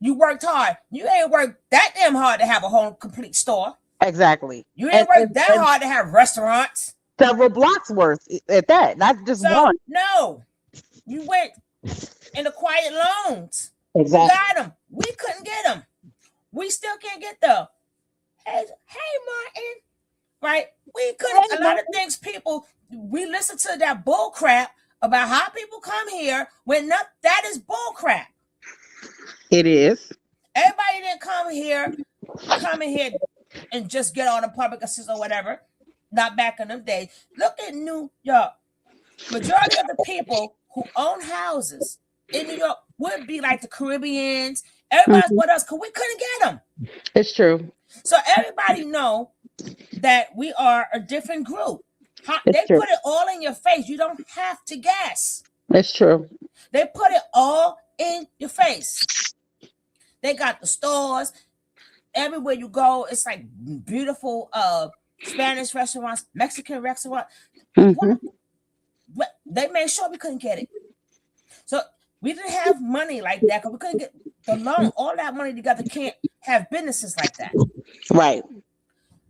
You worked hard. You ain't worked that damn hard to have a whole complete store. Exactly. You ain't worked that hard to have restaurants. Several blocks worth at that, not just one. No, you went in the quiet loans. Exactly. You got them. We couldn't get them. We still can't get them. Hey, Martin. Right? We couldn't. A lot of things we listen to that bull crap about how people come here when that is bull crap. It is. Everybody didn't come in here and just get on the public assistance or whatever. Not back in them days. Look at New York. Majority of the people who own houses in New York would be like the Caribbeans. Everybody's with us because we couldn't get them. It's true. So everybody know that we are a different group. They put it all in your face. You don't have to guess. It's true. They put it all in your face. They got the stores. Everywhere you go, it's like beautiful Spanish restaurants, Mexican restaurants. But they made sure we couldn't get it. So we didn't have money like that because we couldn't get the loan. All that money together can't have businesses like that. Right.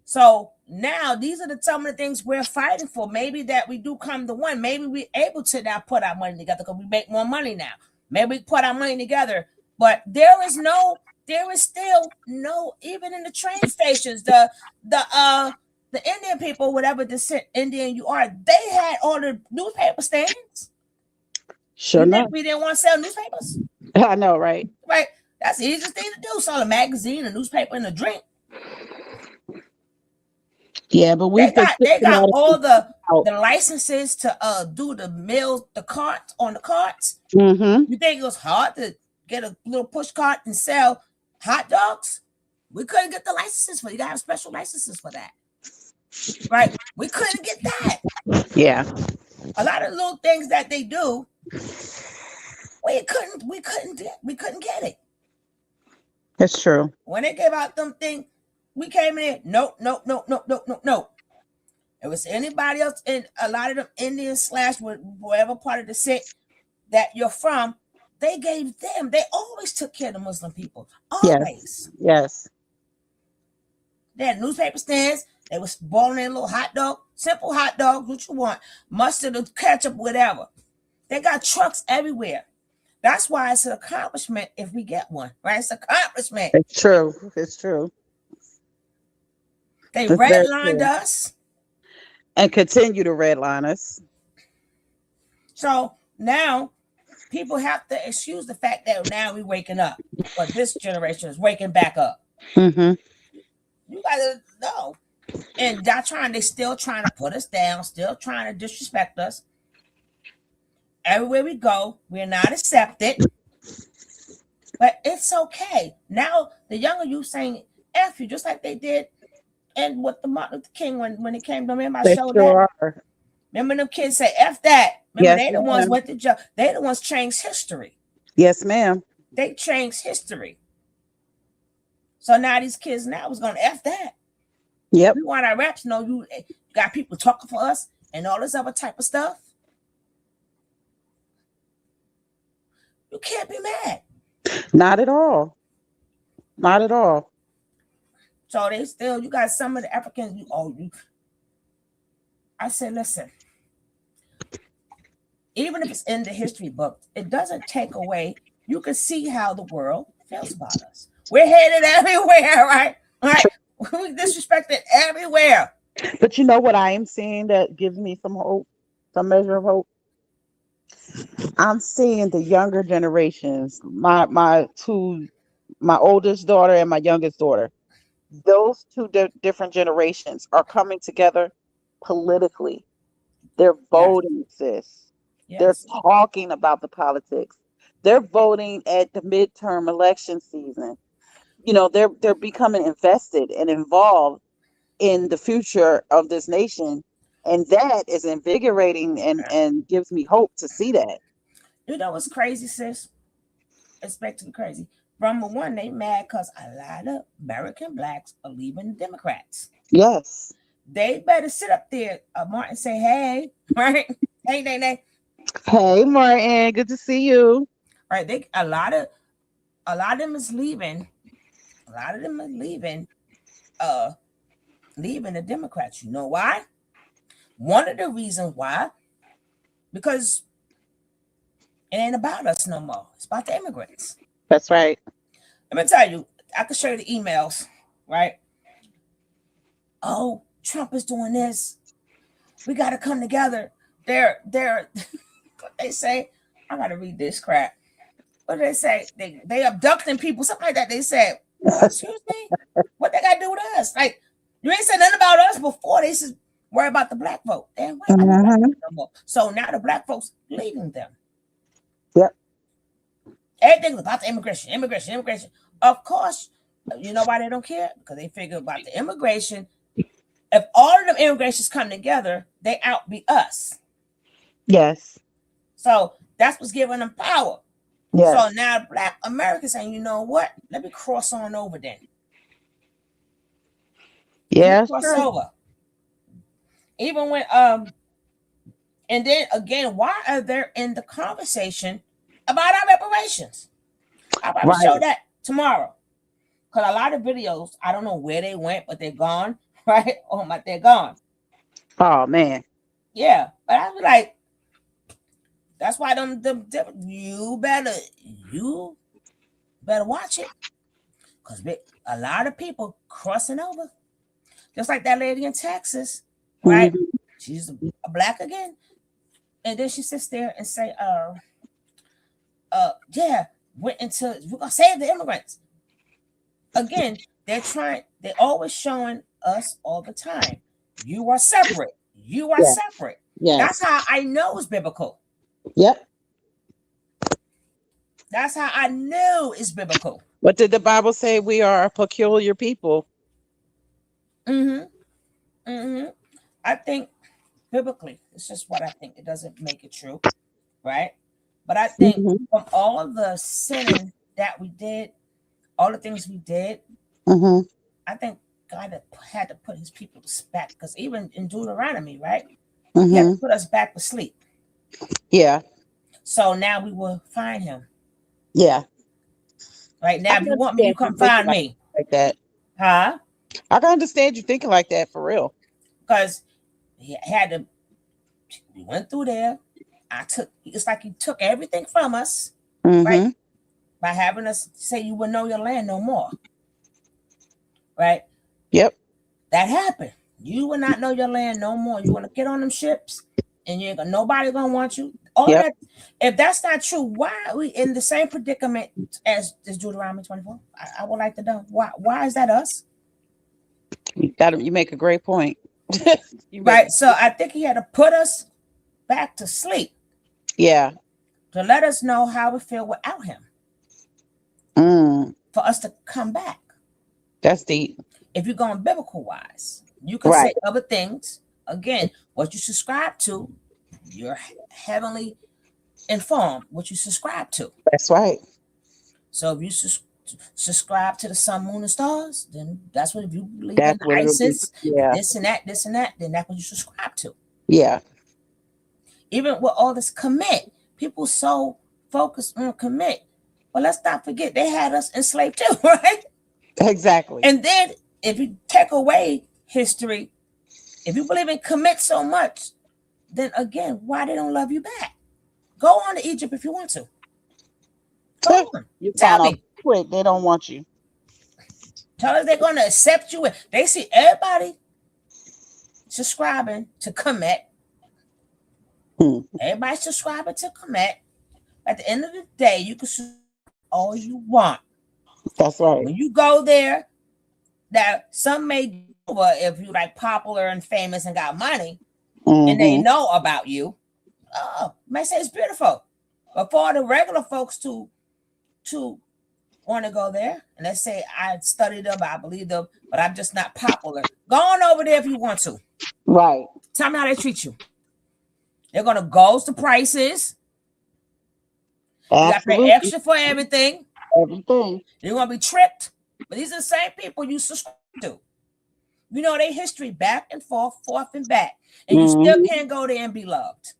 So now these are some of the things we're fighting for. Maybe that we do come to one. Maybe we're able to now put our money together because we make more money now. Maybe we put our money together. But there is still no, even in the train stations, the Indian people, whatever descent Indian you are, they had all the newspaper stands. Sure enough. We didn't want to sell newspapers. I know, right? Right. That's the easiest thing to do. Sell a magazine, a newspaper, and a drink. Yeah, but they got all the licenses to do the mills, the carts on the carts. Mm-hmm. You think it was hard to get a little push cart and sell hot dogs? We couldn't get the licenses for it. You gotta have special licenses for that. Right? We couldn't get that. Yeah. A lot of little things that they do, we couldn't get it. That's true. When they gave out them things, we came in. No. It was anybody else in a lot of them Indians / whatever part of the set that you're from. They gave them. They always took care of the Muslim people. Always. Yes. They had newspaper stands. They was boiling their little hot dog, simple hot dogs, what you want, mustard or ketchup, whatever. They got trucks everywhere. That's why it's an accomplishment if we get one, right? It's an accomplishment. It's true. It's true. They redlined us. And continue to redline us. So now people have to excuse the fact that now we're waking up. But this generation is waking back up. Mm-hmm. You gotta know. And they still trying to put us down, still trying to disrespect us. Everywhere we go, we're not accepted. But it's okay. Now the younger you saying F you, just like they did and with the Martin Luther King when it came to me, I showed that. Remember them kids say F that. Remember they the ones went to jail. They the ones changed history. Yes, ma'am. They changed history. So now these kids now is gonna F that. Yep. We want our raps know you got people talking for us and all this other type of stuff. You can't be mad. Not at all. Not at all. So they still, you got some of the Africans, I said, listen, even if it's in the history book, it doesn't take away, you can see how the world feels about us. We're headed everywhere, right? Right? We disrespected everywhere. But you know what I am seeing that gives me some hope, some measure of hope? I'm seeing the younger generations, my oldest daughter and my youngest daughter. Those two different generations are coming together politically. They're voting, sis. Yes. They're talking about the politics. They're voting at the midterm election season. You know, they're becoming invested and involved in the future of this nation. And that is invigorating and gives me hope to see that. You know what's crazy, sis? Especially crazy. From one, they mad because a lot of American blacks are leaving the Democrats. Yes. They better sit up there, Martin, say, hey, right? Hey, Hey, Martin, good to see you. Right, a lot of a lot of them is leaving. A lot of them are leaving the Democrats. You know why? One of the reasons why, because it ain't about us no more. It's about the immigrants. That's right. Let me tell you, I can show you the emails, right? Oh, Trump is doing this. We got to come together. They're what they say. I got to read this crap. What do they say? They abducting people, something like that. They said, excuse me, what they got to do with us? Like, you ain't said nothing about us before. They said, worry about the black vote. They ain't worried about the black vote no more. So now the black folks leaving them. Yep. Everything's about the immigration. Of course, you know why they don't care? Because they figure about the immigration. If all of them immigrations come together, they outbe us. Yes. So that's what's giving them power. Yes. So now black Americans saying, you know what? Let me cross on over then. Yes. Cross over. Even when and then again, why are they in the conversation about our reparations? I'll probably show that tomorrow. Because a lot of videos, I don't know where they went, but they're gone, right? Oh my, they're gone. Oh man. Yeah, but I was like, that's why you better watch it, because a lot of people crossing over, just like that lady in Texas, right? Mm-hmm. She's a black again, and then she sits there and say, yeah, we're gonna save the immigrants. Again, they're always showing us all the time, you are separate. You are separate. Yes. That's how I know it's biblical. Yep. That's how I knew it's biblical. What did the Bible say? We are a peculiar people. I think biblically, it's just what I think. It doesn't make it true, right? But I think from all the sinning that we did, all the things we did, I think God had to put his people back, because even in Deuteronomy, right? He had to put us back to sleep. Yeah. So now we will find him. Yeah. Right now, if you want me, you come find me. Like that. Huh? I can understand you thinking like that, for real. Because he had to, we went through there. It's like he took everything from us, right? By having us say you will know your land no more. Right? Yep. That happened. You will not know your land no more. You want to get on them ships, and nobody gonna want you. All that. If that's not true, why are we in the same predicament as Deuteronomy 24? I would like to know why is that us? You make a great point. Right. So I think he had to put us back to sleep. Yeah. To let us know how we feel without him. For us to come back. That's deep. If you're going biblical wise, you can say other things. Again, what you subscribe to, you're heavenly informed what you subscribe to. That's right. So if you subscribe to the sun, moon, and stars, then that's what, if you believe in ISIS, this and that, then that's what you subscribe to. Yeah. Even with all this commit, people so focused on commit. But let's not forget, they had us enslaved too, right? Exactly. And then if you take away history, if you believe in commit so much, then again, why they don't love you back? Go on to Egypt if you want to. Go on. You Tell me. Quick, they don't want you. Tell us they're going to accept you. They see everybody subscribing to commit. Everybody subscribing to commit. At the end of the day, you can subscribe all you want. That's right. When you go there, that some may over if you like popular and famous and got money, and they know about you. Oh, may say it's beautiful. But for the regular folks to want to go there, and let's say I studied them, I believe them, but I'm just not popular. Go on over there if you want to. Right. Tell me how they treat you. They're gonna ghost the prices. You got to pay extra for everything. Everything. You're gonna be tricked. But these are the same people you subscribe to. You know their history back and forth and back. And you still can't go there and be loved.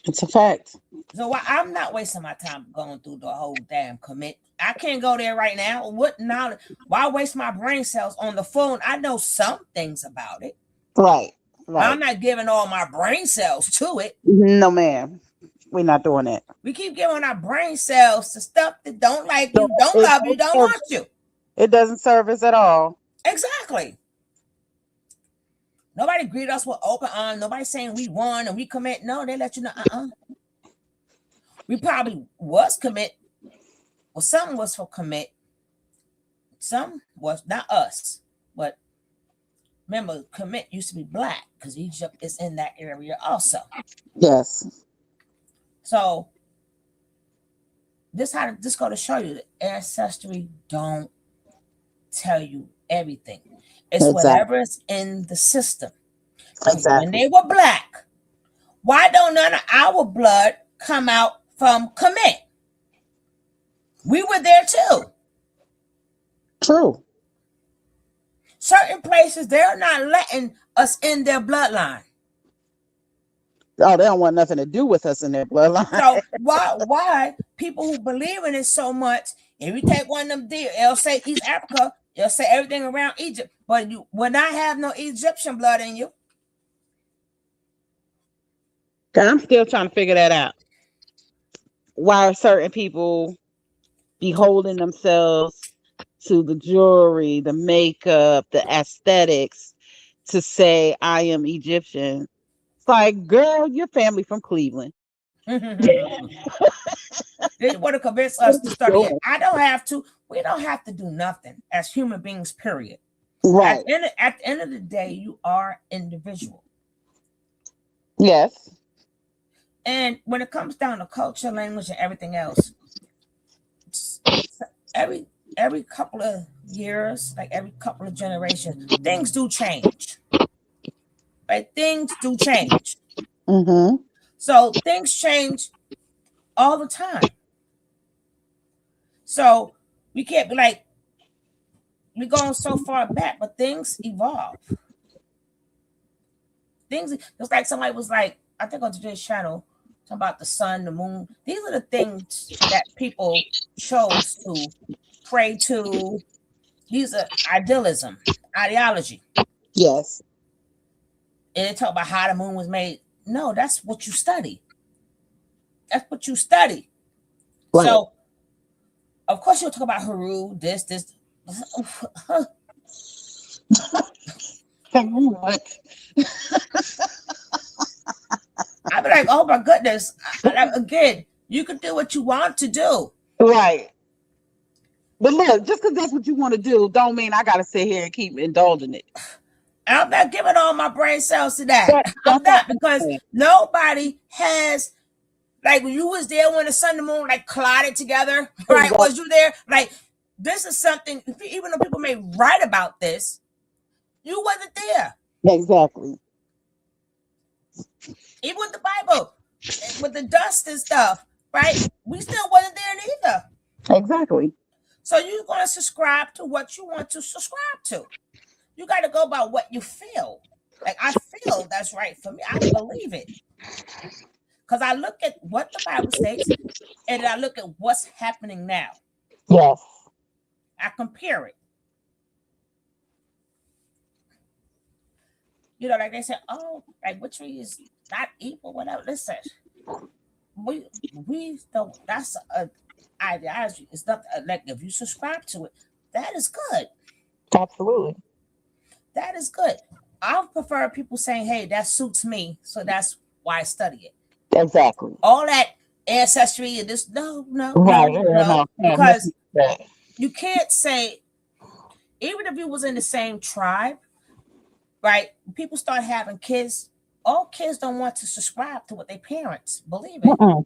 It's a fact. So I'm not wasting my time going through the whole damn commit. I can't go there right now. What knowledge? Why waste my brain cells on the phone? I know some things about it. Right. I'm not giving all my brain cells to it. No, ma'am. We're not doing that. We keep giving our brain cells to stuff that don't like you, don't love you, don't want you. It doesn't serve us at all. Exactly. Nobody greet us with open arms. Nobody saying we won and we commit. No, they let you know. We probably was commit. Well, some was for commit. Some was not us, but remember, commit used to be black because Egypt is in that area also. Yes. So this go to show you that ancestry don't tell you everything. It's whatever's in the system. Exactly. When they were black, why don't none of our blood come out from commit? We were there too. True. Certain places, they're not letting us in their bloodline. Oh, they don't want nothing to do with us in their bloodline. So why people who believe in it so much, if you take one of them deer, it'll say East Africa, it'll say everything around Egypt, but you will not have no Egyptian blood in you. I'm still trying to figure that out. Why are certain people beholding themselves to the jewelry, the makeup, the aesthetics to say I am Egyptian? It's like, girl, your family from Cleveland. They want to convince us to study it. I don't have to. We don't have to do nothing as human beings, period. Right. At the end of the day, you are individual. Yes. And when it comes down to culture, language, and everything else, every couple of years, like every couple of generations, things do change. Right? Things do change. Mm-hmm. So things change all the time. So we can't be like, we're going so far back, but things evolve. Things, it's like somebody was like, I think on today's channel, talking about the sun, the moon. These are the things that people chose to pray to. These are ideology. Yes. And they talk about how the moon was made. No, that's what you study. That's what you study. Right. So, of course, you'll talk about Haru, this. What? I'd be like, oh my goodness. Again, you can do what you want to do. Right. But look, just because that's what you want to do, don't mean I got to sit here and keep indulging it. I'm not giving all my brain cells to that. I'm not, because nobody has, like, when you was there when the sun and the moon like collided together, right? Was you there? Like, this is something, even though people may write about this, you wasn't there. Exactly. Even with the Bible, with the dust and stuff, right? We still wasn't there neither. Exactly. So you're going to subscribe to what you want to subscribe to. You got to go by what you feel. Like, I feel that's right for me. I believe it. Because I look at what the Bible states and I look at what's happening now. Yes. I compare it. You know, like they said, oh, like what tree is not evil, whatever. Listen, we don't, that's a ideology. It's not like if you subscribe to it, that is good. Absolutely. That is good. I prefer people saying, hey, that suits me, so that's why I study it. Exactly. All that ancestry and this, no. Because you can't say, even if you was in the same tribe, right? People start having kids. All kids don't want to subscribe to what their parents believe in.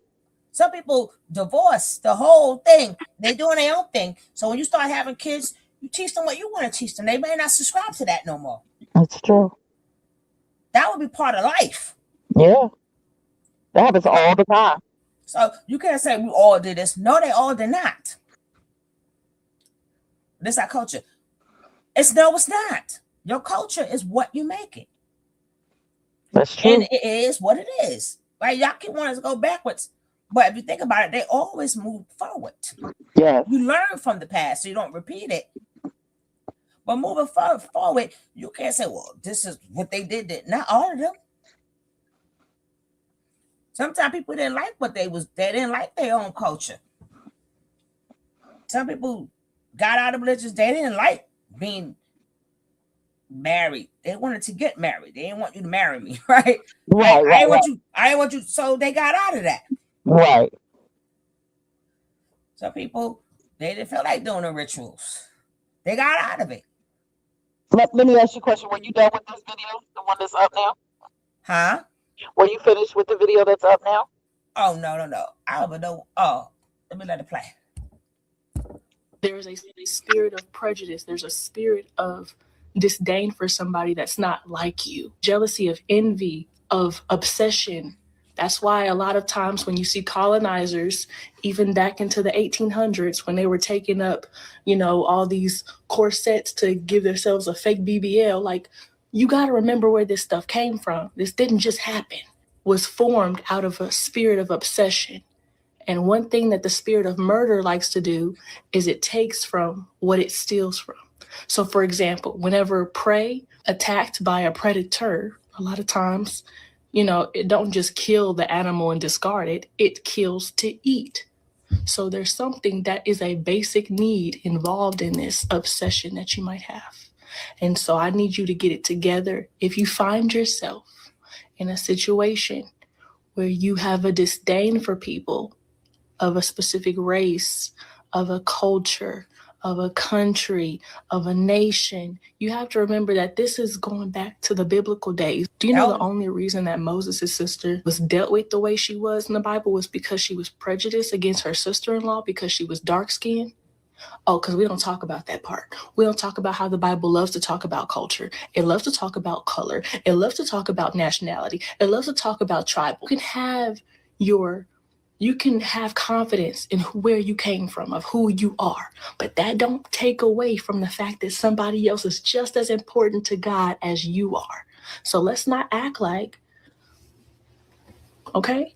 Some people divorce the whole thing. They're doing their own thing. So when you start having kids, you teach them what you want to teach them. They may not subscribe to that no more. That's true. That would be part of life. Yeah. That happens all the time. So you can't say we all did this. No, they all did not. This is our culture. It's not. Your culture is what you make it. That's true. And it is what it is. right? Y'all keep wanting us to go backwards. But if you think about it, they always move forward. Yes. You learn from the past so you don't repeat it. But moving forward, you can't say, well, this is what they did. Not all of them. Sometimes people didn't like they didn't like their own culture. Some people got out of religions, they didn't like being married. They wanted to get married. They didn't want you to marry me, right? I didn't want you, so they got out of that. Right. Some people, they didn't feel like doing the rituals. They got out of it. Let me ask you a question. Were you done with this video, the one that's up now? Huh? Were you finished with the video that's up now? Oh, no. I don't even know. Oh, let me let it play. There's a spirit of prejudice. There's a spirit of disdain for somebody that's not like you. Jealousy, of envy, of obsession. That's why a lot of times when you see colonizers, even back into the 1800s, when they were taking up, all these corsets to give themselves a fake BBL, like, you got to remember where this stuff came from. This didn't just happen. It was formed out of a spirit of obsession. And one thing that the spirit of murder likes to do is it takes from what it steals from. So, for example, whenever prey attacked by a predator, a lot of times, it don't just kill the animal and discard it. It kills to eat. So there's something that is a basic need involved in this obsession that you might have. And so I need you to get it together. If you find yourself in a situation where you have a disdain for people of a specific race, of a culture, of a country, of a nation, you have to remember that this is going back to the biblical days. Do you know the only reason that Moses' sister was dealt with the way she was in the Bible was because she was prejudiced against her sister-in-law because she was dark-skinned? Oh, because we don't talk about that part. We don't talk about how the Bible loves to talk about culture. It loves to talk about color. It loves to talk about nationality. It loves to talk about tribal. You can have confidence in where you came from, of who you are, but that don't take away from the fact that somebody else is just as important to God as you are. So let's not act like, okay?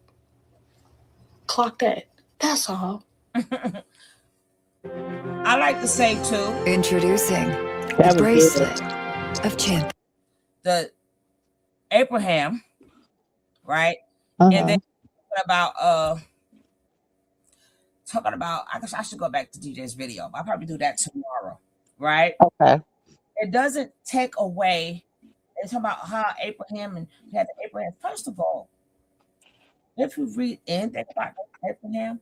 Clock that. That's all. I like to say too. Introducing the bracelet of champ. The Abraham, right? And then talking about, I guess I should go back to DJ's video. I'll probably do that tomorrow, right? Okay. It doesn't take away. It's talking about how Abraham and you had the Abraham. First of all, if you read anything about Abraham,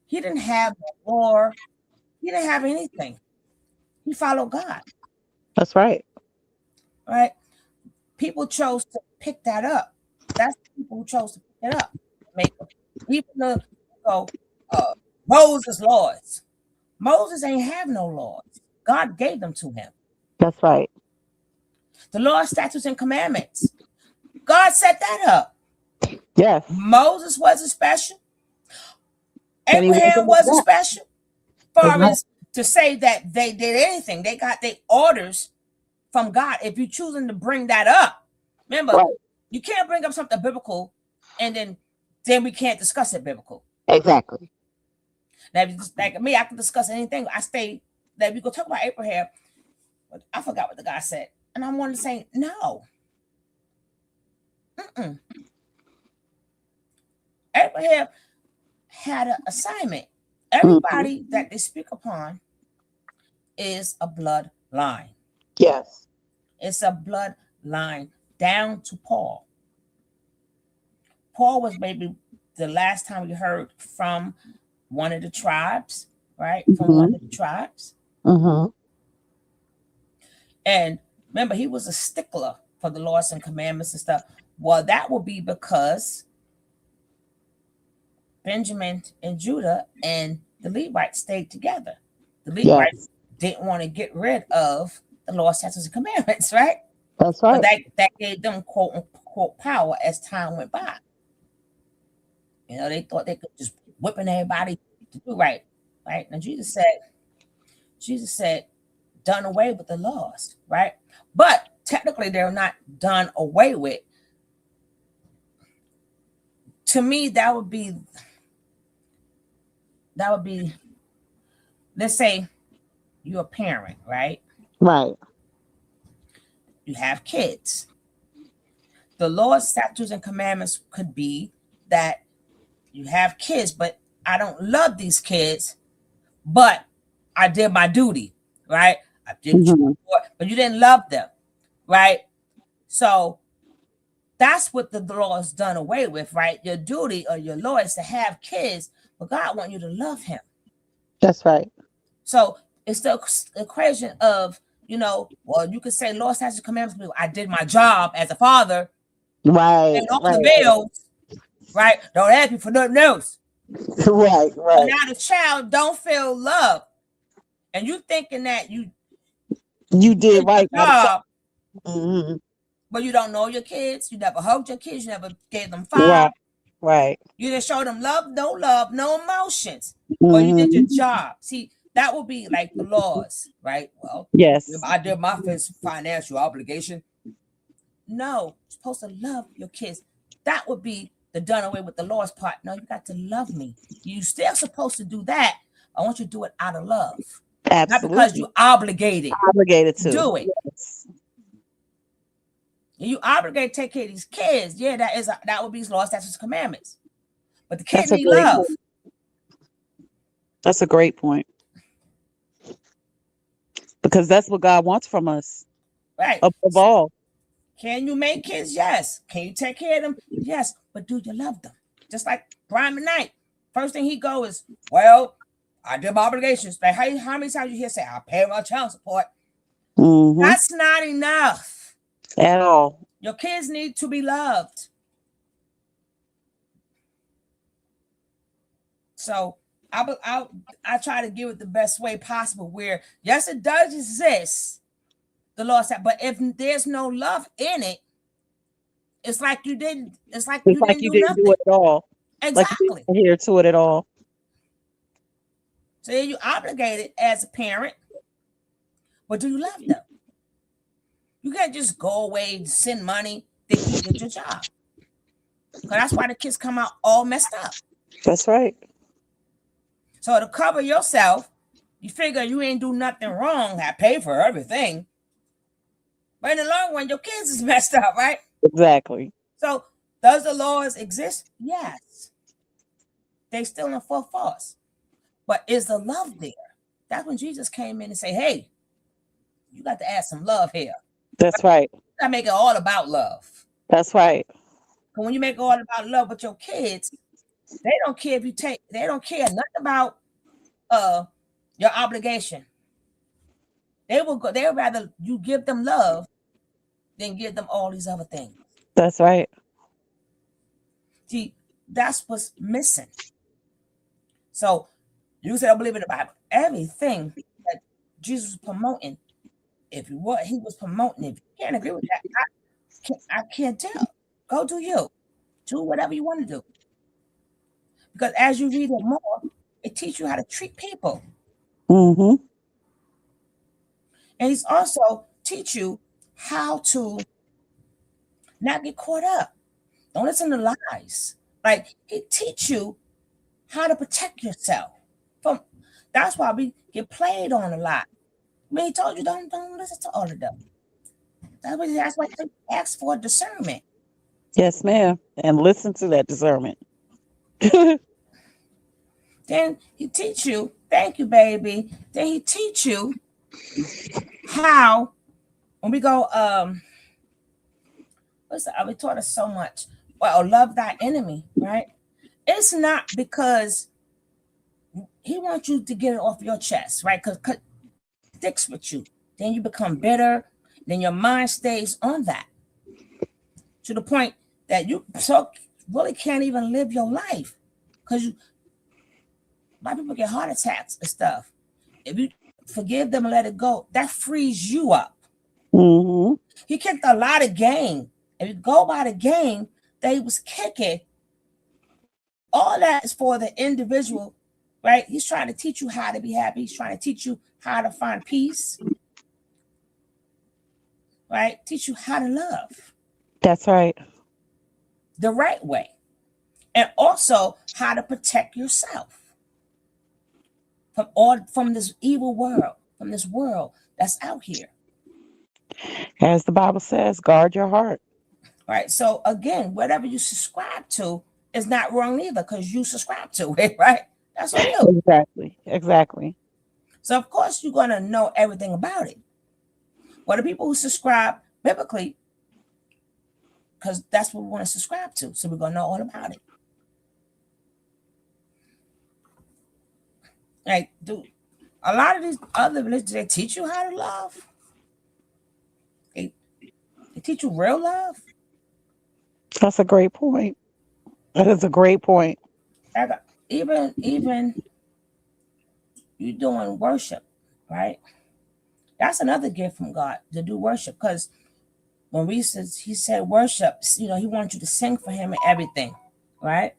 he didn't have no war. He didn't have anything. He followed God. That's right. Right? People chose to pick that up. That's the people who chose to pick it up. Even Moses' laws. Moses ain't have no laws. God gave them to him. That's right. The law, statutes, and commandments. God set that up. Yes. Moses wasn't special. Abraham wasn't special. Far as to say that they did anything, they got their orders from God. If you're choosing to bring that up, remember, you can't bring up something biblical and then we can't discuss it biblical. Exactly. Now, if you just like me, I can discuss anything. I stay that we go talk about Abraham. But I forgot what the guy said, and I wanted to say no. Abraham had an assignment. Everybody that they speak upon is a bloodline. Yes. It's a bloodline down to Paul. Paul was maybe the last time we heard from one of the tribes, right? From one of the tribes. And remember, he was a stickler for the laws and commandments and stuff. Well, that will be because Benjamin and Judah and the Levites stayed together. The Levites didn't want to get rid of the law, statutes, and commandments, right? That's right. So that gave them quote unquote power as time went by. They thought they could just whipping everybody to do right. Right? Now Jesus said, done away with the laws, right? But technically they're not done away with. to me, that would be, let's say you're a parent, right? Right. You have kids. The Lord's statutes and commandments could be that you have kids, but I don't love these kids, but I did my duty, right? I did what you before, but you didn't love them, right? So that's what the law is done away with, right? Your duty or your law is to have kids, but God wants you to love him. That's right. So it's the equation of, well, you could say law, statutes, commandments. I did my job as a father, right? And all the bills, right? Don't ask me for nothing else, right? So now the child don't feel love, and you thinking that you did right, job, but you don't know your kids. You never hugged your kids. You never gave them five. Right. Right. You didn't show them love, no emotions. Or you did your job. See, that would be like the laws, right? Well, yes, I did my financial obligation. No, you're supposed to love your kids. That would be the done away with the laws part. No, you got to love me. You still supposed to do that. I want you to do it out of love. Absolutely. Not because you obligated to do it. Yes. You obligated to take care of these kids. Yeah, that would be his law, statutes, commandments. But the kids need love. Point. That's a great point. Because that's what God wants from us. Right. Above all. Can you make kids? Yes. Can you take care of them? Yes. But do you love them? Just like Brian McKnight. First thing he go is, well, I did my obligations. Like how many times you hear say, I pay my child support? That's not enough. At all. Your kids need to be loved. So I try to give it the best way possible where, yes, it does exist, the law said, but if there's no love in it, it's like you didn't do it at all. Exactly. Like you didn't adhere to it at all. So you obligated as a parent, but do you love them? You can't just go away and send money, think you did your job. Because that's why the kids come out all messed up. That's right. So to cover yourself, you figure you ain't do nothing wrong. I pay for everything. But in the long run, your kids is messed up, right? Exactly. So does the laws exist? Yes. They still in full force. But is the love there? That's when Jesus came in and said, hey, you got to add some love here. That's right. You got to make it all about love. That's right. Because when you make it all about love with your kids, they don't care if they don't care nothing about your obligation. They'll rather you give them love than give them all these other things. That's right. See, that's what's missing. So you said I believe in the Bible. Everything that Jesus was promoting, what he was promoting, if you can't agree with that, I can't tell. Go do you. Do whatever you want to do. Because as you read it more, it teaches you how to treat people. And he's also teach you how to not get caught up. Don't listen to lies. Like it teach you how to protect yourself. That's why we get played on a lot. I mean, he told you don't listen to all of them. That's why they ask for discernment. Yes, ma'am. And listen to that discernment. Then he teach you, thank you, baby. Then he teach you how, when we go, we taught us so much. Well, love thy enemy, right? It's not because he wants you to get it off your chest, right? Because it sticks with you. Then you become bitter. Then your mind stays on that to the point that you really can't even live your life because a lot of people get heart attacks and stuff. If you forgive them and let it go, that frees you up. He kicked a lot of game. If you go by the game that he was kicking, all that is for the individual, right? He's trying to teach you how to be happy. He's trying to teach you how to find peace, right? Teach you how to love. That's right. The right way. and also how to protect yourself from this evil world, from this world that's out here. As the Bible says, guard your heart. Right. So again, whatever you subscribe to is not wrong either, because you subscribe to it, right? That's on you. Exactly. So of course you're gonna know everything about it. Well, the people who subscribe biblically, because that's what we want to subscribe to, so we're gonna know all about it. Like, dude, a lot of these other religions, they teach you how to love. They teach you real love. That's a great point. That is a great point. Even you doing worship, right? That's another gift from God, to do worship. Because when he said worship, he wants you to sing for him and everything, right?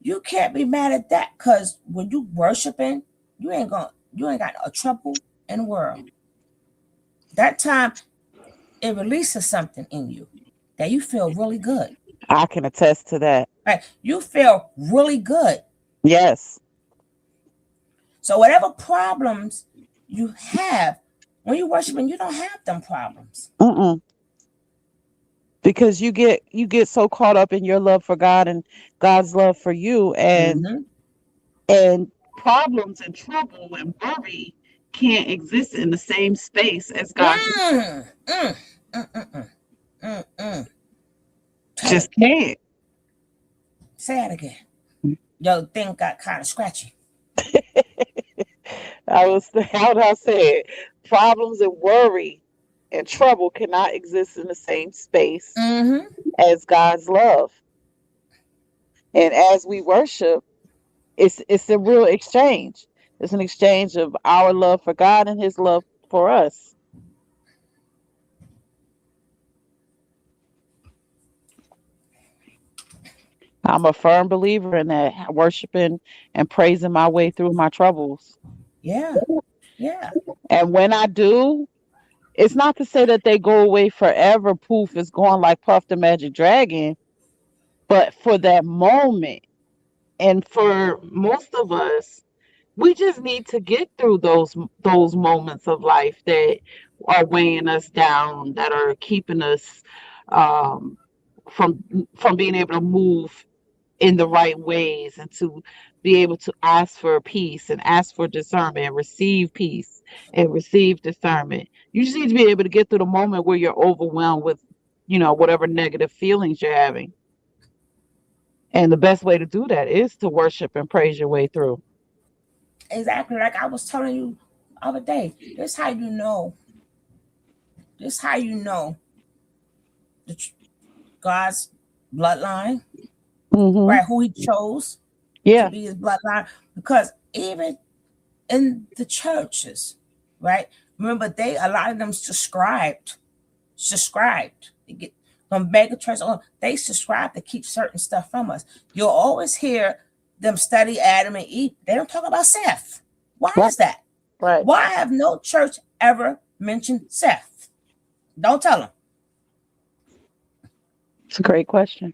You can't be mad at that, because when you worshiping, you ain't got no trouble in the world. That time, it releases something in you that you feel really good. I can attest to that. Right? You feel really good. Yes. So whatever problems you have, when you're worshiping, you don't have them problems. Because you get so caught up in your love for God and God's love for you, and problems and trouble and worry can't exist in the same space as God. Just can't. Say that again. Your thing got kind of scratchy. How did I say it? Problems and worry and trouble cannot exist in the same space as God's love. And as we worship, it's a real exchange. It's an exchange of our love for God and his love for us. I'm a firm believer in that, worshiping and praising my way through my troubles. Yeah. Yeah. And when I do, it's not to say that they go away forever. Poof, it's gone like Puff the Magic Dragon. But for that moment, and for most of us, we just need to get through those moments of life that are weighing us down, that are keeping us from being able to move in the right ways, and to be able to ask for peace and ask for discernment and receive peace and receive discernment. You just need to be able to get through the moment where you're overwhelmed with, whatever negative feelings you're having. And the best way to do that is to worship and praise your way through. Exactly. Like I was telling you the other day, this is how you know. This is how you know God's bloodline, right? Who he chose to be his bloodline. Because even in the churches, right? Remember, a lot of them subscribed. They get from mega church on, they subscribe to keep certain stuff from us. You'll always hear them study Adam and Eve. They don't talk about Seth. Why is that? Right. Why have no church ever mentioned Seth? Don't tell them. It's a great question.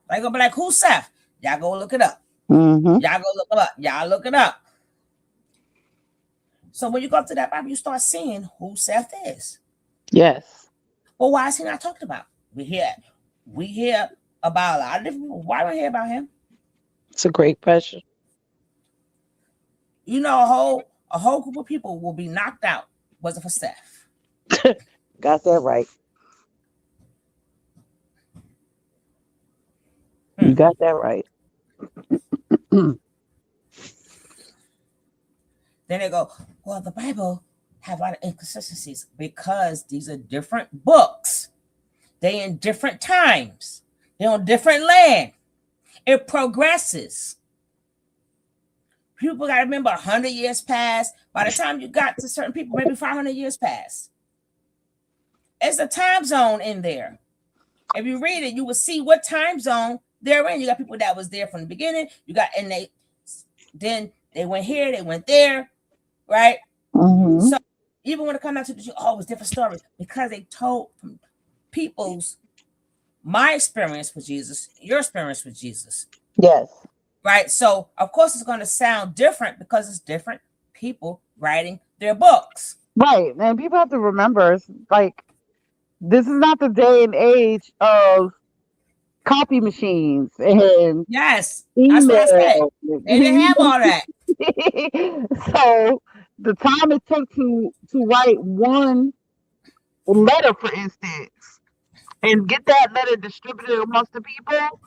They gonna be like, who's Seth? Y'all go look it up. Y'all go look it up. Y'all look it up. So when you go to that Bible, you start seeing who Seth is. Yes. Well, why is he not talked about? We hear about a lot of different people. Why don't we hear about him? It's a great question. A whole group of people will be knocked out. Was it for Seth? Got that right. You got that right. Then they go, well, the Bible have a lot of inconsistencies because these are different books. They in different times. They're on different land. It progresses. People got to remember 100 years passed. By the time you got to certain people, maybe 500 years passed. It's a time zone in there. If you read it, you will see what time zone they're in. You got people that was there from the beginning. Then they went here, they went there, right? So even when it comes down to it was different stories because they told people's my experience with Jesus, your experience with Jesus. Yes. Right. So of course it's going to sound different because it's different people writing their books. Right. And people have to remember, it's like, this is not the day and age of copy machines and yes, email. That's what I said. They didn't have all that. So the time it took to write one letter, for instance, and get that letter distributed amongst the people,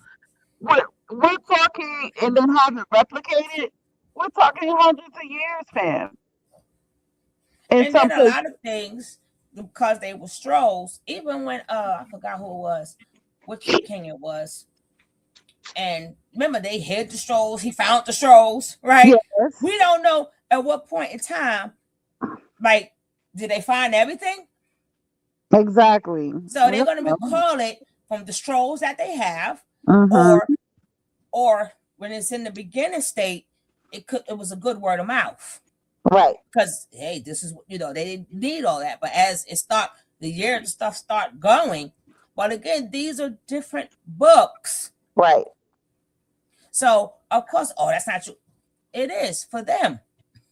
we're talking, and then have it replicated, we're talking hundreds of years, fam. And then a lot of things, because they were strolls, even when I forgot who it was, which king it was. And remember, they hid the strolls, he found the strolls, right? Yes. We don't know at what point in time, like, did they find everything? Exactly. So they're going to recall it from the strolls that they have, Mm-hmm. or when it's in the beginning state, it was a good word of mouth. Right. Because hey, this is, they didn't need all that. But as it the stuff start going. But again, these are different books. Right. So of course, that's not true. It is for them,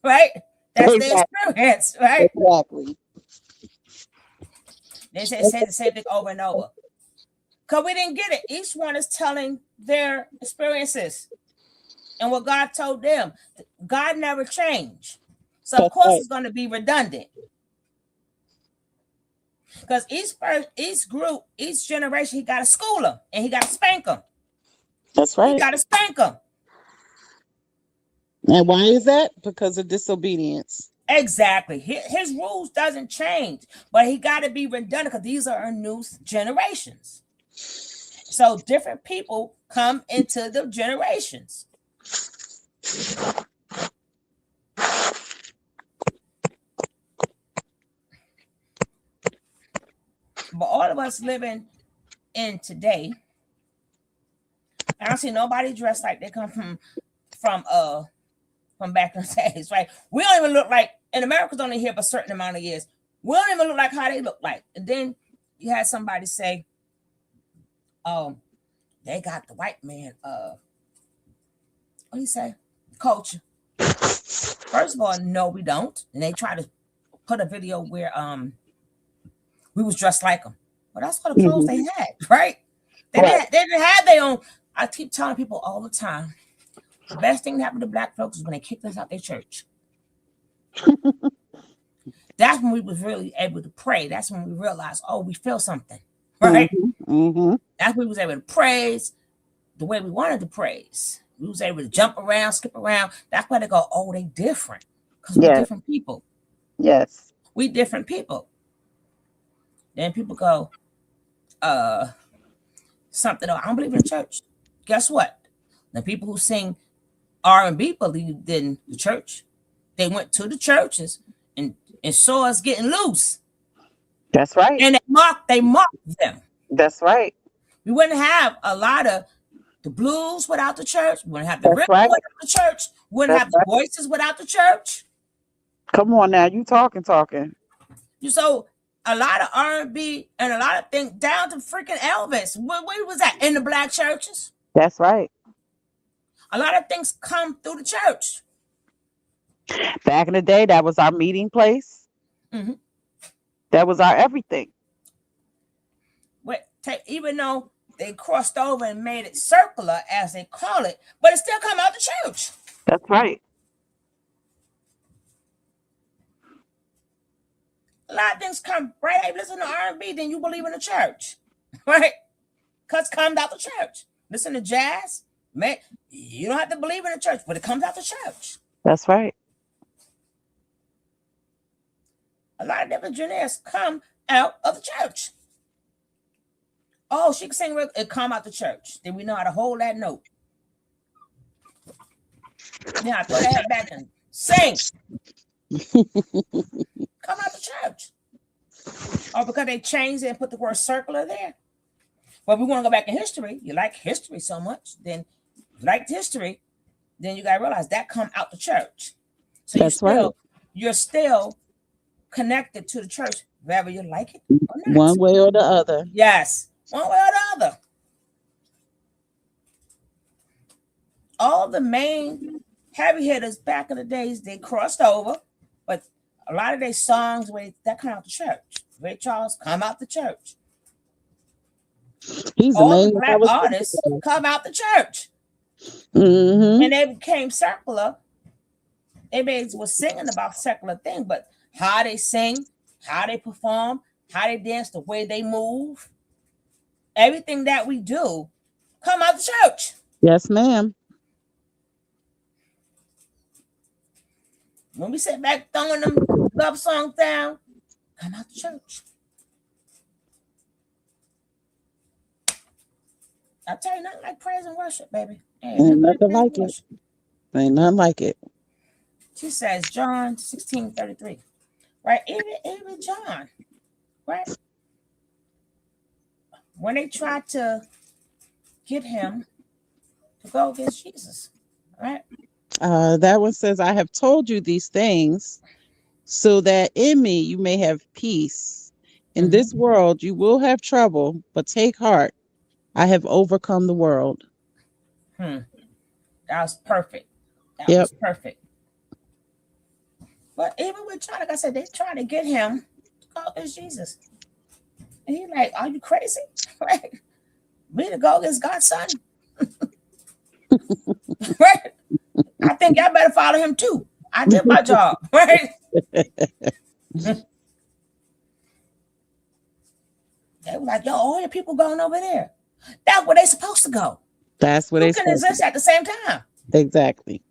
right? That's their experience, right? Exactly. They say the same thing over and over. Because we didn't get it. Each one is telling their experiences and what God told them. God never changed. So of course it's going to be redundant. Because each group, each generation, he got to school them and he got to spank them. That's right. He got to spank them. And why is that? Because of disobedience. Exactly. His rules doesn't change, but he got to be redundant because these are our new generations. So different people come into the generations. But all of us living in today, I don't see nobody dressed like they come from back in the days, right? We don't even look like, and America's only here for a certain amount of years. We don't even look like how they look like. And then you had somebody say, they got the white man, what do you say? Culture. First of all, no, we don't. And they try to put a video where we was dressed like them. But that's what the clothes they had, right? They didn't have their own. I keep telling people all the time, the best thing that happened to black folks is when they kicked us out their church. That's when we was really able to pray. That's when we realized, we feel something, right? Mm-hmm. That's when we was able to praise the way we wanted to praise. We was able to jump around, skip around. That's why they go, they different. Because we're different people. Yes. We different people. Then people go, something, I don't believe in the church. Guess what? The people who sing R&B believed in the church. They went to the churches and saw us getting loose. That's right. And they mocked them. That's right. We wouldn't have a lot of the blues without the church. We wouldn't have the rhythm without the church. We wouldn't have the voices without the church. Come on now, you talking. So a lot of R&B and a lot of things down to freaking Elvis. Where was that? In the black churches. That's right. A lot of things come through the church. Back in the day, that was our meeting place. Mm-hmm. That was our everything. Even though they crossed over and made it circular, as they call it, but it still come out the church. That's right. A lot of things come right. Hey, listen to R&B, then you believe in the church, right? Because it comes out the church. Listen to jazz, man. You don't have to believe in the church, but it comes out the church. That's right. A lot of different genres come out of the church. She can sing, it come out the church. Then we know how to hold that note. Now throw that back and sing. Come out the church. Because they changed it and put the word circular there. But we want to go back in history. You like history so much, then you like history, then you got to realize that come out the church. So you're still connected to the church, whether you like it or not. One way or the other. Yes. one way or the other. All the main heavy hitters back in the days, they crossed over, but a lot of their songs that come out the church. Ray Charles come out the church. He's All the the main black artists come out the church. Mm-hmm. And they became secular. They was singing about secular thing, but how they sing, how they perform, how they dance, the way they move, everything that we do come out the church. Yes, ma'am. When we sit back throwing them love songs down, come out the church. I tell you, nothing like praise and worship, baby. Ain't nothing like it. Ain't nothing like it. She says, John 16:33. Right? Even John, right? When they tried to get him to go against Jesus, right? That one says, I have told you these things so that in me you may have peace. In this world you will have trouble, but take heart. I have overcome the world. That was perfect. That Yep. was perfect. But even with John, like I said, they trying to get him to go against Jesus. And he's like, are you crazy? Right? Me to go against God's son? Right? I think y'all better follow him too. I did my job, right? They were like, yo, all the people going over there. That's where they supposed to go. That's what You they can said. exist at the same time. Exactly.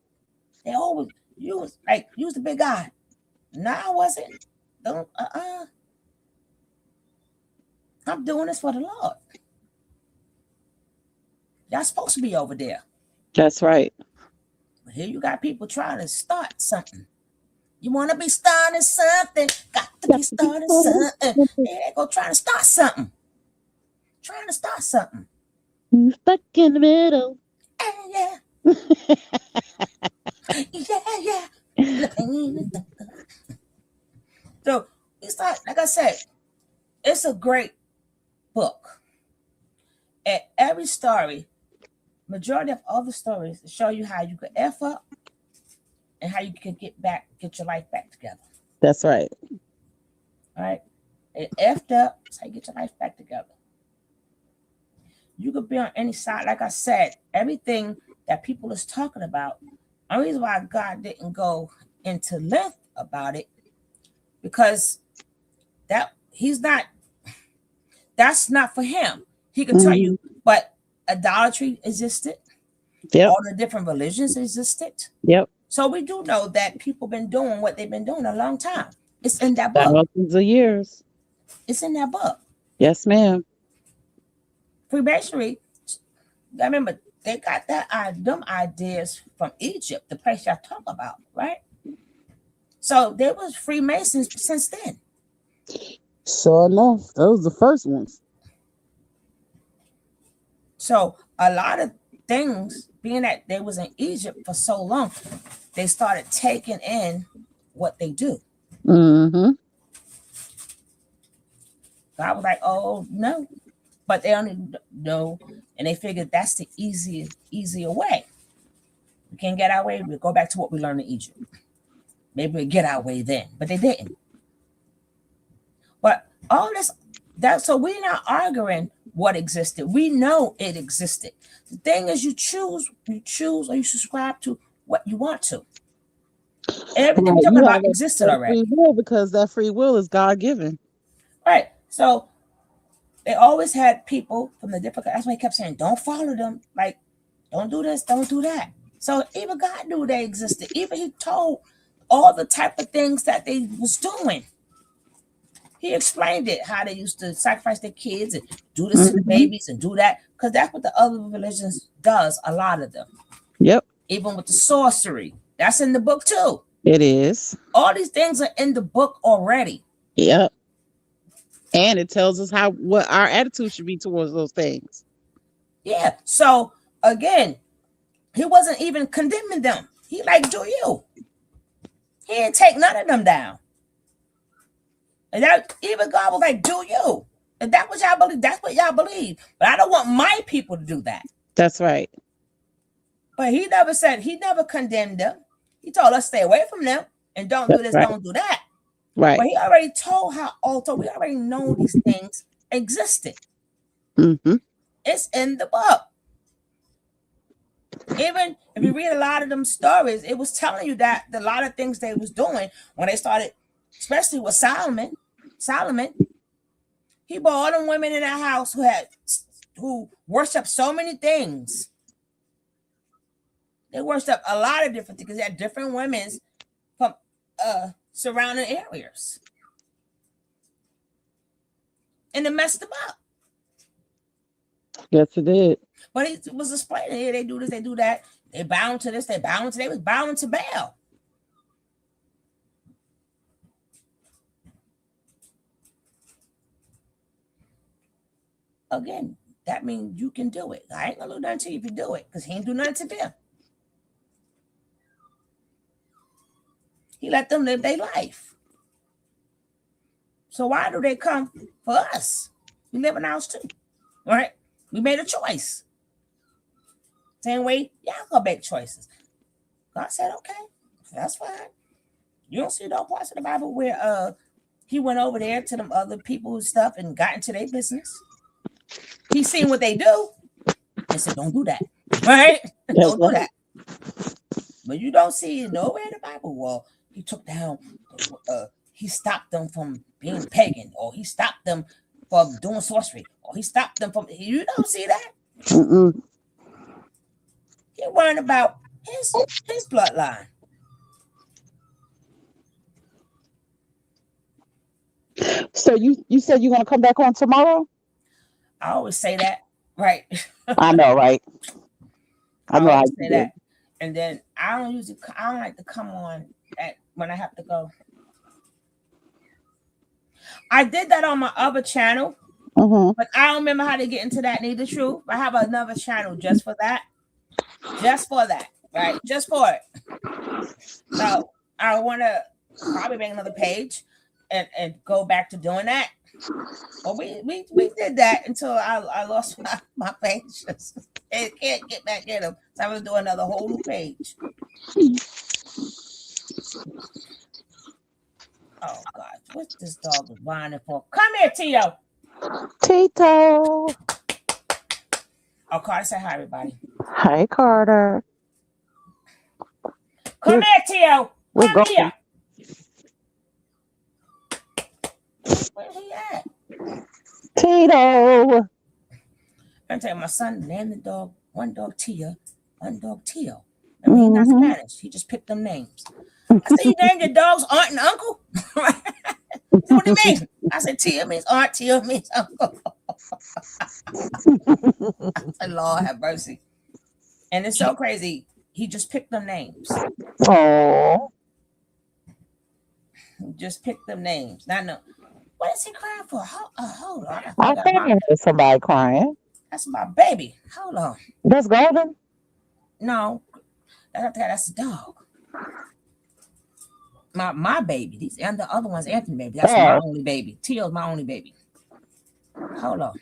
They always use the big guy. No, I wasn't. Don't I'm doing this for the Lord. Y'all supposed to be over there. That's right. But here you got people trying to start something. You want to be starting something, got to be starting something. Here they go trying to start something. Trying to start something. Stuck in the middle. Yeah. Yeah. So it's like I said, it's a great book. And every story, majority of all the stories show you how you could F up and how you can get your life back together. That's right. All right. And effed up, that's how you get your life back together. You could be on any side. Like I said, everything that people is talking about, the reason why God didn't go into length about it, because that's not for him. He can tell you, but idolatry existed. Yep. All the different religions existed. Yep. So we do know that people been doing what they've been doing a long time. It's in that book. Thousands of years. It's in that book. Yes, ma'am. Freemasonry, I remember they got them ideas from Egypt, the place y'all talk about, right? So there was Freemasons since then. Sure enough, those the first ones. So a lot of things, being that they was in Egypt for so long, they started taking in what they do. Mm-hmm. God was like, oh no. But they only know, and they figured that's the easier way. We can't get our way, we'll go back to what we learned in Egypt. Maybe we'll get our way then, but they didn't. But all this, so we're not arguing what existed. We know it existed. The thing is, you choose or you subscribe to what you want to. Everything we're talking about existed already. Free will, because that free will is God given. Right. So they always had people from the different. That's why he kept saying, "Don't follow them. Like, don't do this, don't do that." So even God knew they existed. Even he told all the type of things that they was doing. He explained it, how they used to sacrifice their kids and do this to the babies and do that, because that's what the other religions does. A lot of them. Yep. Even with the sorcery, that's in the book too. It is. All these things are in the book already. Yep. And it tells us what our attitude should be towards those things. Yeah. So again, he wasn't even condemning them. He like, do you? He didn't take none of them down. And that even God was like, do you? If that what y'all believe, that's what y'all believe. But I don't want my people to do that. That's right. But he never condemned them. He told us stay away from them and don't do this, don't do that. Right. But he already told how also we already know these things existed. Mm-hmm. It's in the book. Even if you read a lot of them stories, it was telling you that a lot of things they was doing when they started, especially with Solomon, he brought all them women in that house who worshiped so many things. They worshiped a lot of different things because they had different women from surrounding areas. And it messed them up. Yes, it did. But he was explaining here, they do this, they do that. They bound to this, they was bound to Baal. Again, that means you can do it. I ain't gonna do nothing to you if you do it, because he ain't do nothing to them. He let them live their life. So why do they come for us? We live in ours too, right? We made a choice. Same way, y'all gonna make choices. God said, okay, that's fine. You don't see no parts of the Bible where he went over there to them other people and stuff and got into their business. He seen what they do and said, don't do that. Right? Don't do that. But you don't see nowhere in the Bible. Well, he took down, he stopped them from being pagan, or he stopped them from doing sorcery, or he stopped them from, you don't see that. Mm-mm. He worried about his bloodline. So you said you're gonna come back on tomorrow? I always say that, right? I know, right? I know. always say that. And then I don't like to come on when I have to go. I did that on my other channel, but I don't remember how to get into that. Need the truth. I have another channel just for that. Just for that, right? Just for it. So I want to probably make another page and go back to doing that. Well, we did that until I lost my pages. It can't get back in them. So I was doing another whole new page. Oh God, what's this dog whining for? Come here, Tito. Tito. Oh, Carter, say hi, everybody. Hi, Carter. Come here, Tio. Come here. Where he at? Tito. I'm telling you, my son named the dog, one dog Tia, one dog Tio. I mean, he's not Spanish. He just picked them names. I said, you named your dogs aunt and uncle? What do you mean? I said, Tia means aunt, Tio means uncle. I said, Lord have mercy. And it's so crazy. He just picked them names. Oh. He just picked them names. Now, no. What is he crying for? Hold on. I thought I heard somebody crying. That's my baby. Hold on. That's Golden? No. That's the dog. My baby. These and the other one's Anthony baby. That's my only baby. Tio's my only baby. Hold on.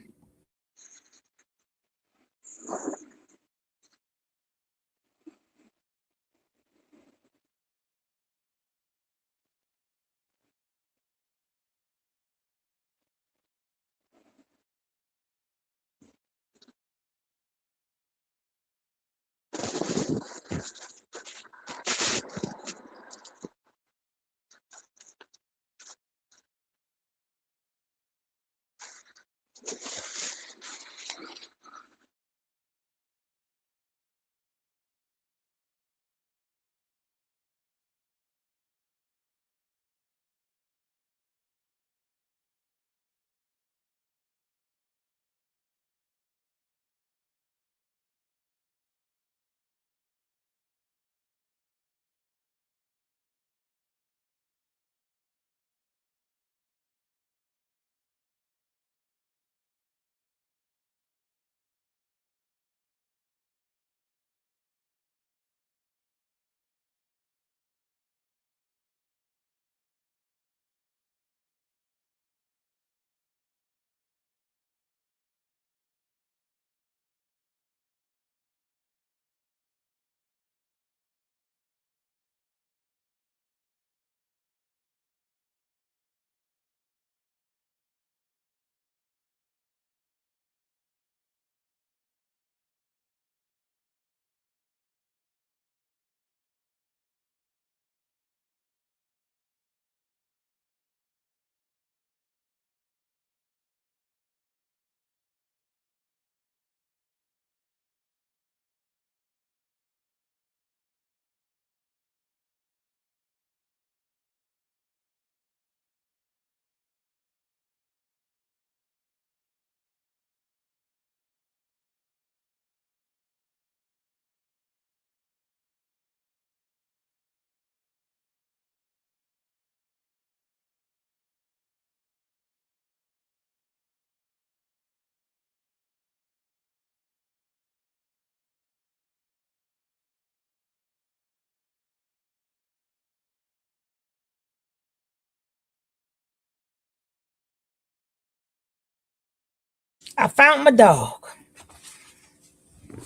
I found my dog.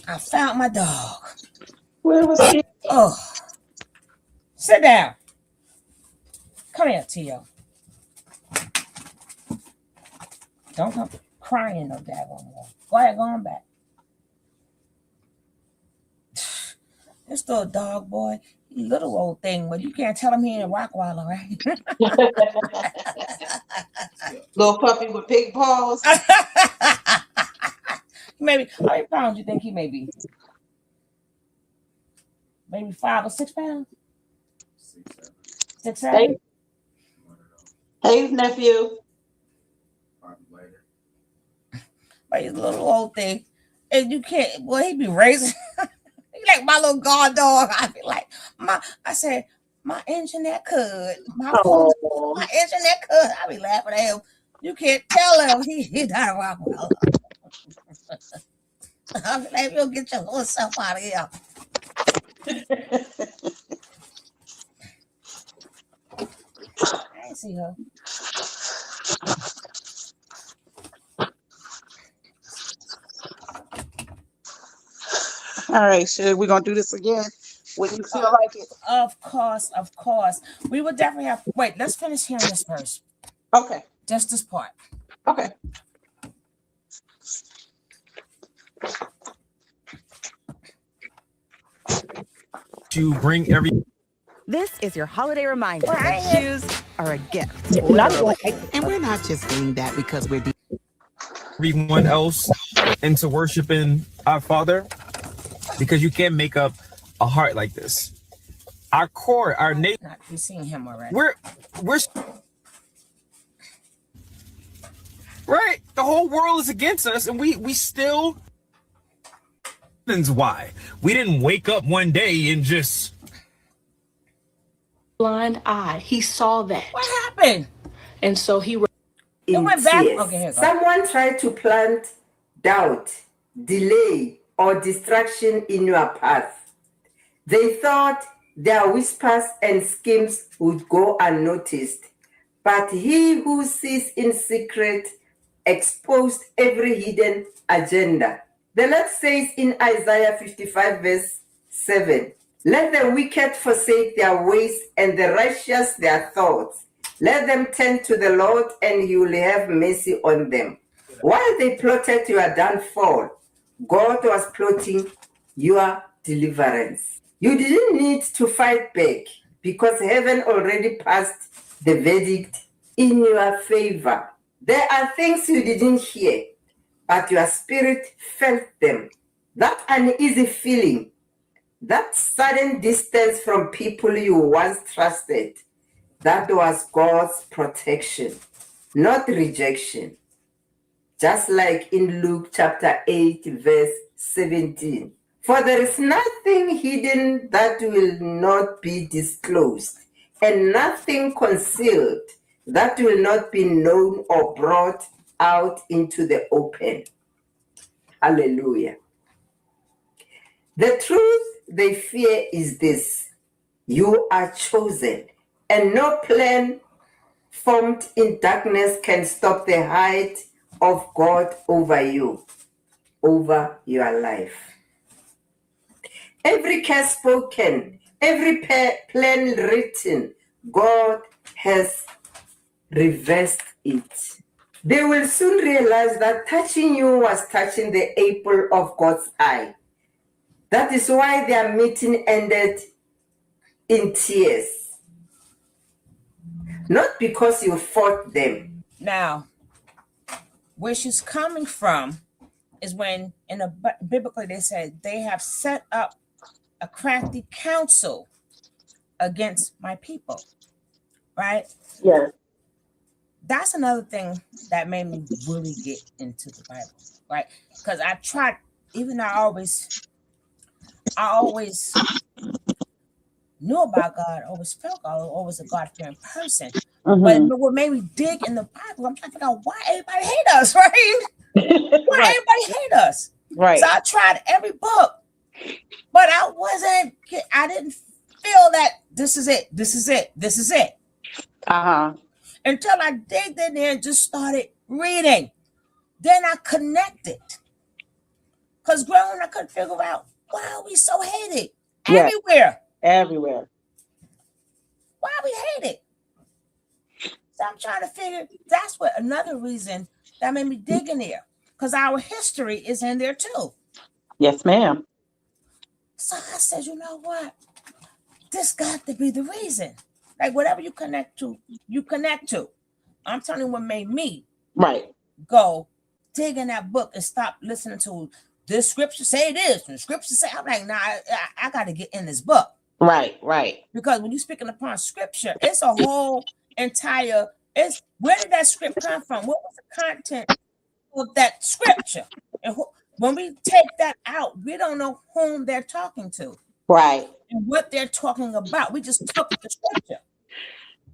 I found my dog. Where was he? Oh, sit down. Come here, Tio. Don't come crying no daggone more. Go ahead, go on back. This little dog boy, he little old thing, but you can't tell him he ain't a Rottweiler, right? Little puppy with big paws. Maybe how many pounds you think he may be? Maybe 5 or 6 pounds? 6, 7? Hey, nephew. But he's a little old thing. And you can't, boy, he be raising. He like my little guard dog. I be like, I said, my internet could. My internet could. I be laughing at him. You can't tell him he's not a Rottweiler. I be like, you'll get your little self out of here. I ain't see her. All right, Suge, we're gonna do this again when you feel like it. Of course. We would definitely have. Wait, let's finish hearing this first. Okay. Just this part. Okay. To bring every. This is your holiday reminder that shoes are a gift. And we're not just doing that because we're everyone else into worshiping our Father, because you can't make up a heart like this. Our core, our nature. We've seen him already. We're right. The whole world is against us, and we still. Why we didn't wake up one day and just blind eye. He saw that. What happened? And so he went back. Tears. Okay, here goes. Someone tried to plant doubt, delay, or distraction in your path. They thought their whispers and schemes would go unnoticed, but he who sees in secret exposed every hidden agenda. The Lord says in Isaiah 55 verse 7, let the wicked forsake their ways and the righteous their thoughts. Let them turn to the Lord and he will have mercy on them. While they plotted your downfall, God was plotting your deliverance. You didn't need to fight back because heaven already passed the verdict in your favor. There are things you didn't hear, but your spirit felt them. That uneasy feeling, that sudden distance from people you once trusted, that was God's protection, not rejection. Just like in Luke chapter 8, verse 17. For there is nothing hidden that will not be disclosed, and nothing concealed that will not be known or brought out into the open. Hallelujah. The truth they fear is this: you are chosen, and no plan formed in darkness can stop the height of God over you, over your life. Every curse spoken, every plan written, God has reversed it. They will soon realize that touching you was touching the apple of God's eye. That is why their meeting ended in tears. Not because you fought them. Now, where she's coming from is when in a biblically they said they have set up a crafty counsel against my people, right? Yeah. That's another thing that made me really get into the Bible, right? Because I tried, even though I always knew about God, always felt God, always a God-fearing person. But what made me dig in the Bible, I'm trying to figure out why everybody hate us, right? Why everybody hate us? Right. So I tried every book, but I didn't feel that this is it. Uh-huh. Until I digged in there and just started reading. Then I connected. Because growing, I couldn't figure out why are we so hated Yes. everywhere. Everywhere. Why we hate it? So I'm trying to figure. That's what another reason that made me dig in there, because our history is in there too. Yes, ma'am. So I said, you know what? This got to be the reason. Like whatever you connect to, you connect to. I'm telling you what made me Right. go dig in that book and stop listening to this scripture say this and scripture say. I'm like, nah, I got to get in this book. Right, right. Because when you're speaking upon scripture, it's a whole entire, it's where did that script come from? What was the content of that scripture? And when we take that out, we don't know whom they're talking to. Right. And what they're talking about. We just took the scripture.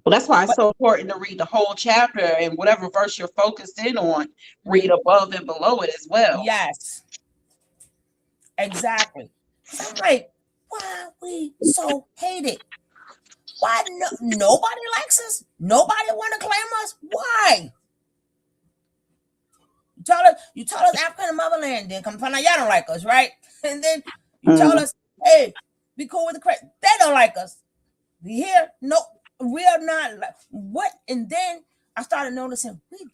Well, that's why it's so important to read the whole chapter, and whatever verse you're focused in on, read above and below it as well. Yes. Exactly. I'm like, why are we so hated? Why nobody likes us? Nobody want to claim us? Why? You tell us African motherland, then come find out y'all don't like us, right? And then you tell us, hey, be cool with the credit. They don't like us. We here? No, we are not like what? And then I started noticing we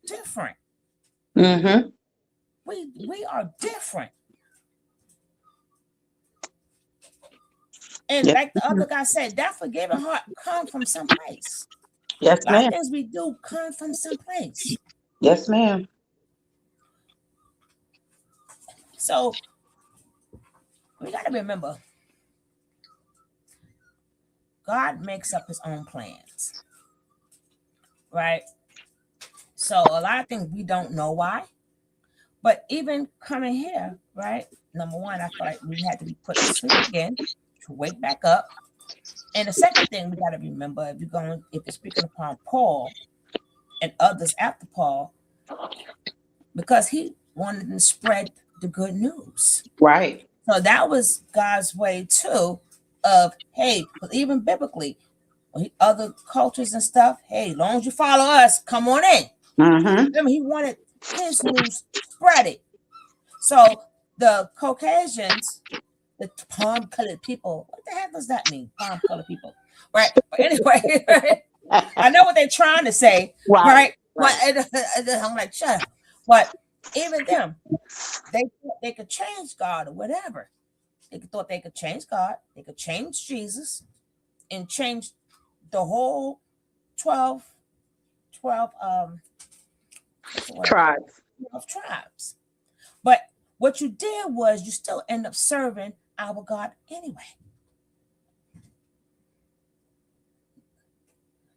different. Mm-hmm. We are different. And Yes. like the other guy said, that forgiving heart come from someplace. Yes, A lot of ma'am. things we do come from someplace. Yes, ma'am. So we got to remember, God makes up his own plans, right? So a lot of things we don't know why. But even coming here, right? Number one, I feel like we had to be put to sleep again to wake back up. And the second thing we got to remember, if you're speaking upon Paul and others after Paul, because he wanted to spread the good news. Right. So that was God's way too of, hey, even biblically, other cultures and stuff, hey, as long as you follow us, come on in. Mm-hmm. Remember, he wanted his news spread it. So the Caucasians, the palm-colored people, what the heck does that mean? Palm-colored people, right? But anyway, I know what they're trying to say, right? But I'm like, shut up. But even them, they thought they could change God or whatever. They thought they could change God, they could change Jesus, and change the whole 12 tribes. Of tribes. But what you did was you still end up serving our God anyway.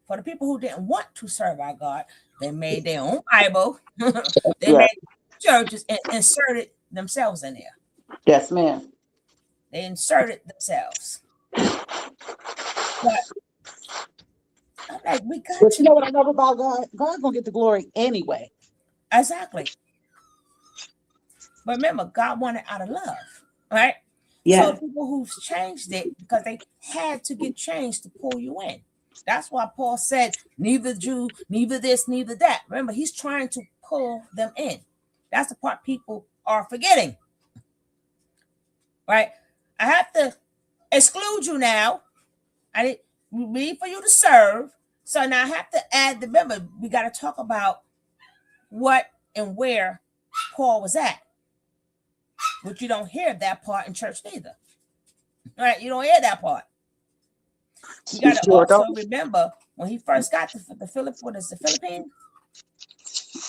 For the people who didn't want to serve our God, they made their own Bible. They made churches and inserted themselves in there. Yes, ma'am. They inserted themselves. But I'm like, we got But you know what I love about God? God's gonna get the glory anyway. Exactly. But remember, God wanted out of love, right? Yeah. So people who've changed it because they had to get changed to pull you in. That's why Paul said, neither Jew, neither this, neither that. Remember, he's trying to pull them in. That's the part people are forgetting. Right? I have to exclude you now. I need for you to serve. So now I have to add remember, we got to talk about what and where Paul was at. But you don't hear that part in church neither. Right? You don't hear that part. You got to also remember when he first got to the Philippines.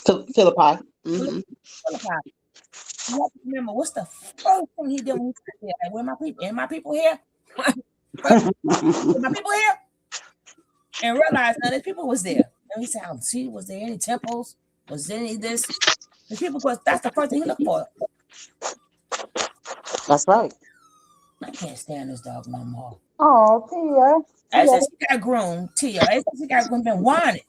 Philippi. Mm-hmm. Philippi. You have to remember what's the first thing he did when he got there. Like, where my people? Are my people here? Are my people here? And realize none of the people was there. And he said, "I don't see. Was there any temples? Was there any of this?" The people, because that's the first thing he looked for. That's right. I can't stand this dog no more. Oh, Tia. Ever since he got grown, Tia. Ever since he got grown, been whining.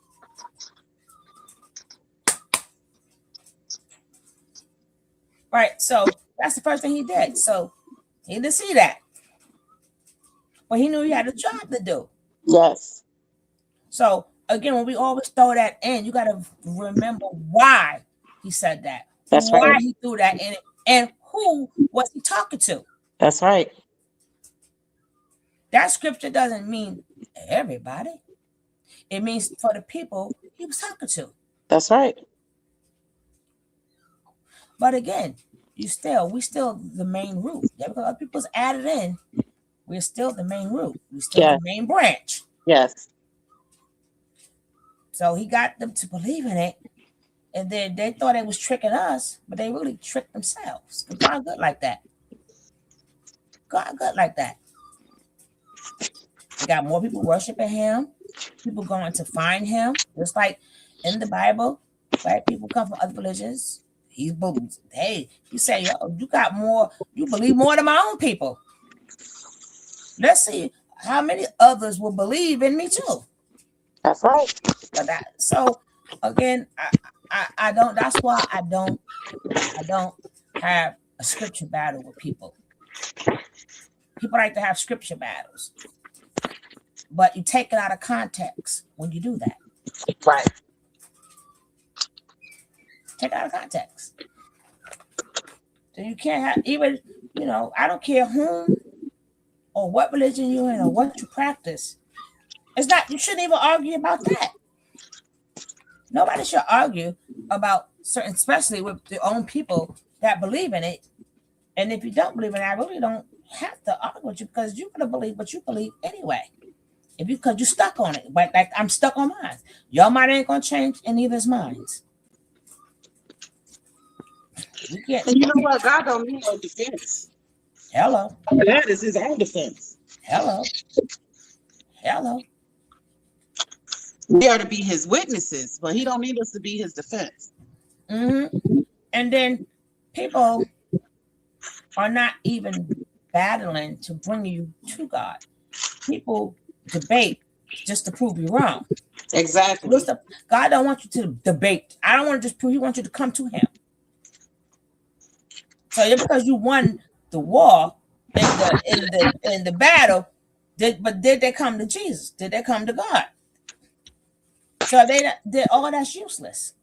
Right, so that's the first thing he did. So he didn't see that, but he knew he had a job to do. Yes. So again, when we always throw that in, you got to remember why he said that. That's Why right. he threw that in it, and who was he talking to? That's right. That scripture doesn't mean everybody. It means for the people he was talking to. That's right. But again, we still the main root. Yeah, because other people's added in, we're still the main root. We're still Yes. the main branch. Yes. So he got them to believe in it, and then they thought it was tricking us, but they really tricked themselves. God good like that. God good like that. We got more people worshiping him, people going to find him, just like in the Bible, right? People come from other religions. He believes, hey, you say, yo, you got more, you believe more than my own people. Let's see how many others will believe in me too. That's right. But so again, I don't. That's why I don't have a scripture battle with people. People like to have scripture battles, but you take it out of context when you do that. Right. Take it out of context. So you can't have even, I don't care whom or what religion you're in or what you practice. It's not, you shouldn't even argue about that. Nobody should argue about certain, especially with their own people that believe in it. And if you don't believe in it, I really don't have to argue with you because you're gonna believe what you believe anyway. Because you're stuck on it. But like I'm stuck on mine. Your mind ain't gonna change in either's minds. And you know what? God don't need no defense. Hello. That is his own defense. Hello. We are to be his witnesses, but he don't need us to be his defense. Mm-hmm. And then people are not even battling to bring you to God. People debate just to prove you wrong. Exactly. God don't want you to debate. I don't want to just prove. He wants you to come to him. So just because you won the war in the battle, did they come to Jesus? Did they come to God? So all that's useless.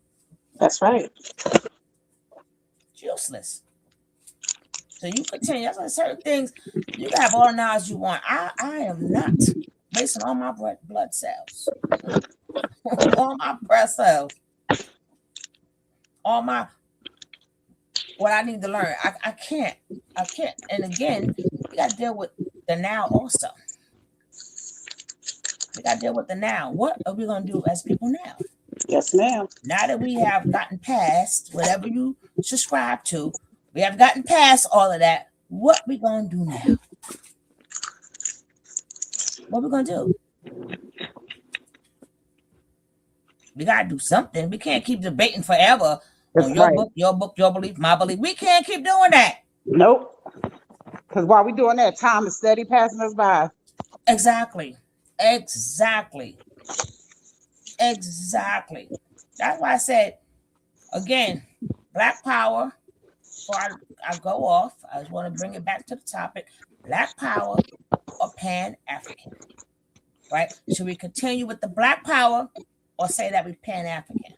That's right. It's useless. So you continue. That's like certain things. You can have all the knowledge you want. I am not wasting all my blood cells, all my breast cells, all my what I need to learn. I can't. And again, we got to deal with the now also. We got to deal with the now. What are we going to do as people now? Yes, ma'am. Now that we have gotten past whatever you subscribe to, we have gotten past all of that. What we going to do now? What we going to do? We got to do something. We can't keep debating forever. That's on your right. book, your belief, my belief. We can't keep doing that. Nope. Because while we're doing that, time is steady passing us by. Exactly. That's why I said, again, Black Power, before I go off, I just want to bring it back to the topic. Black Power or Pan-African, right? Should we continue with the Black Power or say that we're Pan-African?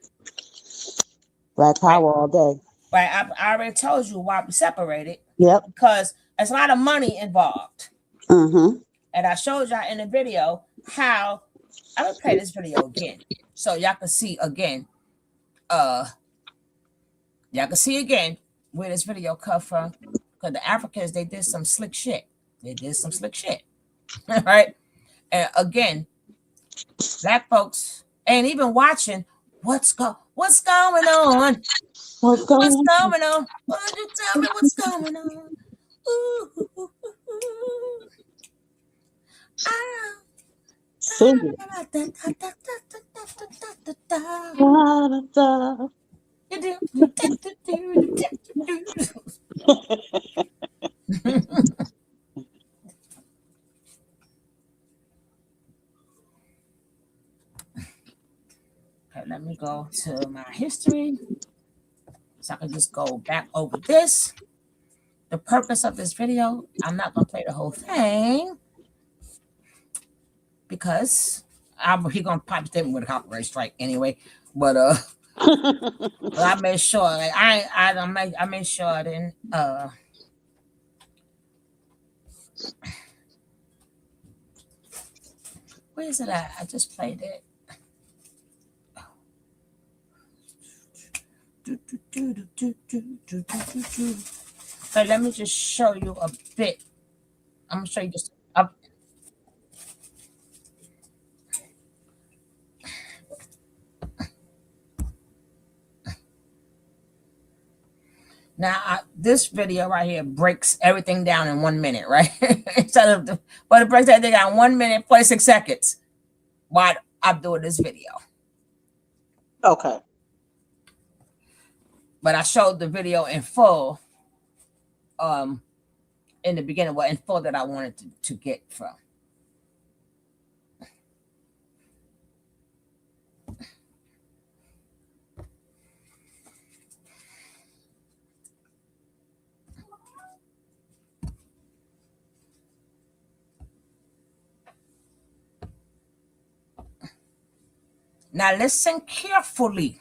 Black Power all day. Right, I already told you why we separated. Yep. Because there's a lot of money involved. Mm-hmm. And I showed y'all in the video how I'm gonna play this video again so y'all can see again. Y'all can see again where this video come from. Because the Africans, they did some slick shit. Right? And again, Black folks ain't even watching what's going on. What's going on? Why don't you tell me what's going on? Ooh. Sing it. Okay, let me go to my history so I can just go back over this. The purpose of this video, I'm not gonna play the whole thing because he's gonna probably stay with a copyright strike anyway. But But I made sure, like I made sure I didn't. Where is it at? I just played it. But let me just show you a bit. I'm gonna show you just up. Now, this video right here breaks everything down in 1 minute, right? But it breaks everything down in 1 minute, 46 seconds while I'm doing this video. Okay. But I showed the video in full in the beginning, well, in full that I wanted to get from. Now listen carefully.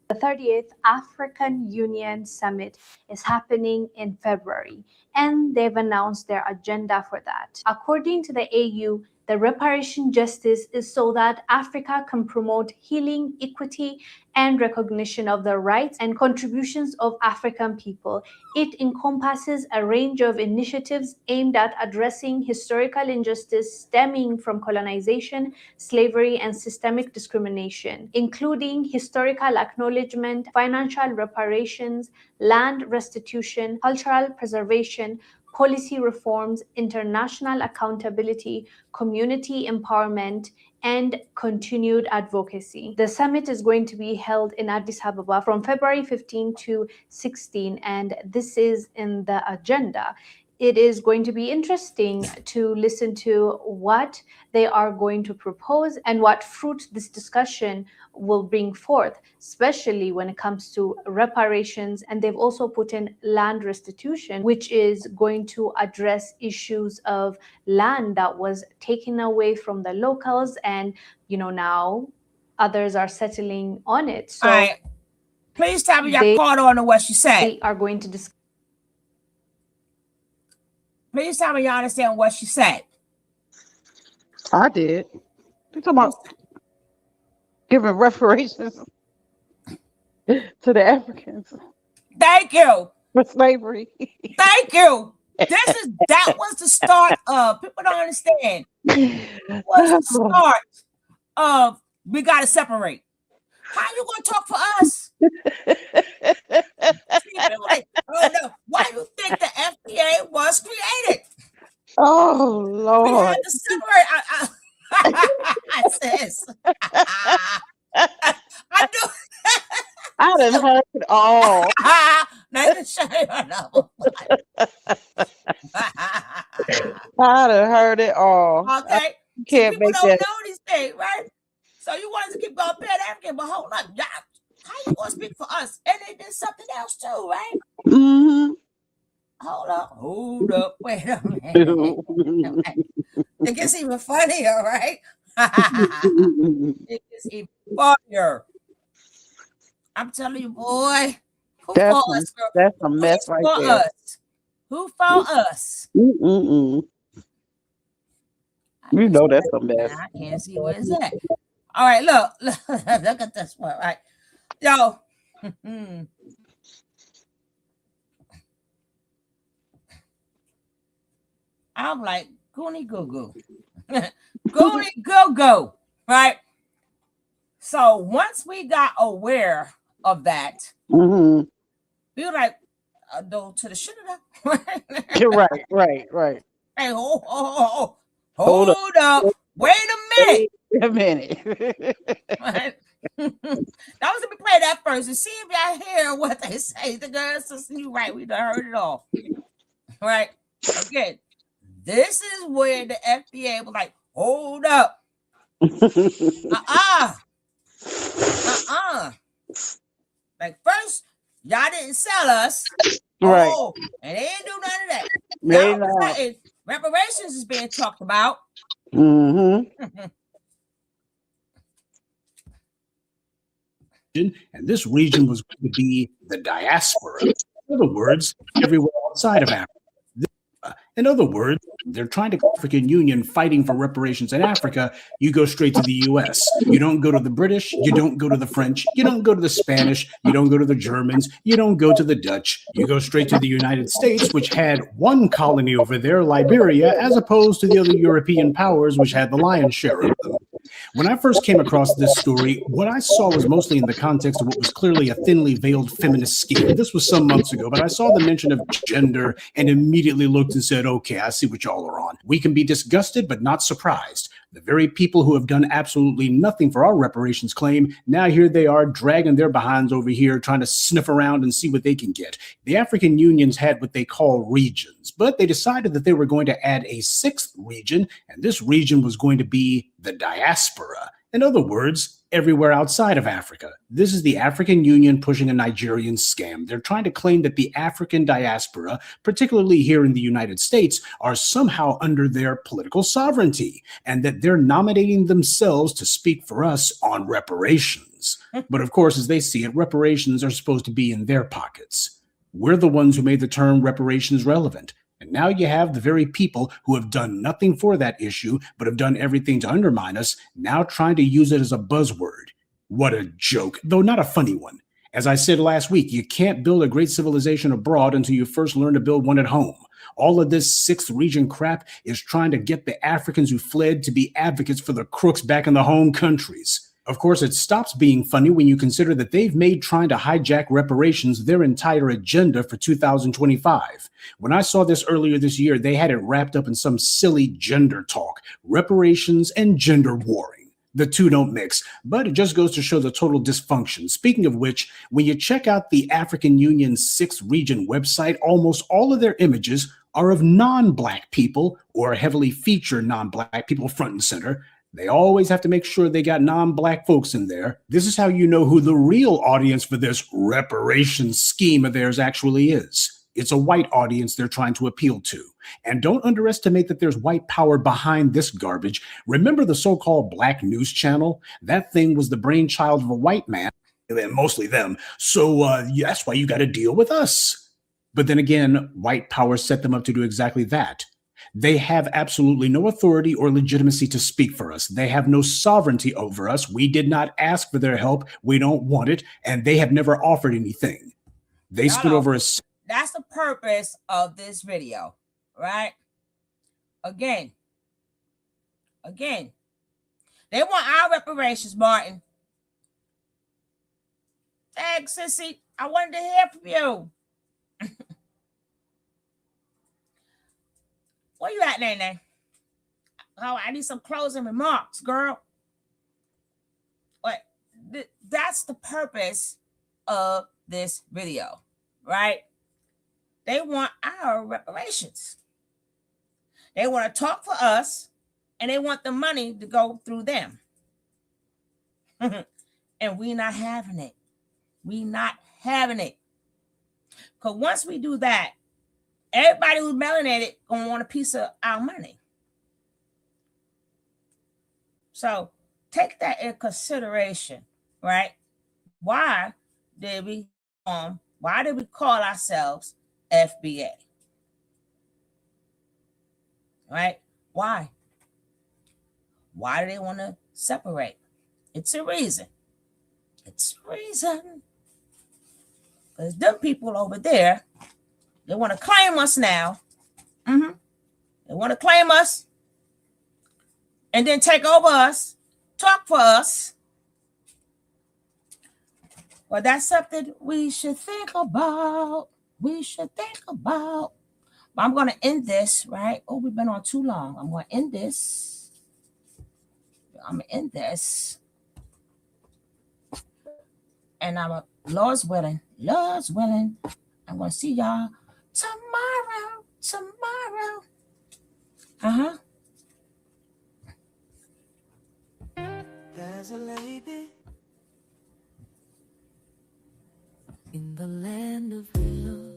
The 38th African Union Summit is happening in February, and they've announced their agenda for that. According to the AU, the reparation justice is so that Africa can promote healing, equity, and recognition of the rights and contributions of African people. It encompasses a range of initiatives aimed at addressing historical injustice stemming from colonization, slavery, and systemic discrimination, including historical acknowledgement, financial reparations, land restitution, cultural preservation, policy reforms, international accountability, community empowerment, and continued advocacy. The summit is going to be held in Addis Ababa from February 15 to 16, and this is in the agenda. It is going to be interesting to listen to what they are going to propose and what fruit this discussion will bring forth, especially when it comes to reparations. And they've also put in land restitution, which is going to address issues of land that was taken away from the locals, and now others are settling on it. So all right. Please tell me y'all caught on to what she said. They are going to discuss. Please tell me y'all understand what she said. I did. You talking about giving reparations to the Africans Thank you. for slavery. Thank you. That was the start of, people don't understand. That was the start of, we gotta separate. How you gonna talk for us? People like, oh no, why do you think the FDA was created? Oh We Lord. had to separate. I says, I do. I done heard it all. Now you shut it up. I done heard it all. Okay. You can't People make don't that. know these things, right? So you want us to keep going Pan African, but hold up, y'all. How you gonna speak for us? And they did something else too, right? Mm-hmm. Hold up, wait a minute. It gets even funnier, right? It gets even funnier. I'm telling you, boy. Who That's for us, girl? that's a mess right For there. us. Who for us? Mm-mm-mm. You know that's a mess. I can't see where it's at. All right, look at this one, right? Yo. I'm like, Goonie Goo Goo. Goonie Goo Goo, right? So once we got aware of that, we were like, go to the shit of that. You're right. Hey, hold up. Wait a minute. Wait a minute. Right? That was to be play that first and see if y'all hear what they say. The girls, sister, you right. We done heard it all. Right? Again, this is where the FDA was like, hold up. Like first, y'all didn't sell us. Right. Oh, and they didn't do none of that. They Now, reparations is being talked about. Mm-hmm. And this region was going to be the diaspora. In other words, everywhere outside of Africa. In other words, they're trying to African Union fighting for reparations in Africa. You go straight to the U.S. You don't go to the British. You don't go to the French. You don't go to the Spanish. You don't go to the Germans. You don't go to the Dutch. You go straight to the United States, which had one colony over there, Liberia, as opposed to the other European powers, which had the lion's share of them. When I first came across this story, what I saw was mostly in the context of what was clearly a thinly veiled feminist scheme. This was some months ago, but I saw the mention of gender and immediately looked and said, okay, I see what y'all are on. We can be disgusted, but not surprised. The very people who have done absolutely nothing for our reparations claim, now here they are dragging their behinds over here, trying to sniff around and see what they can get. The African Unions had what they call regions, but they decided that they were going to add a sixth region, and this region was going to be the diaspora. In other words, everywhere outside of Africa. This is the African Union pushing a Nigerian scam. They're trying to claim that the African diaspora, particularly here in the United States, are somehow under their political sovereignty and that they're nominating themselves to speak for us on reparations. But of course, as they see it, reparations are supposed to be in their pockets. We're the ones who made the term reparations relevant. And now you have the very people who have done nothing for that issue, but have done everything to undermine us, now trying to use it as a buzzword. What a joke, though not a funny one. As I said last week, you can't build a great civilization abroad until you first learn to build one at home. All of this sixth region crap is trying to get the Africans who fled to be advocates for the crooks back in the home countries. Of course, it stops being funny when you consider that they've made trying to hijack reparations their entire agenda for 2025. When I saw this earlier this year, they had it wrapped up in some silly gender talk, reparations and gender warring. The two don't mix, but it just goes to show the total dysfunction. Speaking of which, when you check out the African Union's sixth region website, almost all of their images are of non-Black people or heavily feature non-Black people front and center. They always have to make sure they got non-Black folks in there. This is how you know who the real audience for this reparations scheme of theirs actually is. It's a white audience they're trying to appeal to. And don't underestimate that there's white power behind this garbage. Remember the so-called Black News Channel? That thing was the brainchild of a white man, mostly them. So that's why you got to deal with us. But then again, white power set them up to do exactly that. They have absolutely no authority or legitimacy to speak for us. They have no sovereignty over us. We did not ask for their help. We don't want it. And they have never offered anything. They spent over a... That's the purpose of this video, right? Again, they want our reparations, Martin. Thanks, sissy. I wanted to hear from you. Where you at, Nene? Oh, I need some closing remarks, girl. But that's the purpose of this video, right? They want our reparations. They want to talk for us, and they want the money to go through them. And we not having it. We not having it. Because once we do that, everybody who's melanated gonna want a piece of our money. So take that in consideration, right? Why did we call ourselves FBA? Right? Why? Why do they want to separate? It's a reason. It's a reason. Because them people over there, they want to claim us now. They want to claim us and then take over us, talk for us. Well, that's something we should think about. But I'm going to end this, right? Oh, we've been on too long. I'm going to end this. And Lord's willing, I'm going to see y'all tomorrow. There's a lady in the land of real.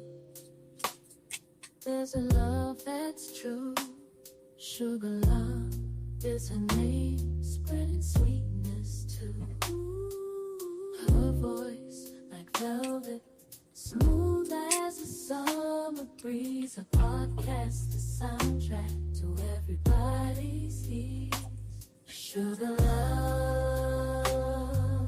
There's a love that's true. Sugar love is her name, spreading sweetness too. Her voice like velvet, smooth as a summer breeze. A podcast, the soundtrack to everybody's ears. Sugar Love,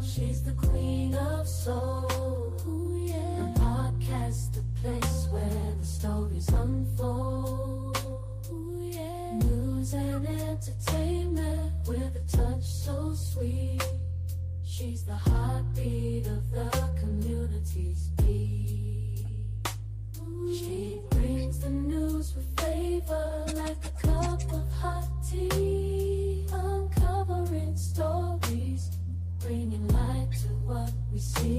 she's the queen of soul. Ooh, yeah. A podcast, the place where the stories unfold. Ooh, yeah. News and entertainment with a touch so sweet. She's the heartbeat of the community's beat. She brings the news with flavor like a cup of hot tea. Uncovering stories, bringing light to what we see.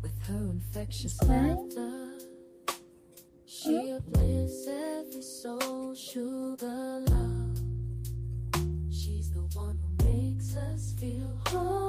With her infectious laughter, she uplifts every soul. Sugar Love, she's the one who makes us feel whole.